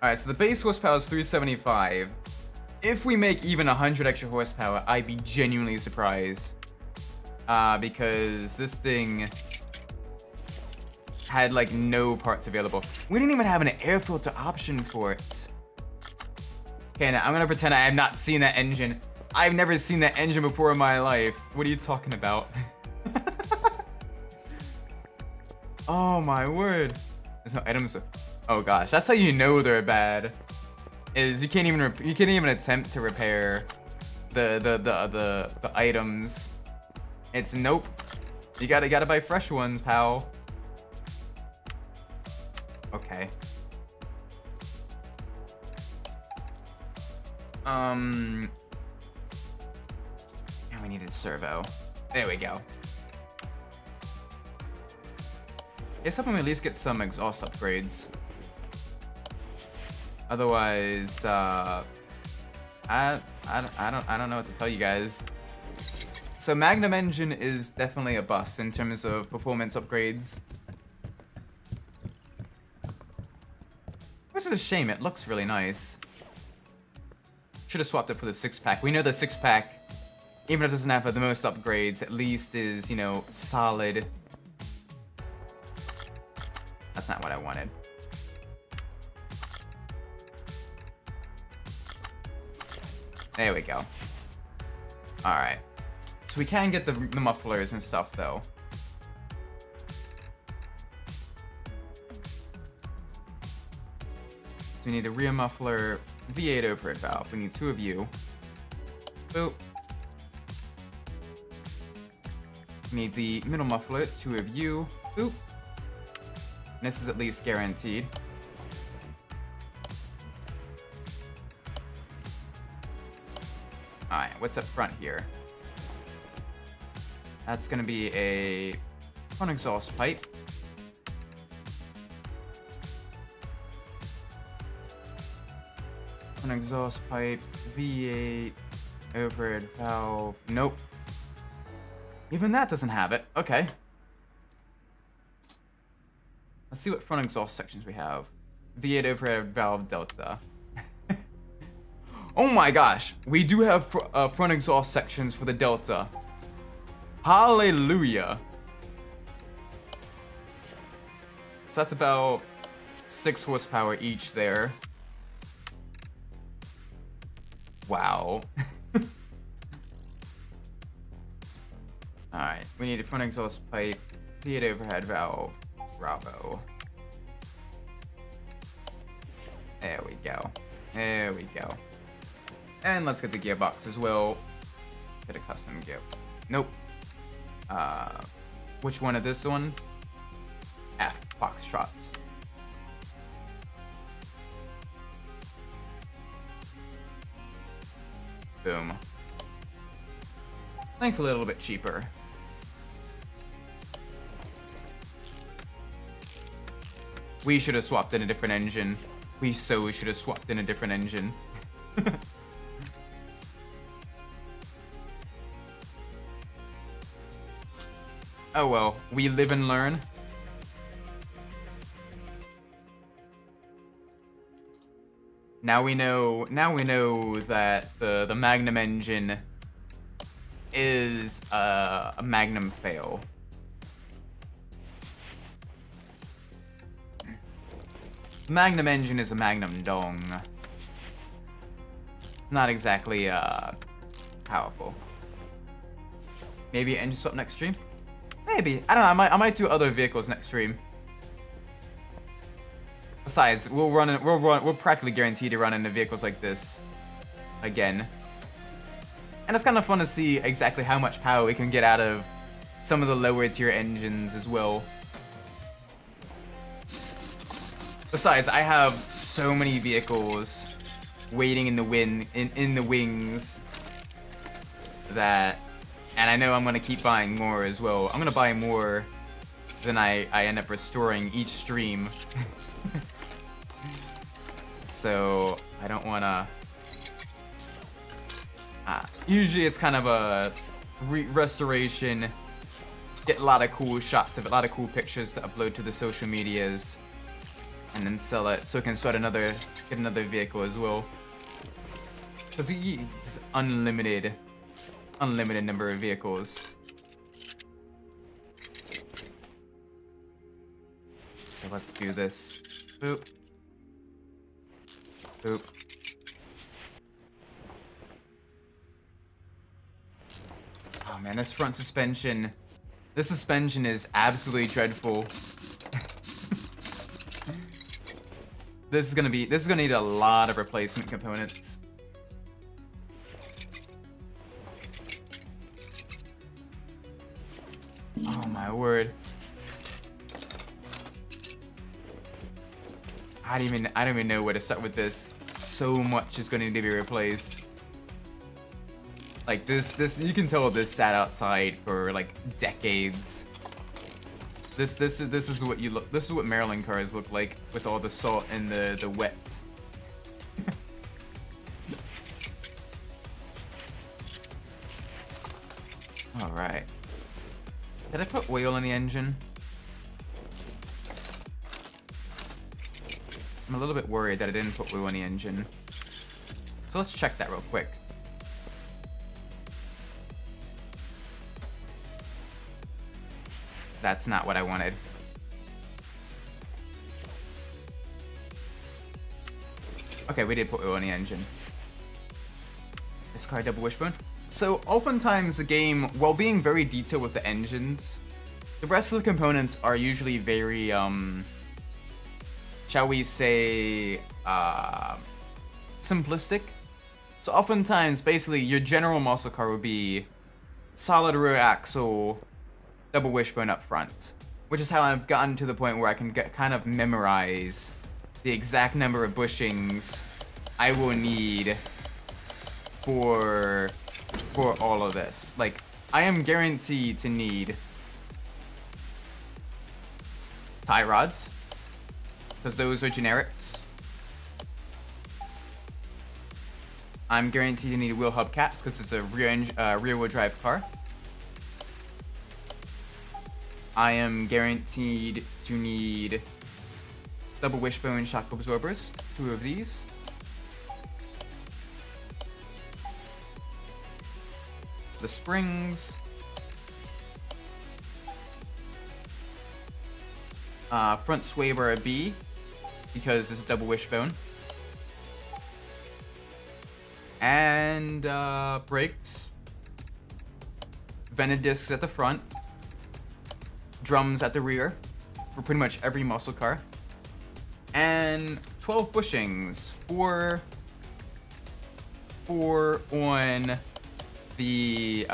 Alright, so the base horsepower is 375. If we make even 100 extra horsepower, I'd be genuinely surprised. Because this thing had like no parts available. We didn't even have an air filter option for it. Okay, now I'm gonna pretend I have not seen that engine. I've never seen that engine before in my life. What are you talking about? Oh my word. There's no items. Oh gosh, that's how you know they're bad. Is you can't even attempt to repair the items. It's nope. You gotta buy fresh ones, pal. Okay. And we needed servo. There we go. Guess hoping we at least get some exhaust upgrades. Otherwise, I don't know what to tell you guys. So Magnum engine is definitely a bust in terms of performance upgrades. Which is a shame, it looks really nice. Should have swapped it for the 6-pack. We know the 6-pack, even if it doesn't have the most upgrades, at least is, you know, solid. That's not what I wanted. There we go. Alright. So we can get the mufflers and stuff, though. So we need the rear muffler, V8 overhead valve. We need 2 of you. Boop. We need the middle muffler, 2 of you. Boop. And this is at least guaranteed. Alright, what's up front here? That's gonna be a front exhaust pipe. Front exhaust pipe, V8, overhead valve. Nope. Even that doesn't have it. Okay. Let's see what front exhaust sections we have. V8 overhead valve delta. Oh my gosh, we do have front exhaust sections for the delta. Hallelujah. So that's about 6 horsepower each there. Wow. Alright, we need a front exhaust pipe, V8 overhead valve, Bravo. There we go. There we go. And let's get the gearbox as well. Get a custom gear. Nope. Which one of this one? F, Foxtrot. Boom. Thankfully a little bit cheaper. We should have swapped in a different engine. We should have swapped in a different engine. Oh well, we live and learn. Now we know that the Magnum engine is a Magnum fail. Magnum engine is a Magnum dong. It's not exactly powerful. Maybe engine swap next stream? Maybe. I don't know, I might do other vehicles next stream. Besides, we're practically guaranteed to run into vehicles like this again. And it's kind of fun to see exactly how much power we can get out of some of the lower tier engines as well. Besides, I have so many vehicles waiting in the wings that, and I know I'm gonna keep buying more as well. I'm gonna buy more than I end up restoring each stream. So I don't wanna. Usually it's kind of a restoration. Get a lot of cool shots of it, a lot of cool pictures to upload to the social medias, and then sell it so we can get another vehicle as well. Because it's unlimited number of vehicles. So let's do this. Boop. Boop. Oh man, this front suspension. This suspension is absolutely dreadful. This is gonna need a lot of replacement components. Oh my word. I don't even know where to start with this. So much is gonna need to be replaced. Like this you can tell this sat outside for like decades. This is what Maryland cars look like with all the salt and the wet. All right. Did I put oil in the engine? I'm a little bit worried that I didn't put oil in the engine. So let's check that real quick. That's not what I wanted. Okay, we did put oil in the engine. This car double wishbone. So oftentimes the game, while being very detailed with the engines, the rest of the components are usually very, shall we say, simplistic. So oftentimes, basically, your general muscle car would be solid rear axle, double wishbone up front, which is how I've gotten to the point where I can kind of memorize the exact number of bushings I will need for all of this. Like, I am guaranteed to need tie rods, because those are generics. I'm guaranteed to need wheel hubcaps because it's a rear-wheel drive car. I am guaranteed to need double wishbone shock absorbers, 2 of these. The springs. Front sway bar B, because it's a double wishbone. And brakes. Vented discs at the front. Drums at the rear for pretty much every muscle car. And 12 bushings. 4 on the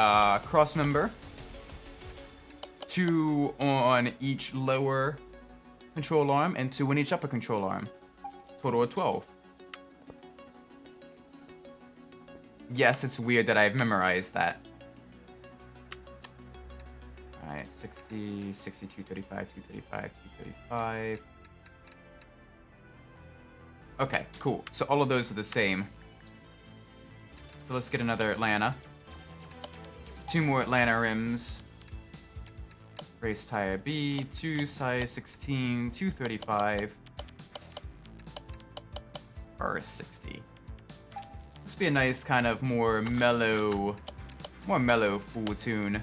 cross member. 2 on each lower control arm and 2 on each upper control arm. Total of 12. yes, it's weird that I've memorized that. Alright, 60, 60, 235, 235, 235. Okay, cool. So all of those are the same. So let's get another Atlanta. 2 more Atlanta rims. Race tire B, 2 size 16, 235. R60. This would be a nice kind of more mellow full tune.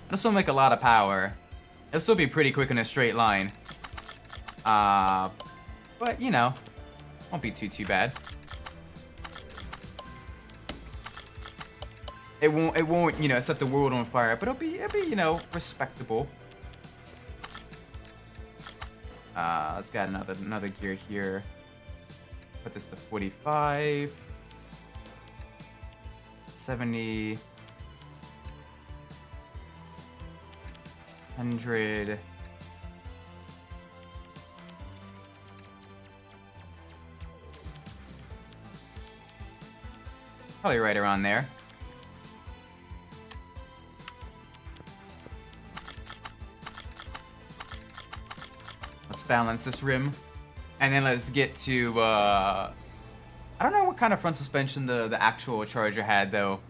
It'll still make a lot of power. It'll still be pretty quick in a straight line. But you know, won't be too bad. It won't, you know, set the world on fire, but it'll be, you know, respectable. Let's get another gear here. Put this to 45. 70. 100. Probably right around there. Let's balance this rim. And then let's get to, I don't know what kind of front suspension the actual Charger had, though.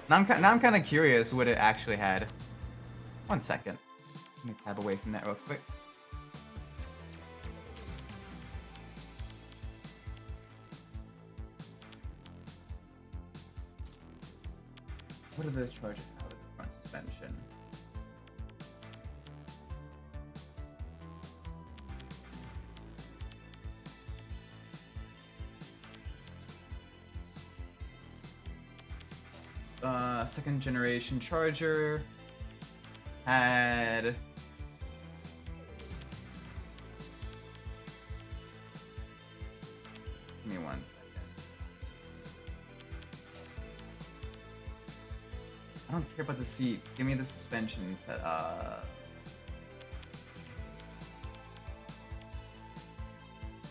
Now I'm kind of curious what it actually had. 1 second. Let me tab away from that real quick. What did the Charger have with the front suspension? Second generation Charger had give me 1 second. I don't care about the seats. Give me the suspensions.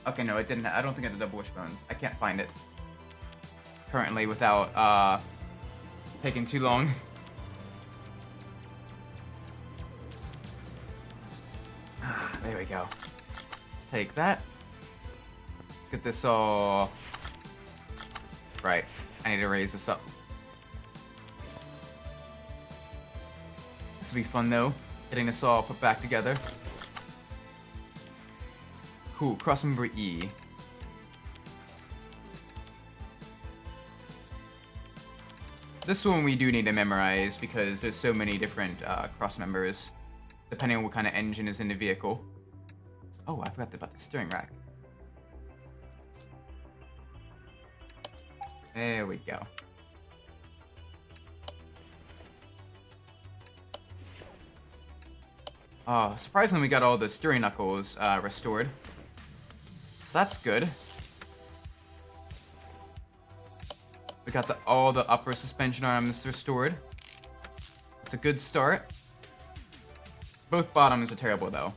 Okay, no, it didn't. I don't think it had double wishbones. I can't find it currently without taking too long. There we go. Let's take that. Let's get this all right. I need to raise this up. This will be fun though, getting this all put back together. Cool, crossmember E. This one we do need to memorize because there's so many different cross members, depending on what kind of engine is in the vehicle. Oh, I forgot about the steering rack. There we go. Oh, surprisingly we got all the steering knuckles restored. So that's good. We got all the upper suspension arms restored. It's a good start. Both bottoms are terrible though.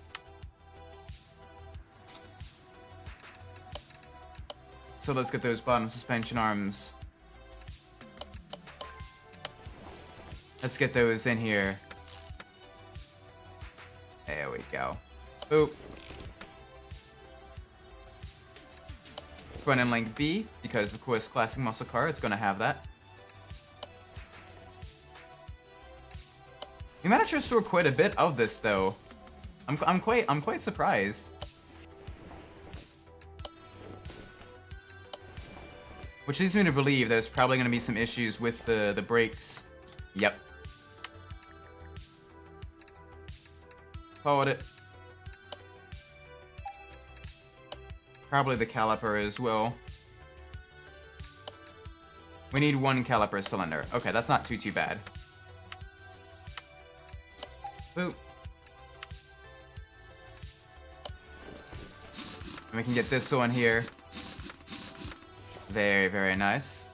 So let's get those bottom suspension arms. Let's get those in here. There we go. Boop. Front end link B, because of course classic muscle car, it's gonna have that. We managed to restore quite a bit of this though. I'm quite surprised. Which leads me to believe there's probably gonna be some issues with the brakes. Yep. Called it. Probably the caliper as well. We need 1 caliper cylinder. Okay, that's not too bad. Boop. And we can get this on here. Very nice.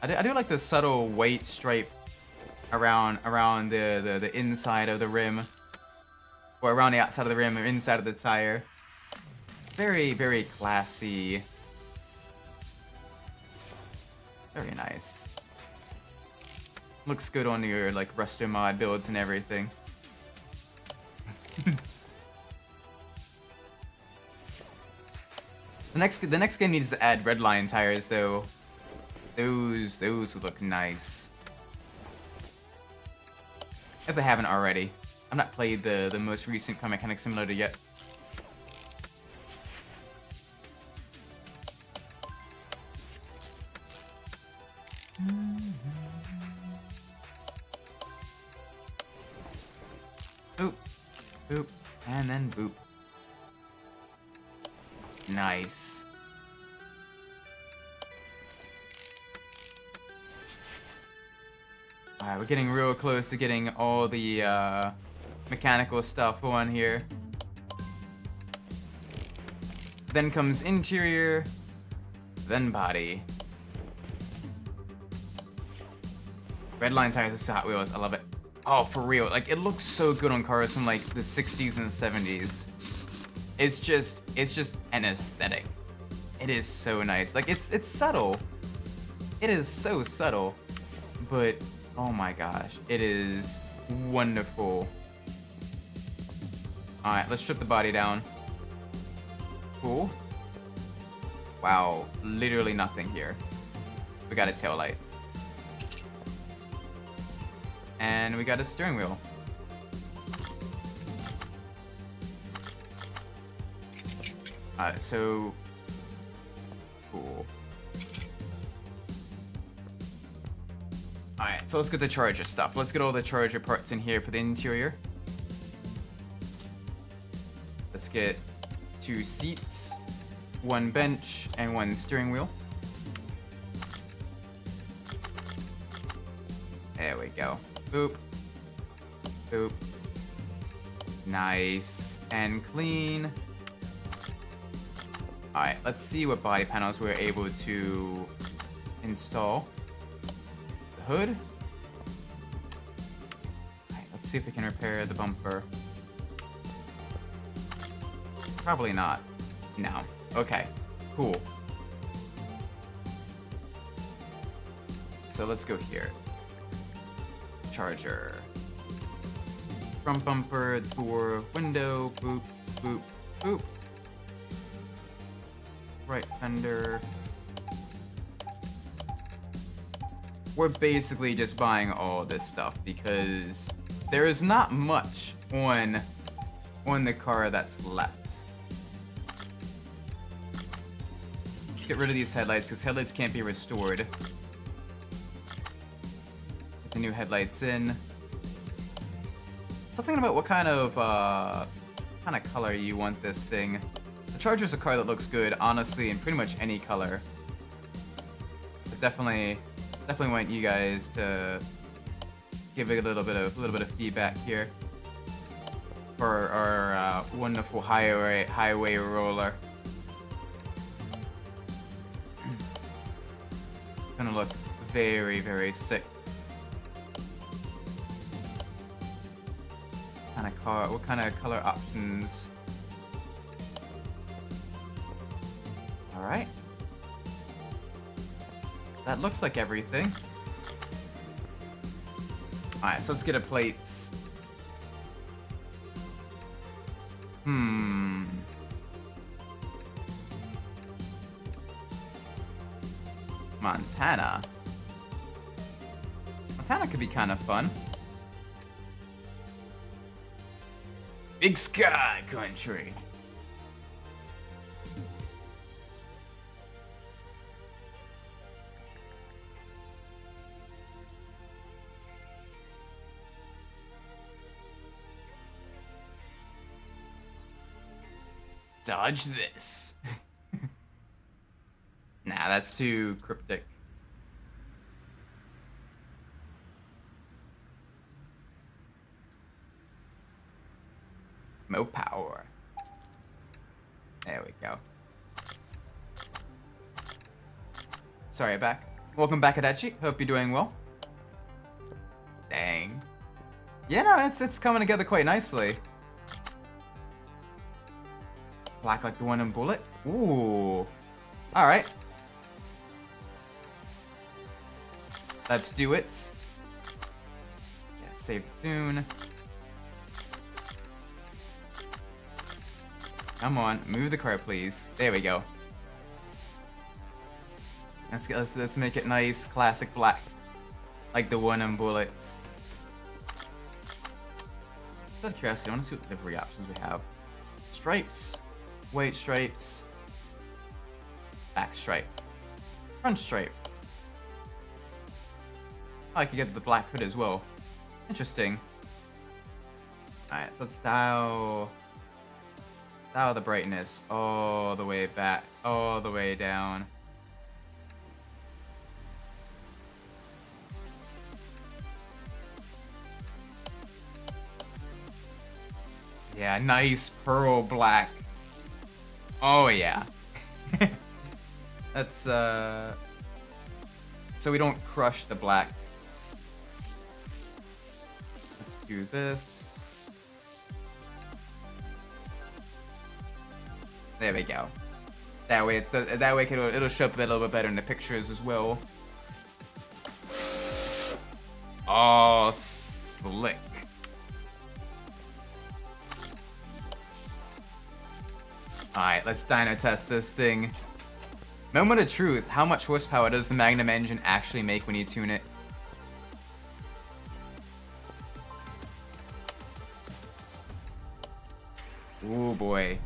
I do like the subtle white stripe around the inside of the rim, or around the outside of the rim or inside of the tire. Very classy. Very nice. Looks good on your like Resto mod builds and everything. The next game needs to add red line tires though. Those would look nice. If they haven't already. I've not played the most recent Car Mechanic Simulator yet. Boop, boop, and then boop. Nice. Alright, we're getting real close to getting all the mechanical stuff on here. Then comes interior, then body. Red line tires is Hot Wheels, I love it. Oh, for real, like it looks so good on cars from like the 60s and 70s. It's just an aesthetic. It is so nice. Like it's subtle. It is so subtle, but oh my gosh, it is wonderful. All right, let's strip the body down. Cool. Wow, literally nothing here. We got a tail light. And we got a steering wheel. So cool. Alright, so let's get the charger stuff. Let's get all the charger parts in here for the interior. Let's get 2 seats, 1 bench, and 1 steering wheel. There we go. Boop. Boop. Nice and clean. Alright, let's see what body panels we're able to install. The hood. Alright, let's see if we can repair the bumper. Probably not. No. Okay, cool. So let's go here. Charger. Front bumper, door, window, boop, boop, boop. Right fender. We're basically just buying all this stuff because there is not much on the car that's left. Let's get rid of these headlights because headlights can't be restored. Get the new headlights in. So thinking about what kind of color you want this thing. The Charger's a car that looks good, honestly, in pretty much any color. But definitely want you guys to give it a little bit of feedback here for our wonderful highway roller. Gonna look very, very sick. What kind of color options? Alright. So that looks like everything. Alright, so let's get a plates. Montana. Montana could be kind of fun. Big Sky Country. Dodge this. Nah, that's too cryptic. Mopar. There we go. Sorry, back. Welcome back, Adachi. Hope you're doing well. Dang. Yeah, no, it's coming together quite nicely. Black like the one in Bullet. Ooh. All right. Let's do it. Yeah, save the tune. Come on, move the car, please. There we go. Let's make it nice, classic black, like the one in Bullets. Out of curiosity, I want to see what livery options we have. Stripes, white stripes, back stripe, front stripe. Oh, I could get the black hood as well. Interesting. Alright, so let's dial the brightness all the way back, all the way down. Yeah, nice pearl black. Oh yeah. That's so we don't crush the black. Let's do this. There we go. That way it'll show up a little bit better in the pictures as well. Oh, slick. Alright, let's dyno test this thing. Moment of truth, how much horsepower does the Magnum engine actually make when you tune it? Ooh boy.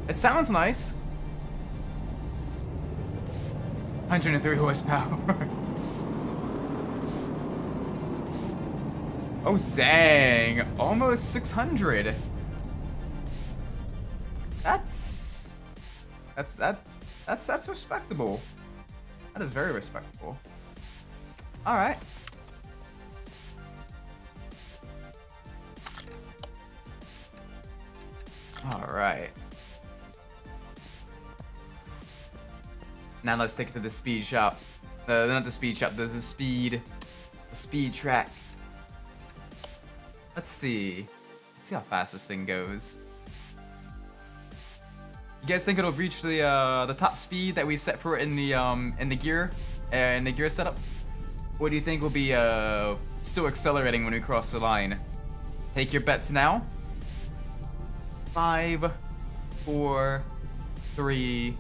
It sounds nice. 103 horsepower. Oh dang, almost 600. That's respectable. That is very respectable. All right. All right. Now let's take it to the speed shop. Not the speed shop. There's the speed track. Let's see. Let's see how fast this thing goes. You guys think it'll reach the top speed that we set for it in the gear setup? What do you think will be still accelerating when we cross the line? Take your bets now. 5, 4, 3,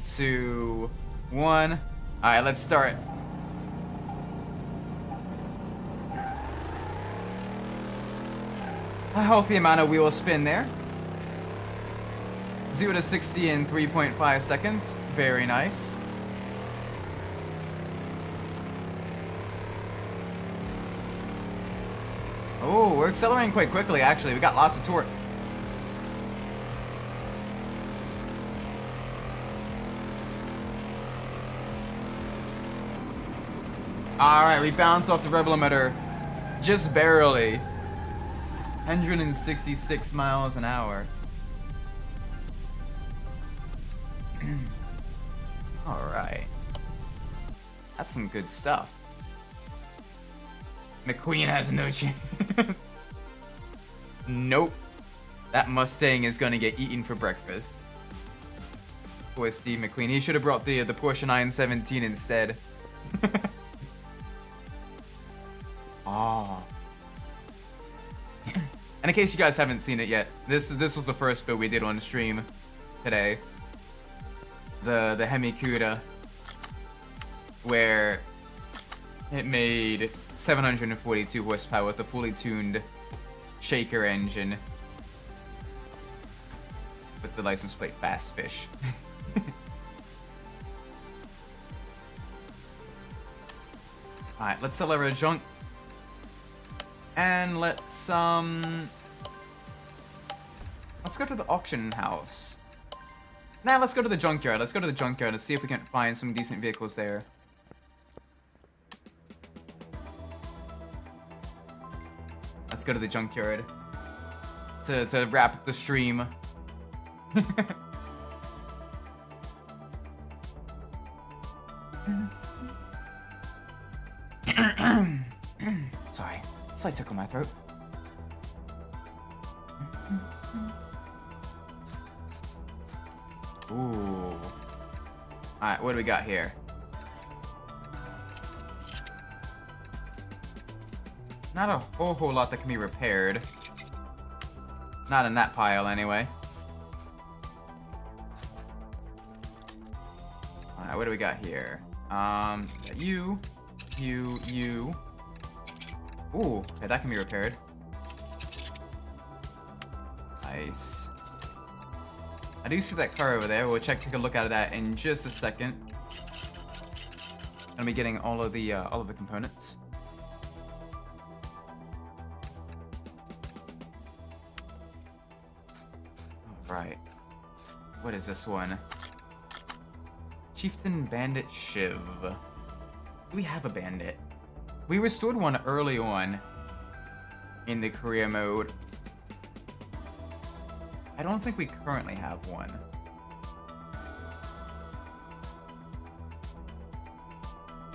2, 1. All right, let's start. A healthy amount of wheel spin there. 0 to 60 in 3.5 seconds. Very nice. Oh, we're accelerating quite quickly, actually. We got lots of torque. Alright, we bounced off the rebel emitter. Just barely. 166 miles an hour. Alright. That's some good stuff. McQueen has no chance. Nope. That Mustang is gonna get eaten for breakfast. Boy, Steve McQueen. He should have brought the Porsche 917 instead. Oh. And in case you guys haven't seen it yet, this was the first build we did on stream today. The Hemi Cuda, where it made 742 horsepower with a fully tuned shaker engine with the license plate Fast Fish. Alright, let's sell our junk. And let's go to the auction house. Nah, let's go to the junkyard. Let's go to the junkyard and see if we can find some decent vehicles there. Let's go to the junkyard to wrap up the stream. Sorry, slight tickle in my throat. Ooh. Alright, what do we got here? Not a whole lot that can be repaired. Not in that pile, anyway. Alright, what do we got here? You. Ooh, okay, that can be repaired. Nice. I do see that car over there. We'll take a look at that in just a second. Gonna be getting all of the components. Alright. What is this one? Chieftain Bandit Shiv. Do we have a bandit? We restored one early on in the career mode. I don't think we currently have one.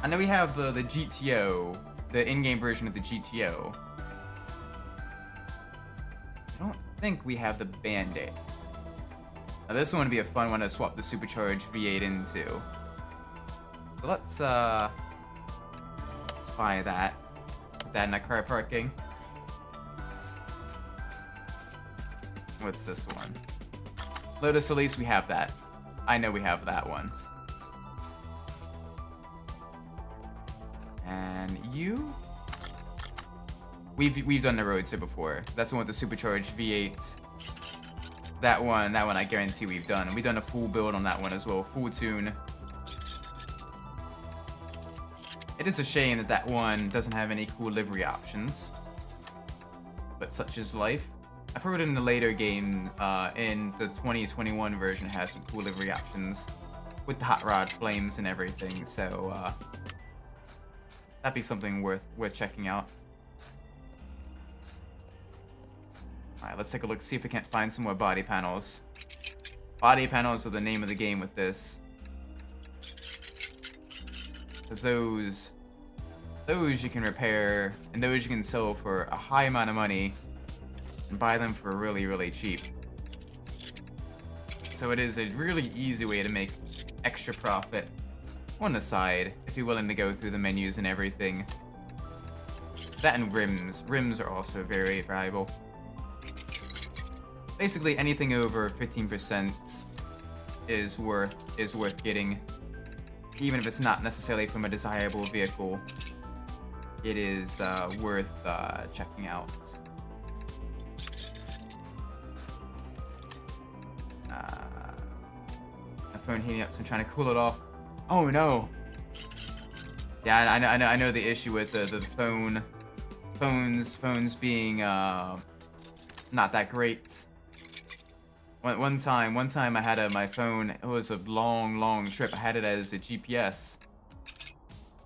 I know we have the GTO, the in-game version of the GTO. I don't think we have the Bandit. Now this one would be a fun one to swap the supercharged V8 into. So let's buy that. Put that in a car parking. What's this one? Lotus Elise, we have that. I know we have that one. And you? We've done the Roadster before. That's the one with the supercharged V8. That one I guarantee we've done. We've done a full build on that one as well, full tune. It is a shame that that one doesn't have any cool livery options. But such is life. I've heard in the later game, in the 2021 version, it has some cool livery options with the hot rod flames and everything. So that'd be something worth checking out. All right, let's take a look, see if we can't find some more body panels. Body panels are the name of the game with this. Because those you can repair, and those you can sell for a high amount of money, and buy them for really, really cheap. So it is a really easy way to make extra profit on the side, if you're willing to go through the menus and everything. That and rims. Rims are also very valuable. Basically, anything over 15% is worth getting. Even if it's not necessarily from a desirable vehicle, it is worth checking out. My phone heating up, so I'm trying to cool it off. Oh no! Yeah, I know the issue with the phones being not that great. One time I had my phone. It was a long trip. I had it as a GPS,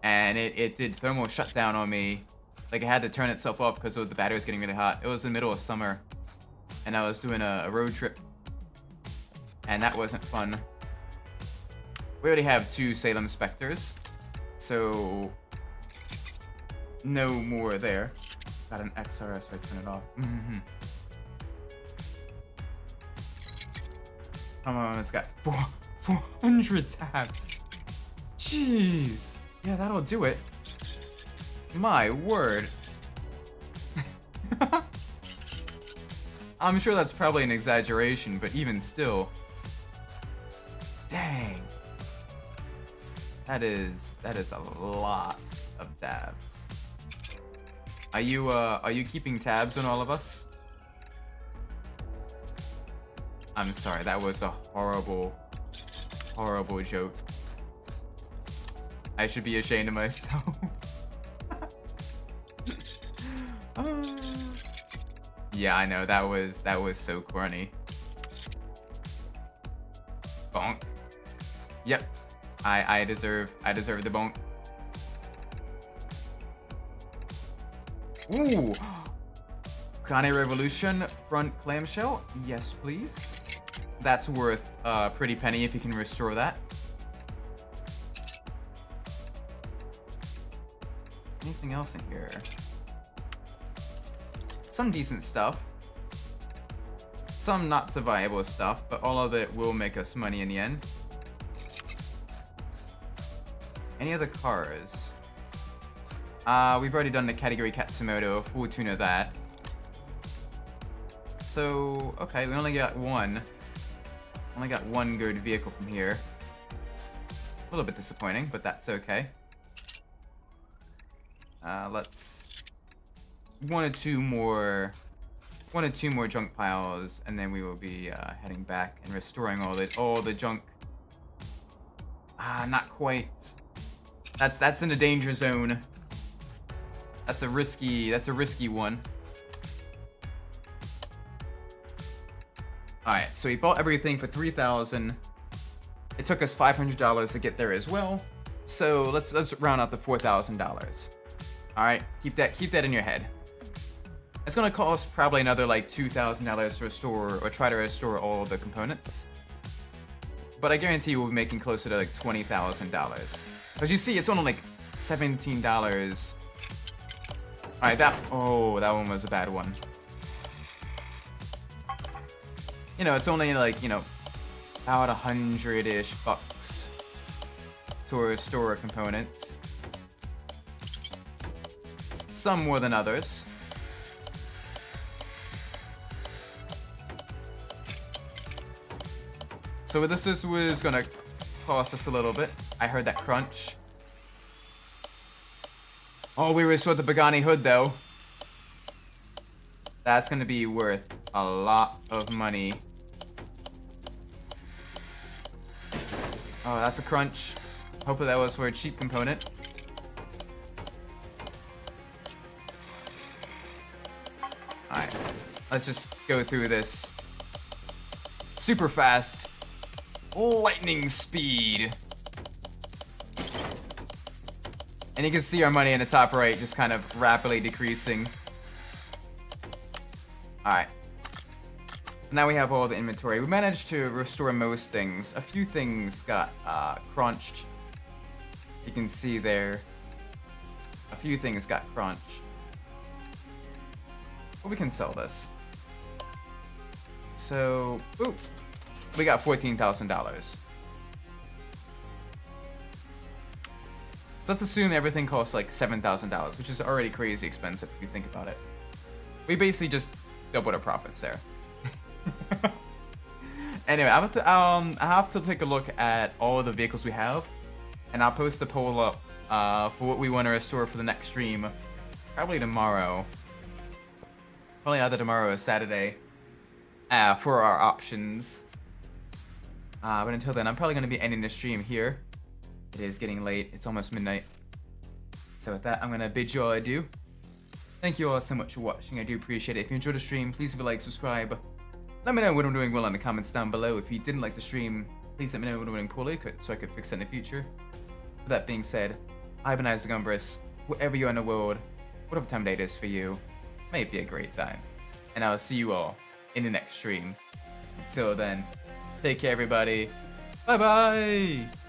and it did thermal shutdown on me. Like, it had to turn itself off because the battery was getting really hot. It was in the middle of summer, and I was doing a road trip, and that wasn't fun. We already have 2 Salem Spectres, so no more there. Got an XR, so I turn it off. Come on, it's got 400 tabs. Jeez. Yeah, that'll do it. My word. I'm sure that's probably an exaggeration, but even still. Dang. That is a lot of tabs. Are you keeping tabs on all of us? I'm sorry, that was a horrible joke. I should be ashamed of myself. Yeah, I know, that was so corny. Bonk. Yep. I deserve the bonk. Ooh. Kane Revolution front clamshell? Yes, please. That's worth a pretty penny if you can restore that. Anything else in here? Some decent stuff. Some not so viable stuff, but all of it will make us money in the end. any other cars? We've already done the category Katsumoto, full tune of that. So, okay, we only got one. Only got one good vehicle from here. A little bit disappointing, but that's okay. Let's one or two more junk piles, and then we will be heading back and restoring all the junk. Not quite. That's in a danger zone. That's a risky one. Alright, so we bought everything for $3,000. It took us $500 to get there as well. So let's round out the $4,000. Alright, keep that in your head. It's gonna cost probably another like $2,000 to restore or try to restore all the components. But I guarantee we'll be making closer to like $20,000. As you see, it's only like $17. Alright, that one was a bad one. You know, it's only like, you know, about $100-ish bucks to restore components. Some more than others. So this was gonna cost us a little bit. I heard that crunch. Oh, we restored the Pagani hood though. That's gonna be worth a lot of money. Oh, that's a crunch. Hopefully that was for a cheap component. Alright, let's just go through this super fast. Lightning speed. And you can see our money in the top right just kind of rapidly decreasing. Alright. Now we have all the inventory. We managed to restore most things. A few things got crunched. You can see there. A few things got crunched. But we can sell this. So, ooh, we got $14,000. So let's assume everything costs like $7,000, which is already crazy expensive if you think about it. We basically just doubled our profits there. Anyway, I have to take a look at all of the vehicles we have, and I'll post a poll up for what we want to restore for the next stream, probably tomorrow. Probably either tomorrow or Saturday, for our options. But until then, I'm probably going to be ending the stream here. It is getting late. It's almost midnight. So with that, I'm going to bid you all adieu. Thank you all so much for watching. I do appreciate it. If you enjoyed the stream, please leave a like, subscribe. Let me know what I'm doing well in the comments down below. If you didn't like the stream, please let me know what I'm doing poorly so I could fix it in the future. With that being said, I've been Umbras. Wherever you are in the world, whatever time of day it is for you, may it be a great time. And I'll see you all in the next stream. Until then, take care everybody. Bye bye!